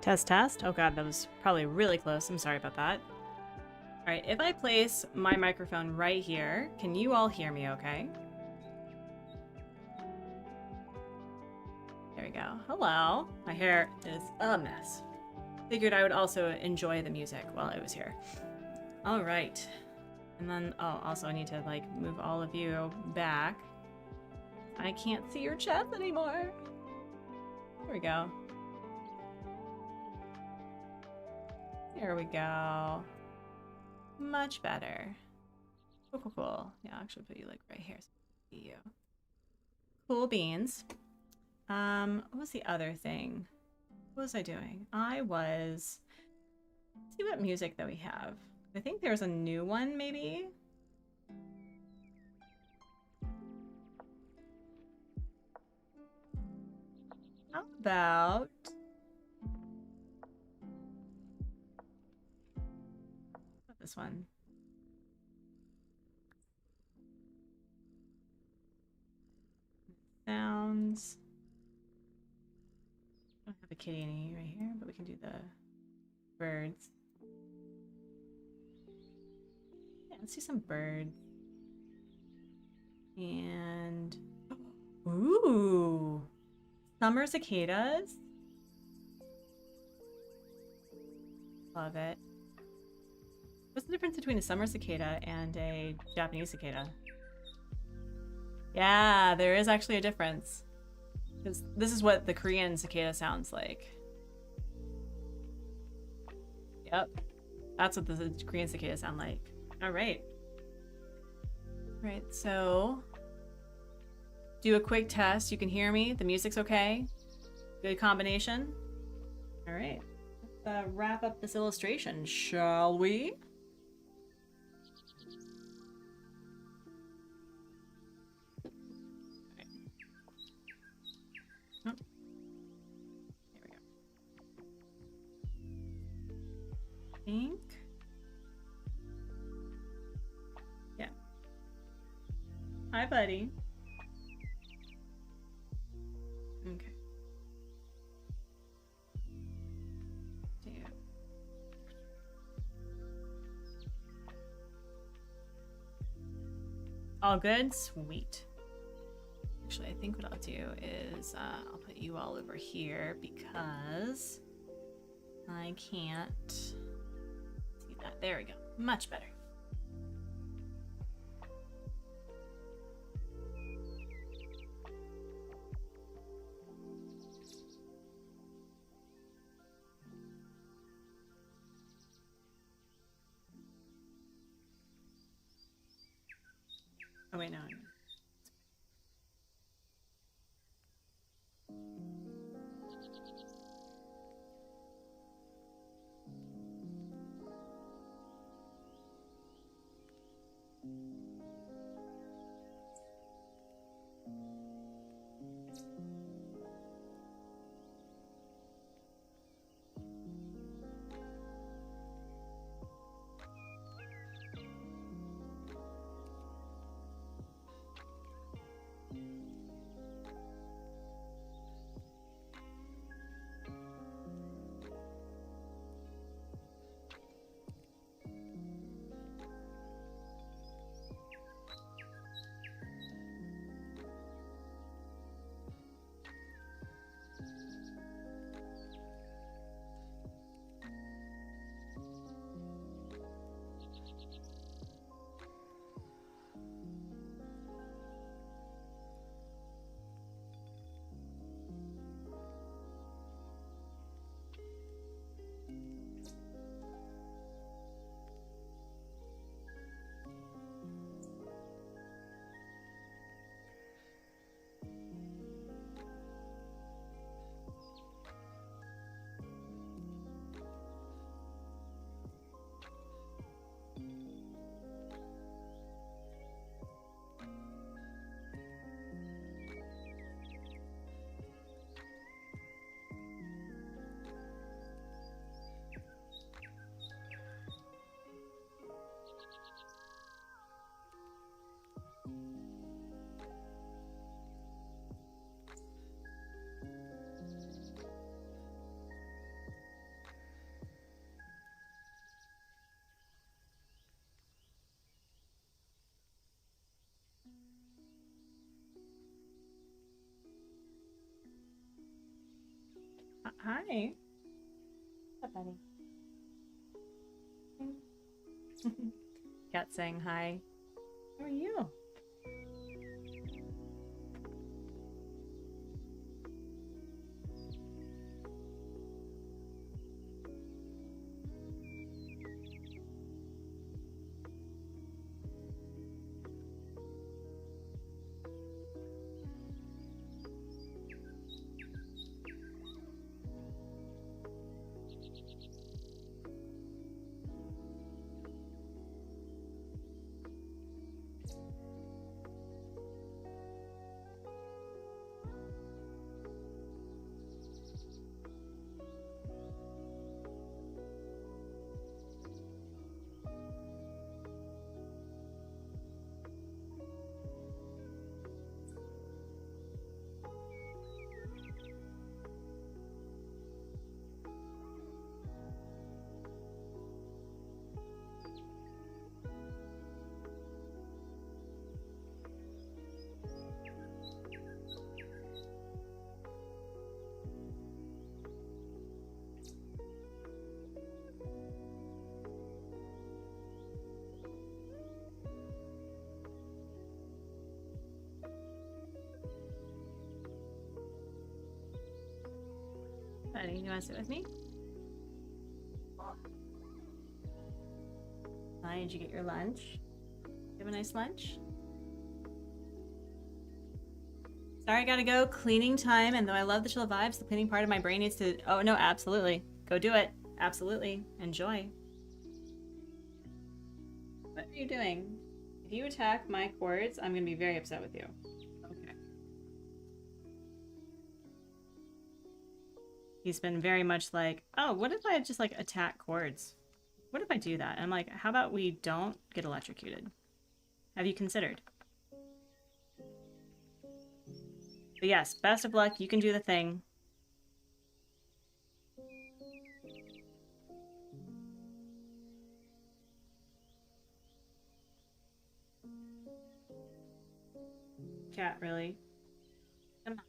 Test, test. Oh god, that was probably really close. I'm sorry about that. All right, if I place my microphone right here, can you all hear me okay? There we go. Hello. My hair is a mess. Figured I would also enjoy the music while I was here. All right. And then, oh, also I need to like move all of you back. I can't see your chat anymore. There we go. There we go. Much better. Cool, cool, cool. Yeah, I'll actually put you like right here. So I can see you. Cool beans. What was the other thing? What was I doing? I was... Let's see what music that we have. I think there's a new one, maybe? How about... this one? Sounds... I don't have a kitty right here, but we can do the birds. Yeah, let's do some birds. And... Ooh! Summer cicadas. Love it. What's the difference between a summer cicada and a Japanese cicada? Yeah, there is actually a difference. Because this is what the Korean cicada sounds like. Yep. That's what the Korean cicada sound like. Alright. Right, so... do a quick test. You can hear me. The music's okay. Good combination. Alright. Let's wrap up this illustration, shall we? Think. Yeah. Hi, buddy. Okay. All good? Sweet. Actually, I think what I'll do is I'll put you all over here because I can't see that. There we go. Much better. Oh, wait, no. Hi. What's up, buddy? Cat saying hi. How are you? Buddy, you want to sit with me? Hi, did you get your lunch? You have a nice lunch? Sorry, I gotta go. Cleaning time, and though I love the chill vibes, the cleaning part of my brain needs to... Oh, no, absolutely. Go do it. Absolutely. Enjoy. What are you doing? If you attack my cords, I'm gonna be very upset with you. Okay. He's been very much like, oh, what if I just, like, attack cords? What if I do that? And I'm like, how about we don't get electrocuted? Have you considered? But yes, best of luck. You can do the thing. Cat, really? Come on.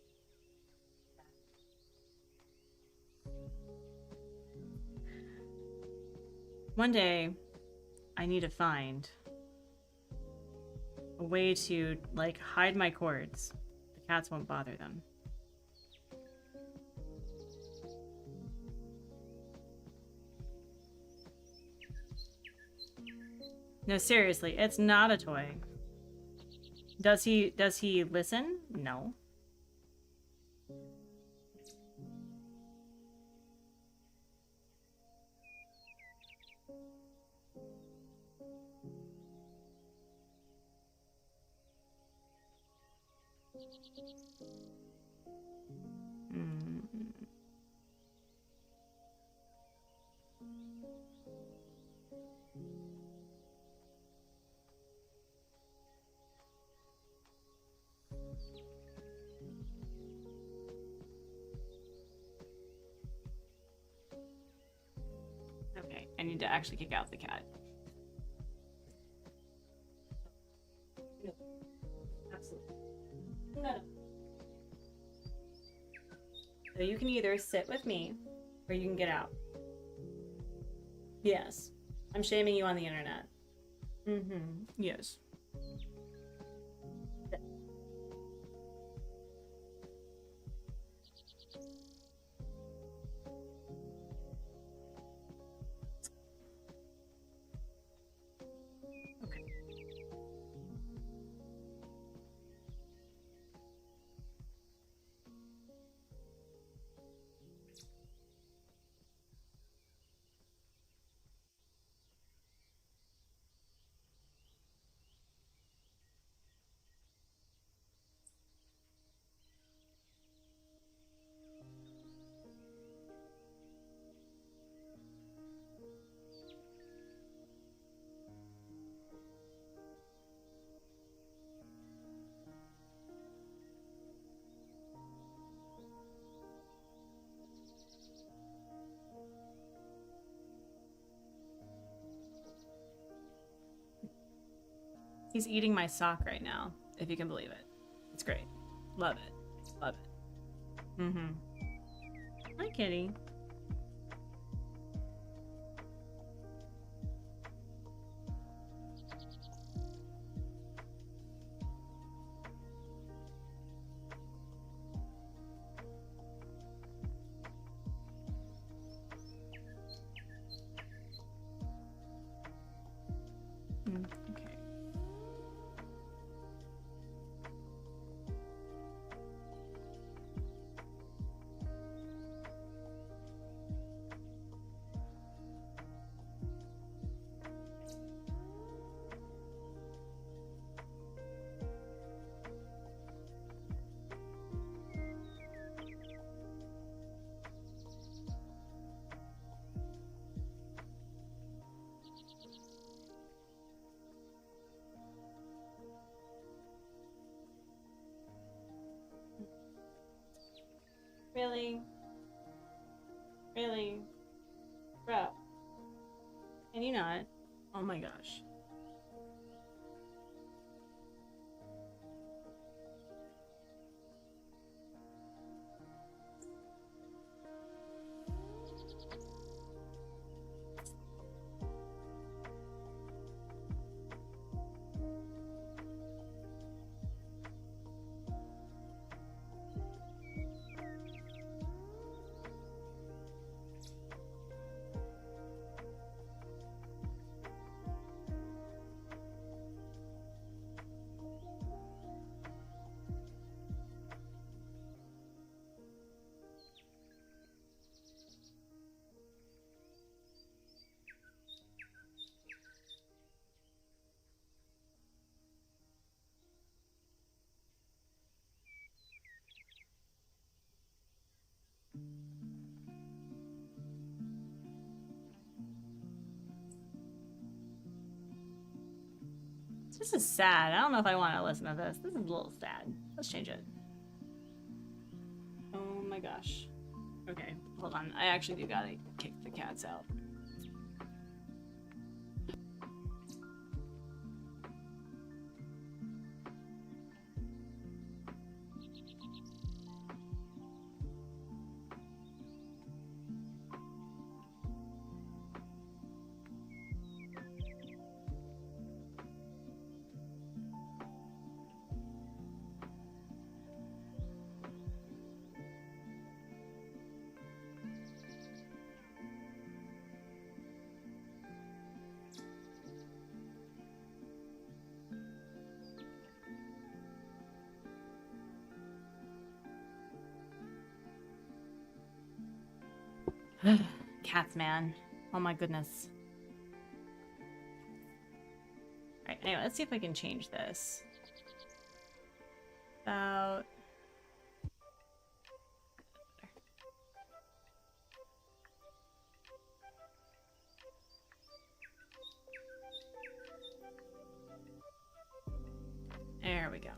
One day, I need to find a way to, like, hide my cords. The cats won't bother them. No, seriously, it's not a toy. Does he listen? No. Okay, I need to actually kick out the cat. Absolutely. No. So you can either sit with me, or you can get out. Yes. I'm shaming you on the internet. Mm-hmm. Yes. Okay. He's eating my sock right now, if you can believe it. It's great. Love it. Love it. Mm-hmm. Hi, kitty. Okay. Really? Really? Bro. Can you not? Oh my gosh. This is sad. I don't know if I want to listen to this. This is a little sad. Let's change it. Oh my gosh. Okay, hold on. I actually do gotta kick the cats out. Cats, man. Oh my goodness. Alright, anyway, let's see if I can change this. About... There we go.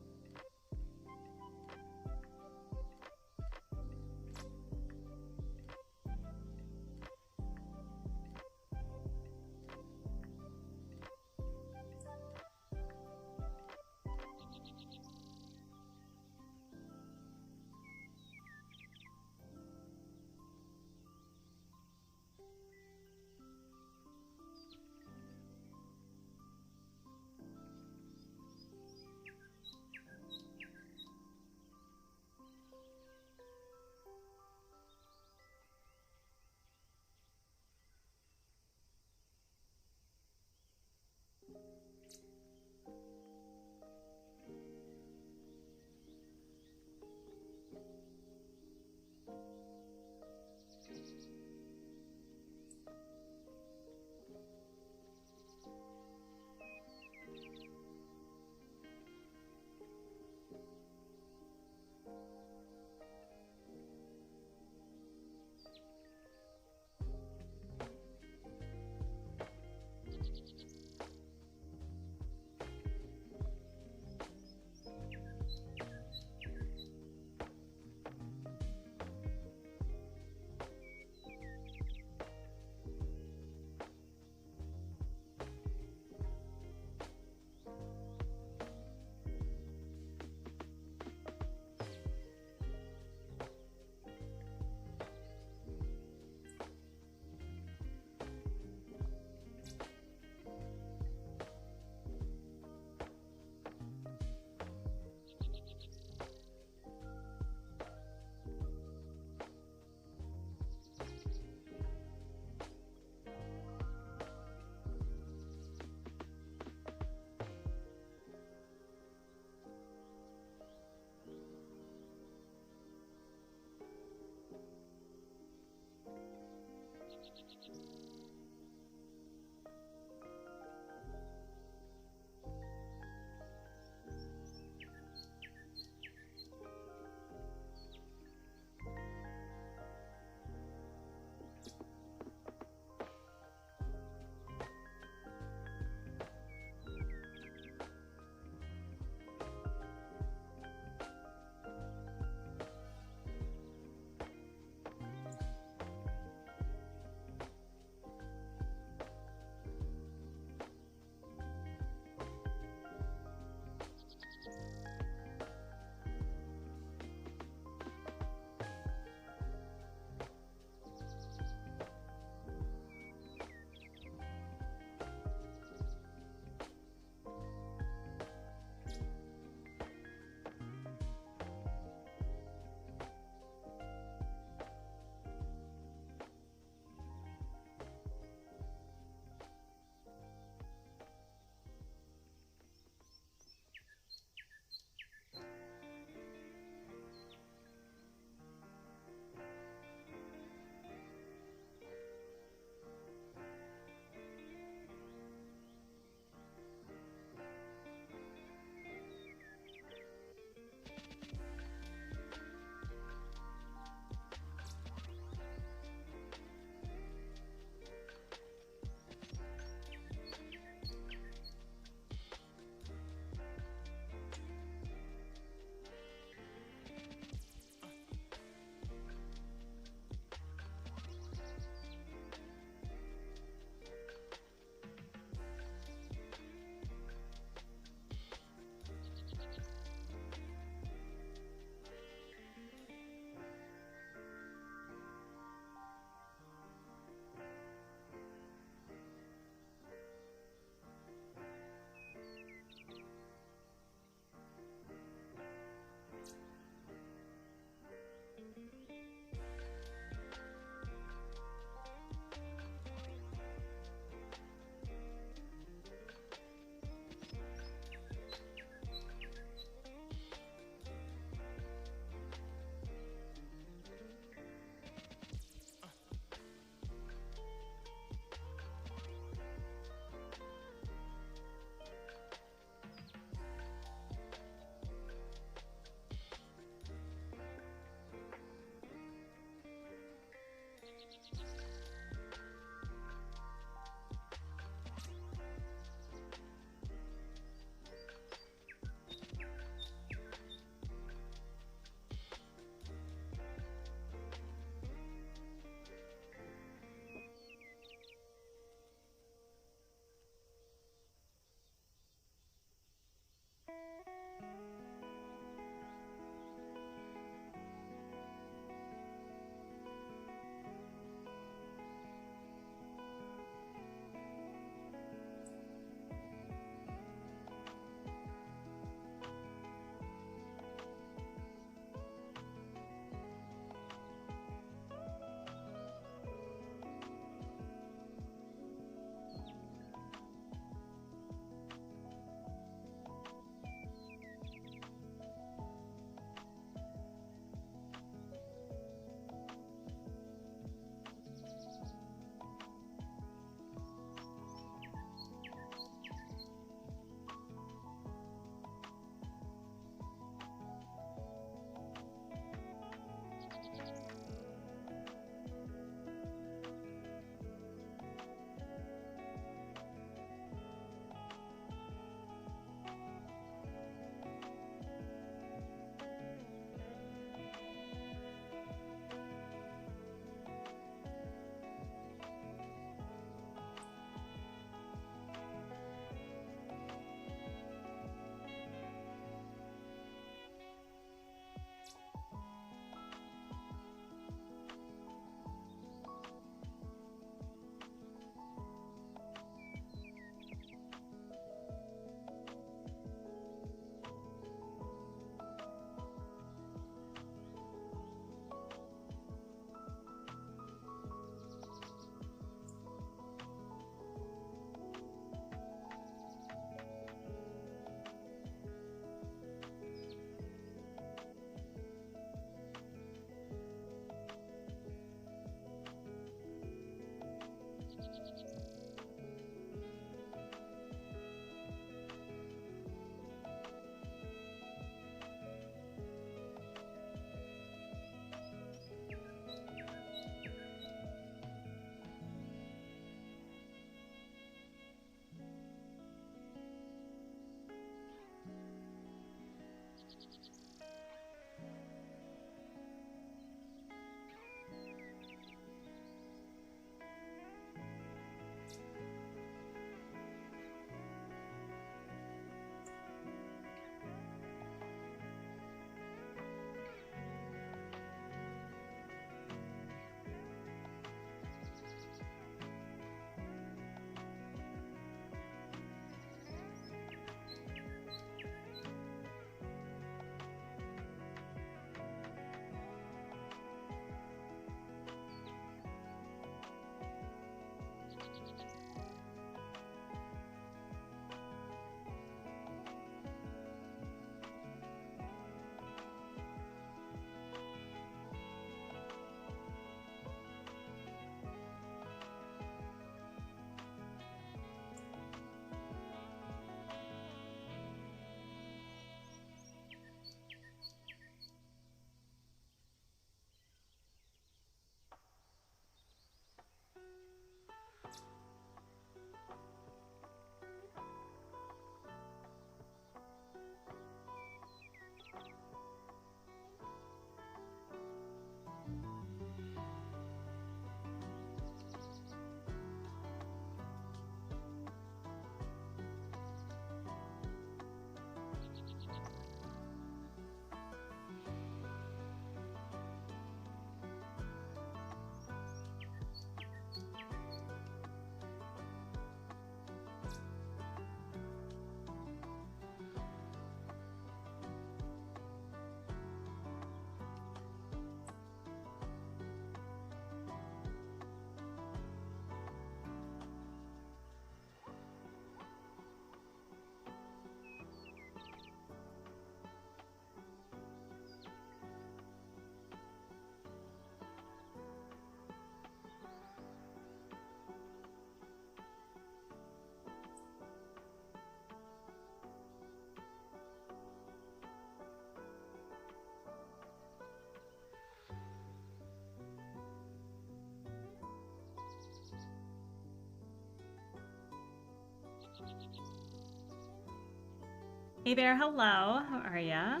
Hey there, hello. How are ya?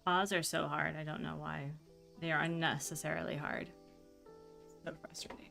Paws are so hard. I don't know why. They are unnecessarily hard. So frustrating.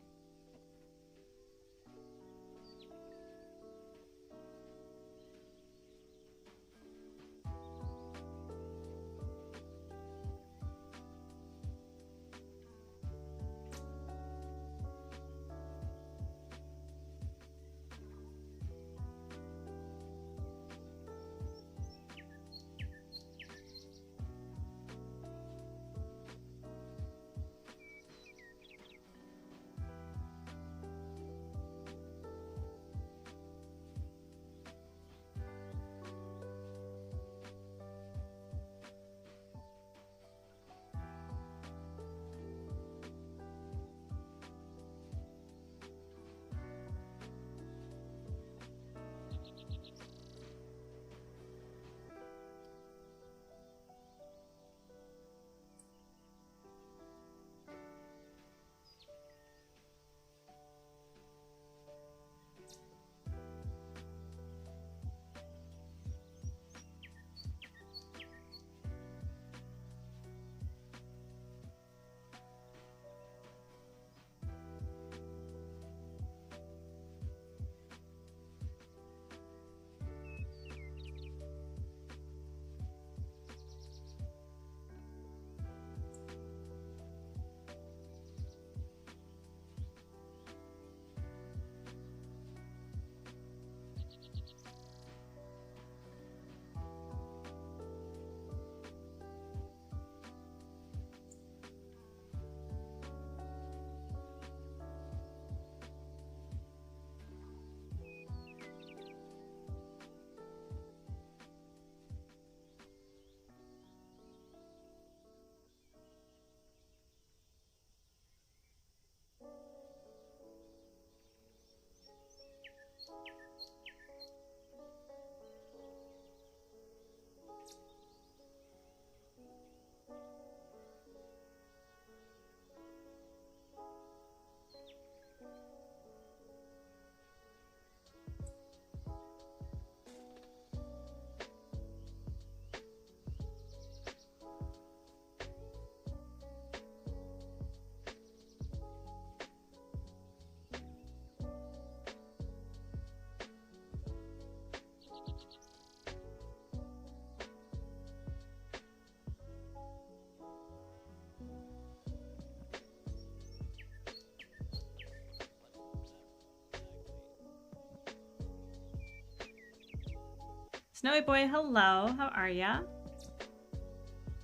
Snowy boy, hello. How are ya?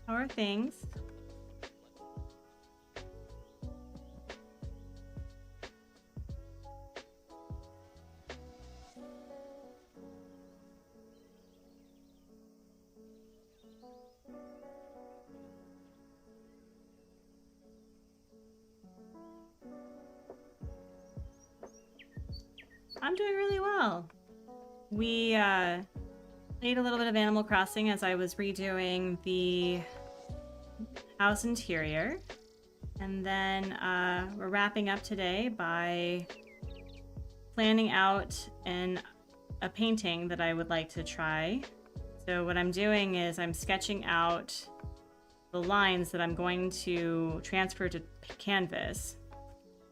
How are things? I'm doing really well. We played a little bit of Animal Crossing as I was redoing the house interior. And then we're wrapping up today by planning out a painting that I would like to try. So what I'm doing is I'm sketching out the lines that I'm going to transfer to canvas.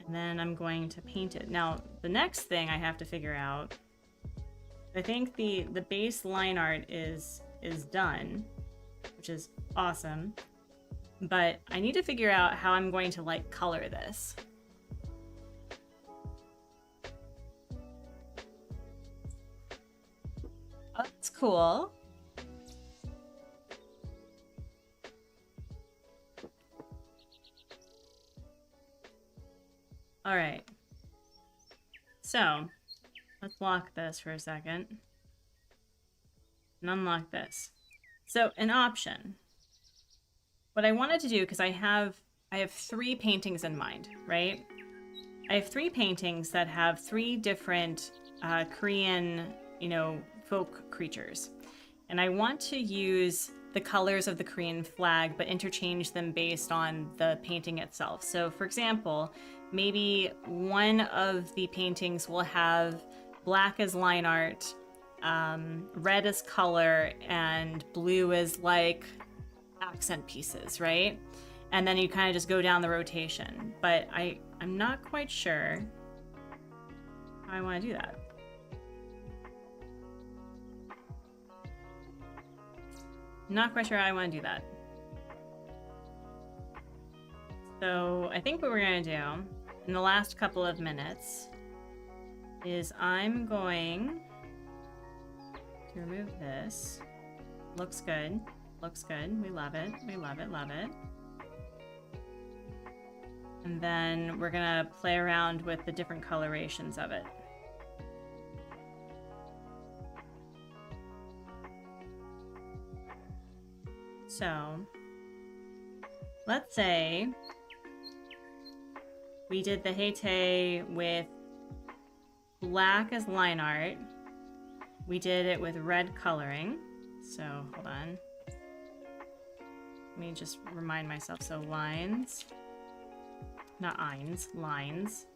And then I'm going to paint it. Now, the next thing I have to figure out, I think the base line art is done, which is awesome. But I need to figure out how I'm going to like color this. Oh, that's cool. All right. So let's lock this for a second and unlock this. So an option. What I wanted to do, because I have 3 paintings in mind, right? I have 3 paintings that have 3 different Korean, folk creatures. And I want to use the colors of the Korean flag, but interchange them based on the painting itself. So for example, maybe one of the paintings will have black as line art, red as color, and blue as like accent pieces, right? And then you kind of just go down the rotation. But I'm not quite sure how I want to do that. Not quite sure how I want to do that. So I think what we're going to do in the last couple of minutes is I'm going to remove this. Looks good. Looks good. We love it. We love it. Love it. And then we're going to play around with the different colorations of it. So let's say we did the Heyday with black as line art. We did it with red coloring. So hold on. Let me just remind myself. So lines, not eins, lines.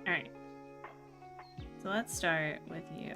All right. So let's start with you.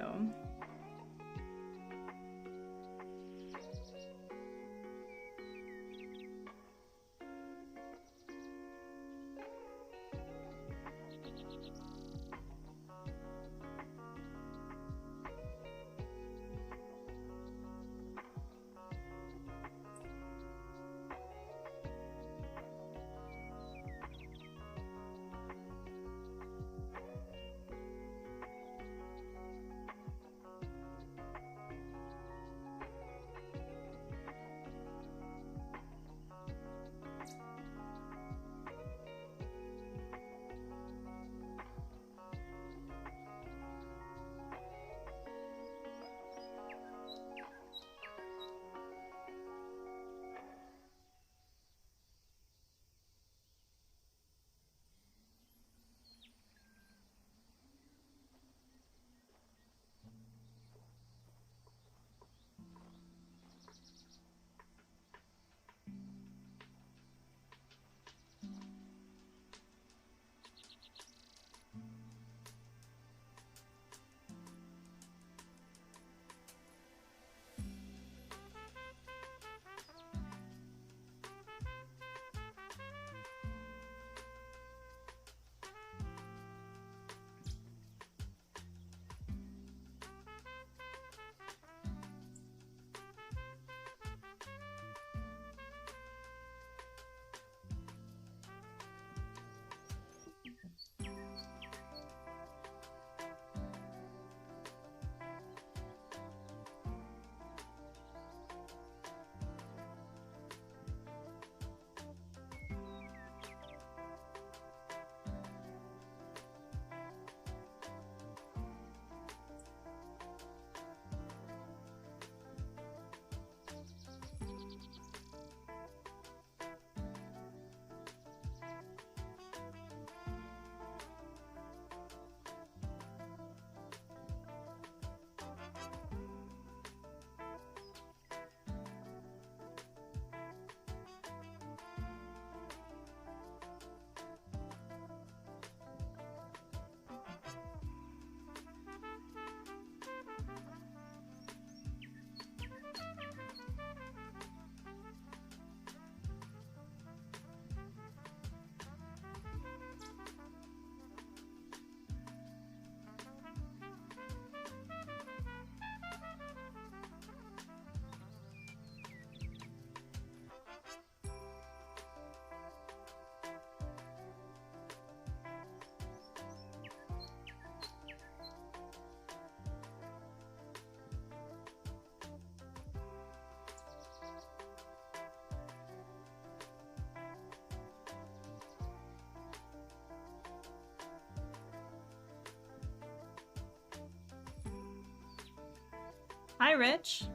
Hi, Rich.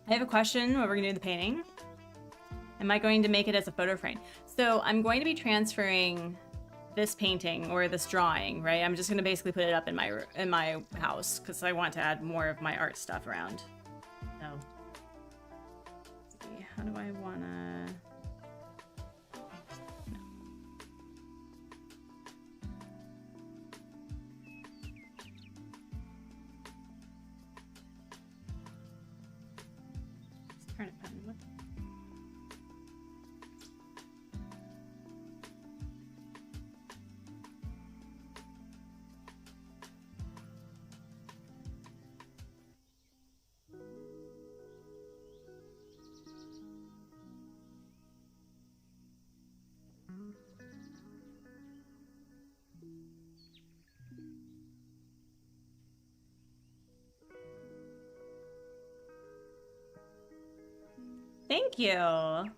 I have a question while we're gonna do the painting. Am I going to make it as a photo frame? So I'm going to be transferring this painting or this drawing, right? I'm just gonna basically put it up in my house because I want to add more of my art stuff around. So How do I wanna... No. Let's turn it pen. What? Thank you.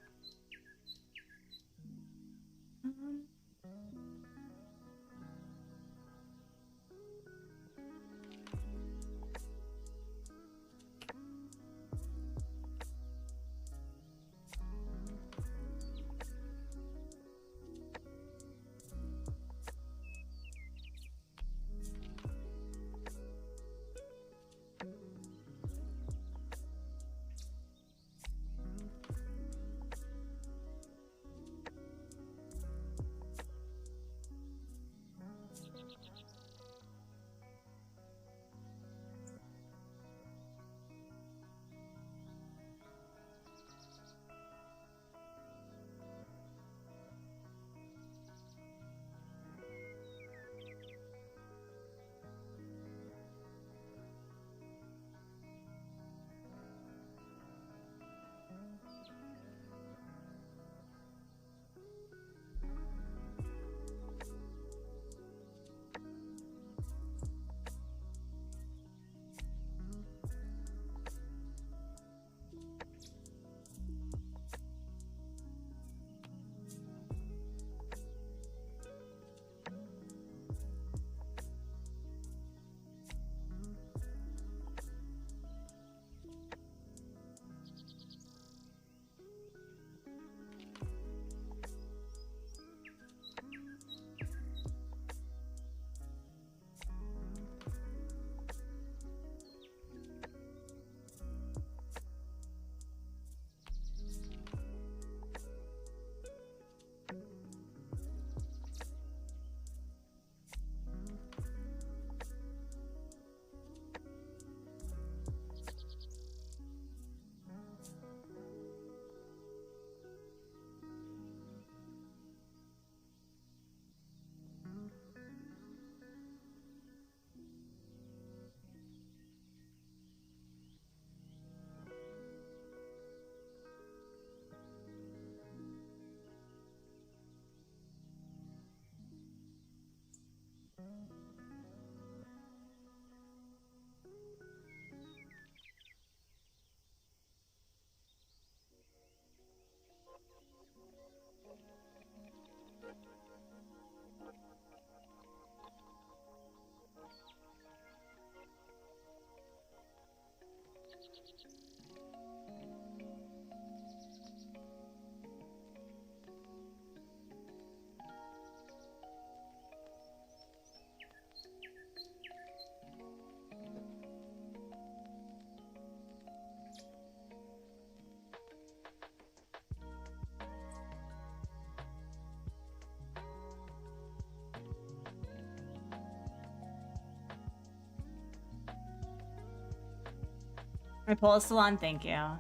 My poll is still on, thank you. I'm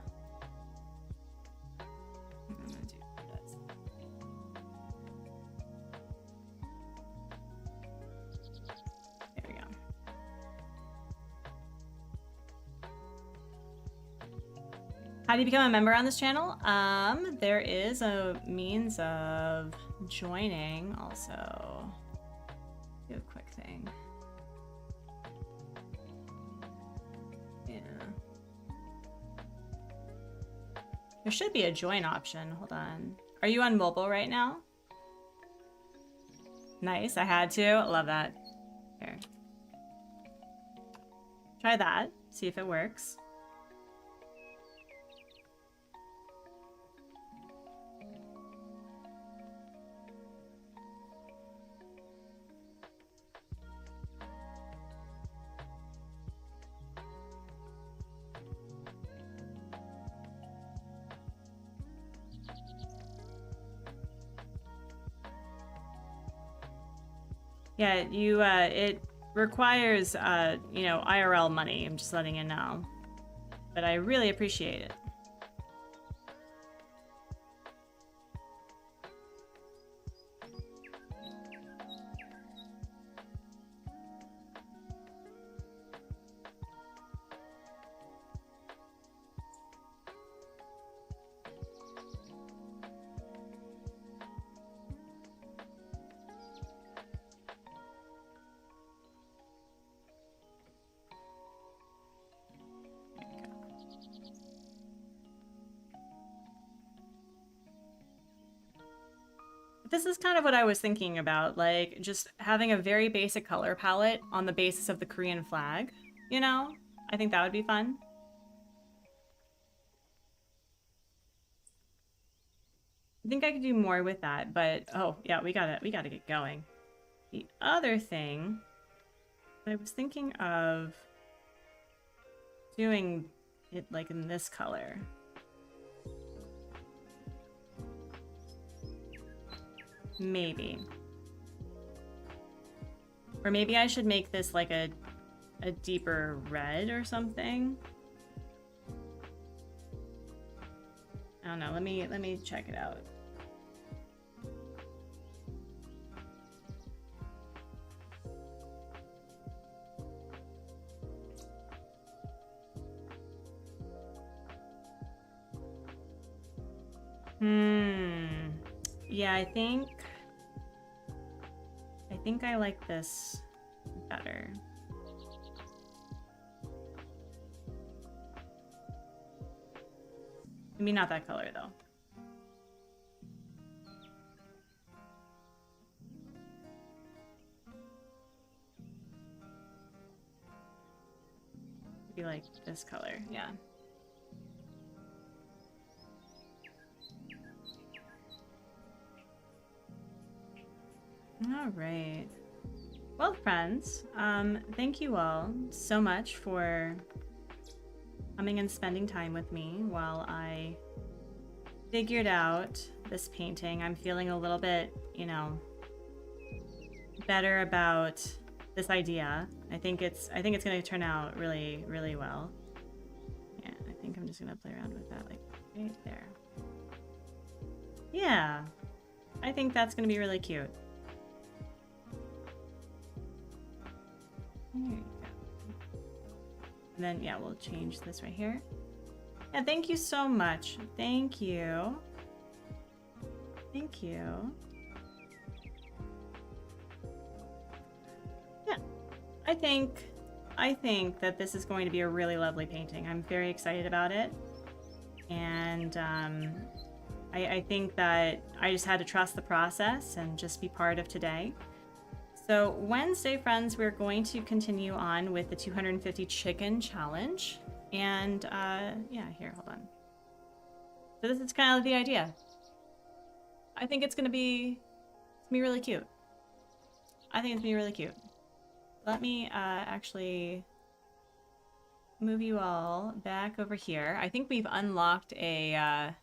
gonna do this. There we go. How do you become a member on this channel? There is a means of joining also. Do a quick thing. There should be a join option. Hold on. Are you on mobile right now? Nice. I had to. Love that. Here. Try that. See if it works. Yeah, you, it requires, you know, IRL money. I'm just letting you know. But I really appreciate it. This is kind of what I was thinking about, like, just having a very basic color palette on the basis of the Korean flag, you know? I think that would be fun. I think I could do more with that, but oh, yeah, we gotta get going. The other thing I was thinking of doing it like in this color. Maybe. Or maybe I should make this like a deeper red or something. I don't know. Let me check it out. Yeah, I think I like this better. Maybe not that color though. Maybe like this color, yeah. All right. Well, friends, thank you all so much for coming and spending time with me while I figured out this painting. I'm feeling a little bit, you know, better about this idea. I think it's going to turn out really, really well. Yeah, I think I'm just going to play around with that, like right there. Yeah, I think that's going to be really cute. There you go. And then, yeah, we'll change this right here. Yeah, thank you so much. Thank you. Thank you. Yeah, I think that this is going to be a really lovely painting. I'm very excited about it. And I think that I just had to trust the process and just be part of today. So Wednesday, friends, we're going to continue on with the 250 chicken challenge. And yeah, here, hold on. So this is kind of the idea. I think it's gonna be really cute. I think it's gonna be really cute. Let me actually move you all back over here. I think we've unlocked a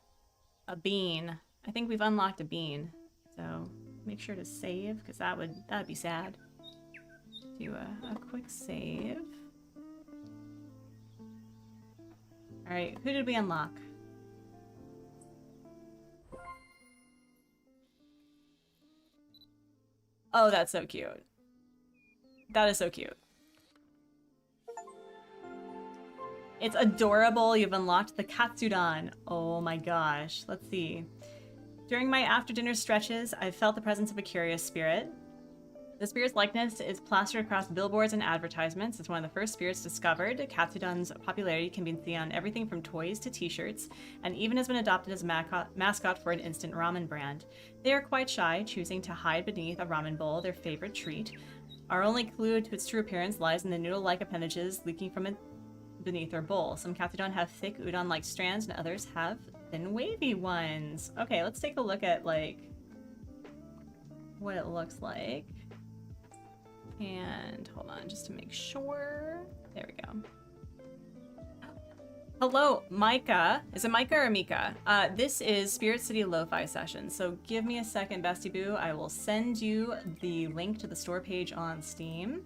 bean. I think we've unlocked a bean. So make sure to save, because that would be sad. Do a quick save. All right, who did we unlock? Oh, that's so cute. That is so cute. It's adorable. You've unlocked the Katsudon. Oh my gosh. Let's see. During my after-dinner stretches, I've felt the presence of a curious spirit. The spirit's likeness is plastered across billboards and advertisements. It's one of the first spirits discovered. Katsudon's popularity can be seen on everything from toys to t-shirts, and even has been adopted as a mascot for an instant ramen brand. They are quite shy, choosing to hide beneath a ramen bowl, their favorite treat. Our only clue to its true appearance lies in the noodle-like appendages leaking from it beneath their bowl. Some Katsudon have thick udon-like strands, and others have thin wavy ones. Okay, let's take a look at like what it looks like. And hold on, just to make sure. There we go. Hello, Micah. Is it Micah or Mika? This is Spirit City Lo-Fi Session. So give me a second, Bestie Boo. I will send you the link to the store page on Steam.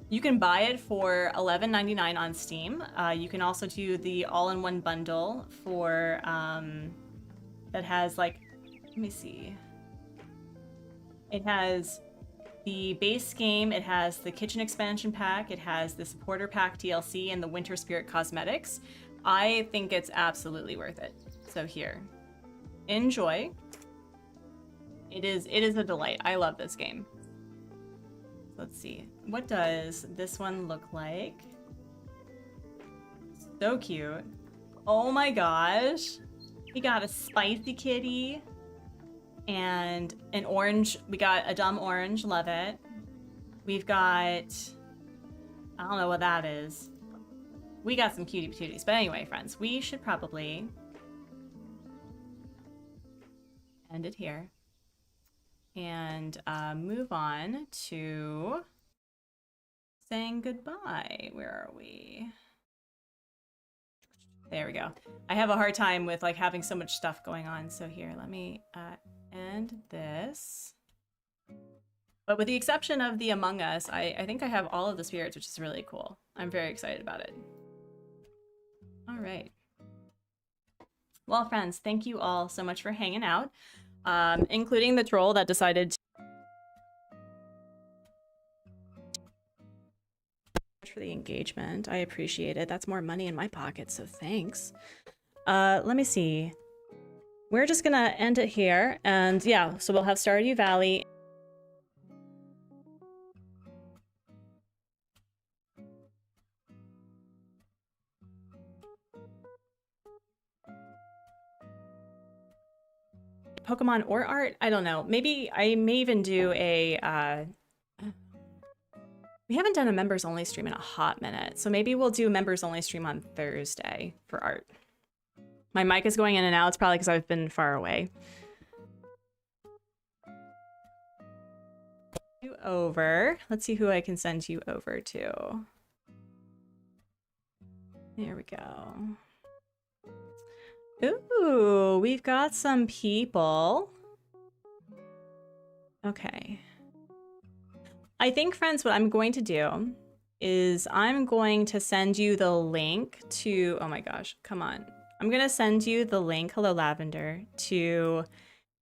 You can buy it for $11.99 on Steam. You can also do the all-in-one bundle for, that has like, let me see. It has the base game, it has the kitchen expansion pack, it has the supporter pack DLC, and the Winter Spirit cosmetics. I think it's absolutely worth it. So here, enjoy. It is a delight. I love this game. Let's see. What does this one look like? So cute. Oh my gosh. We got a spicy kitty and an orange. We got a dumb orange. Love it. We've got, I don't know what that is. We got some cutie patooties. But anyway, friends, we should probably end it here and move on to saying goodbye. Where are we? There we go. I have a hard time with like having so much stuff going on. So here, let me end this. But with the exception of the Among Us, I think I have all of the spirits, which is really cool. I'm very excited about it. All right. Well, friends, thank you all so much for hanging out, including the troll that decided to for the engagement. I appreciate it. That's more money in my pocket, so thanks. Let me see. We're just gonna end it here, and yeah, so we'll have Stardew Valley. Pokemon or art? I don't know. Maybe I may even do a we haven't done a members only stream in a hot minute, so maybe we'll do members only stream on Thursday for art. My mic is going in and out. It's probably because I've been far away. You over. Let's see who I can send you over to. There we go. Ooh, we've got some people. Okay. I think, friends, what I'm going to do is I'm going to send you the link to, oh my gosh, come on. I'm going to send you the link, hello Lavender, to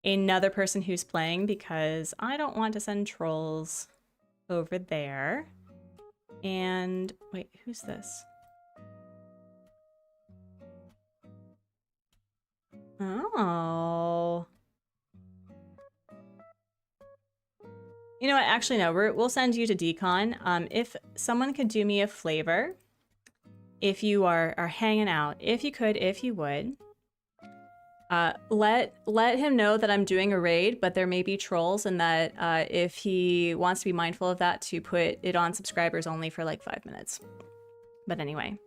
another person who's playing because I don't want to send trolls over there. And wait, who's this? Oh. You know what? Actually, no. We'll send you to Decon. If someone could do me a favor, if you are hanging out, if you could, if you would, let him know that I'm doing a raid, but there may be trolls, and that if he wants to be mindful of that, to put it on subscribers only for like 5 minutes. But anyway.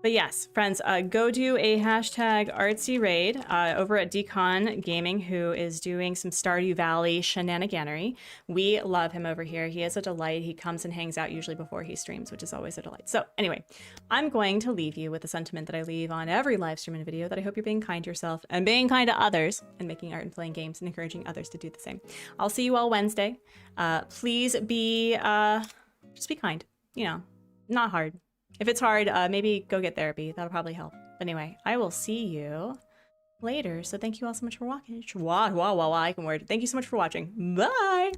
But yes, friends, go do a hashtag Artsy raid over at Decon Gaming, who is doing some Stardew Valley shenaniganery. We love him over here. He is a delight. He comes and hangs out usually before he streams, which is always a delight. So anyway, I'm going to leave you with the sentiment that I leave on every live stream and video, that I hope you're being kind to yourself and being kind to others and making art and playing games and encouraging others to do the same. I'll see you all Wednesday. Please be, just be kind, you know, not hard. If it's hard, maybe go get therapy. That'll probably help. Anyway, I will see you later. So thank you all so much for watching. I can word. Thank you so much for watching. Bye!